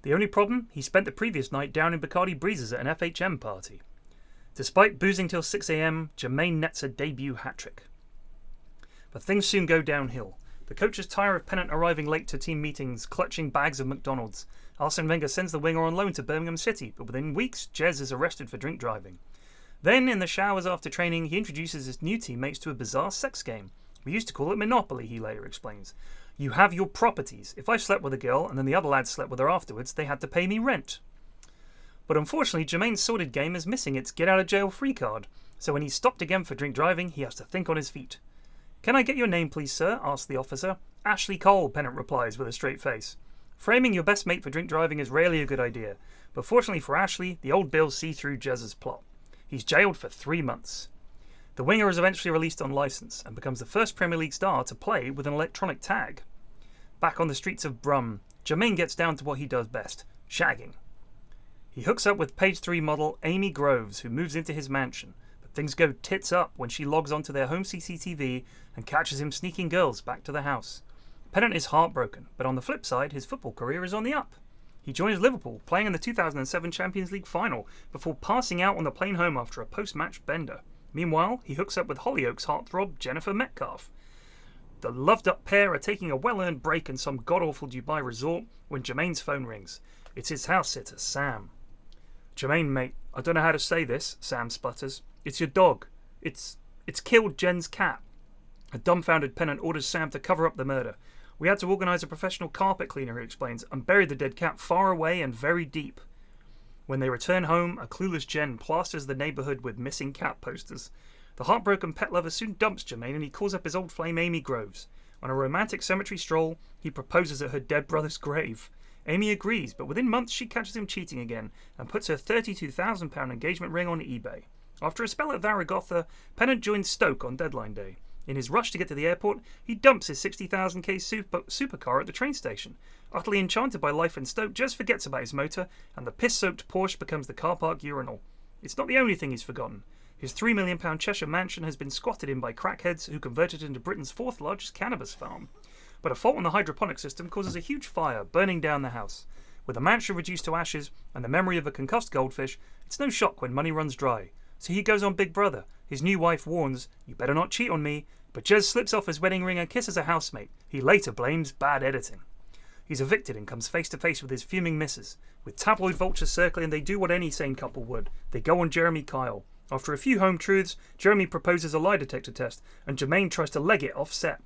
S1: The only problem? He spent the previous night down in Bacardi Breezes at an FHM party. Despite boozing till 6 a.m, Jermaine nets a debut hat-trick. But things soon go downhill. The coaches tire of Pennant arriving late to team meetings, clutching bags of McDonald's. Arsene Wenger sends the winger on loan to Birmingham City, but within weeks, Jez is arrested for drink driving. Then, in the showers after training, he introduces his new teammates to a bizarre sex game. We used to call it Monopoly, he later explains. You have your properties. If I slept with a girl and then the other lads slept with her afterwards, they had to pay me rent. But unfortunately, Jermaine's sordid game is missing its get-out-of-jail-free card. So when he's stopped again for drink driving, he has to think on his feet. Can I get your name, please, sir? Asks the officer. Ashley Cole, Pennant replies with a straight face. Framing your best mate for drink driving is rarely a good idea, but fortunately for Ashley, the old bills see through Jez's plot. He's jailed for 3 months. The winger is eventually released on licence and becomes the first Premier League star to play with an electronic tag. Back on the streets of Brum, Jermaine gets down to what he does best, shagging. He hooks up with page 3 model Amy Groves, who moves into his mansion. Things go tits up when she logs onto their home CCTV and catches him sneaking girls back to the house. Pennant is heartbroken, but on the flip side, his football career is on the up. He joins Liverpool, playing in the 2007 Champions League final, before passing out on the plane home after a post-match bender. Meanwhile, he hooks up with Hollyoaks heartthrob Jennifer Metcalfe. The loved-up pair are taking a well-earned break in some god-awful Dubai resort when Jermaine's phone rings. It's his house-sitter, Sam. Jermaine, mate, I don't know how to say this, Sam sputters. It's your dog. It's killed Jen's cat. A dumbfounded Pennant orders Sam to cover up the murder. We had to organise a professional carpet cleaner, he explains, and bury the dead cat far away and very deep. When they return home, a clueless Jen plasters the neighbourhood with missing cat posters. The heartbroken pet lover soon dumps Jermaine and he calls up his old flame Amy Groves. On a romantic cemetery stroll, he proposes at her dead brother's grave. Amy agrees, but within months she catches him cheating again and puts her £32,000 engagement ring on eBay. After a spell at Zaragoza, Pennant joins Stoke on deadline day. In his rush to get to the airport, he dumps his 60,000k supercar at the train station. Utterly enchanted by life in Stoke, Jez forgets about his motor, and the piss-soaked Porsche becomes the car park urinal. It's not the only thing he's forgotten. His £3 million Cheshire mansion has been squatted in by crackheads who converted it into Britain's 4th largest cannabis farm. But a fault in the hydroponic system causes a huge fire, burning down the house. With the mansion reduced to ashes and the memory of a concussed goldfish, it's no shock when money runs dry. So he goes on Big Brother. His new wife warns, "You better not cheat on me," but Jez slips off his wedding ring and kisses a housemate. He later blames bad editing. He's evicted and comes face to face with his fuming missus. With tabloid vultures circling, they do what any sane couple would. They go on Jeremy Kyle. After a few home truths, Jeremy proposes a lie detector test, and Jermaine tries to leg it off set.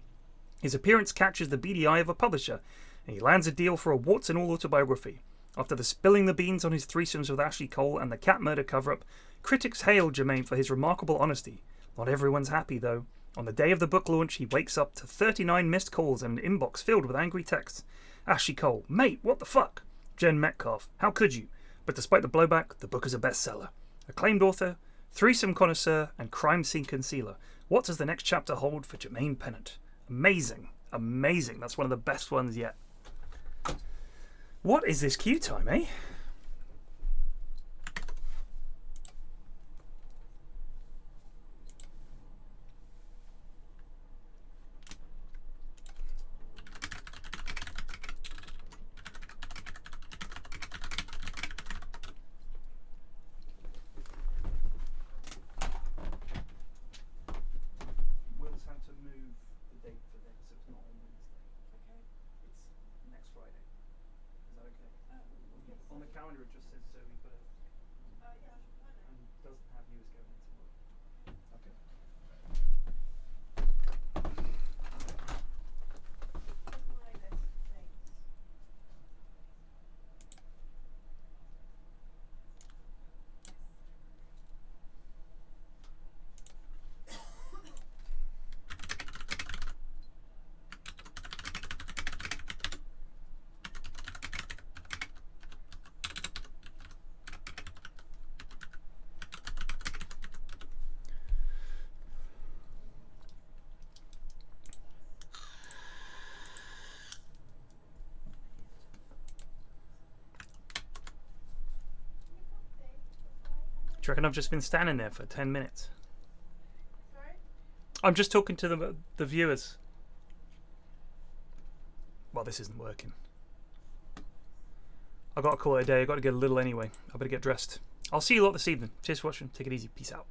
S1: His appearance catches the beady eye of a publisher, and he lands a deal for a warts-and-all autobiography. After the spilling the beans on his threesomes with Ashley Cole and the cat murder cover-up, critics hail Jermaine for his remarkable honesty. Not everyone's happy, though. On the day of the book launch, he wakes up to 39 missed calls and an inbox filled with angry texts. Ashley Cole, "Mate, what the fuck?" Jen Metcalfe, "How could you?" But despite the blowback, the book is a bestseller. Acclaimed author, threesome connoisseur, and crime scene concealer. What does the next chapter hold for Jermaine Pennant? Amazing. Amazing. That's one of the best ones yet. What is this queue time, eh? Will's had to move the date for this, so it's not on Wednesday. Okay. It's next Friday. Is that okay? Yes. On the calendar it just says Zoe Bird. Yeah, and doesn't have you as going into work. Okay. Do you reckon I've just been standing there for 10 minutes? Sorry? I'm just talking to the viewers. Well, this isn't working. I've got to call it a day. I've got to get a little anyway. I better get dressed. I'll see you lot this evening. Cheers for watching. Take it easy. Peace out.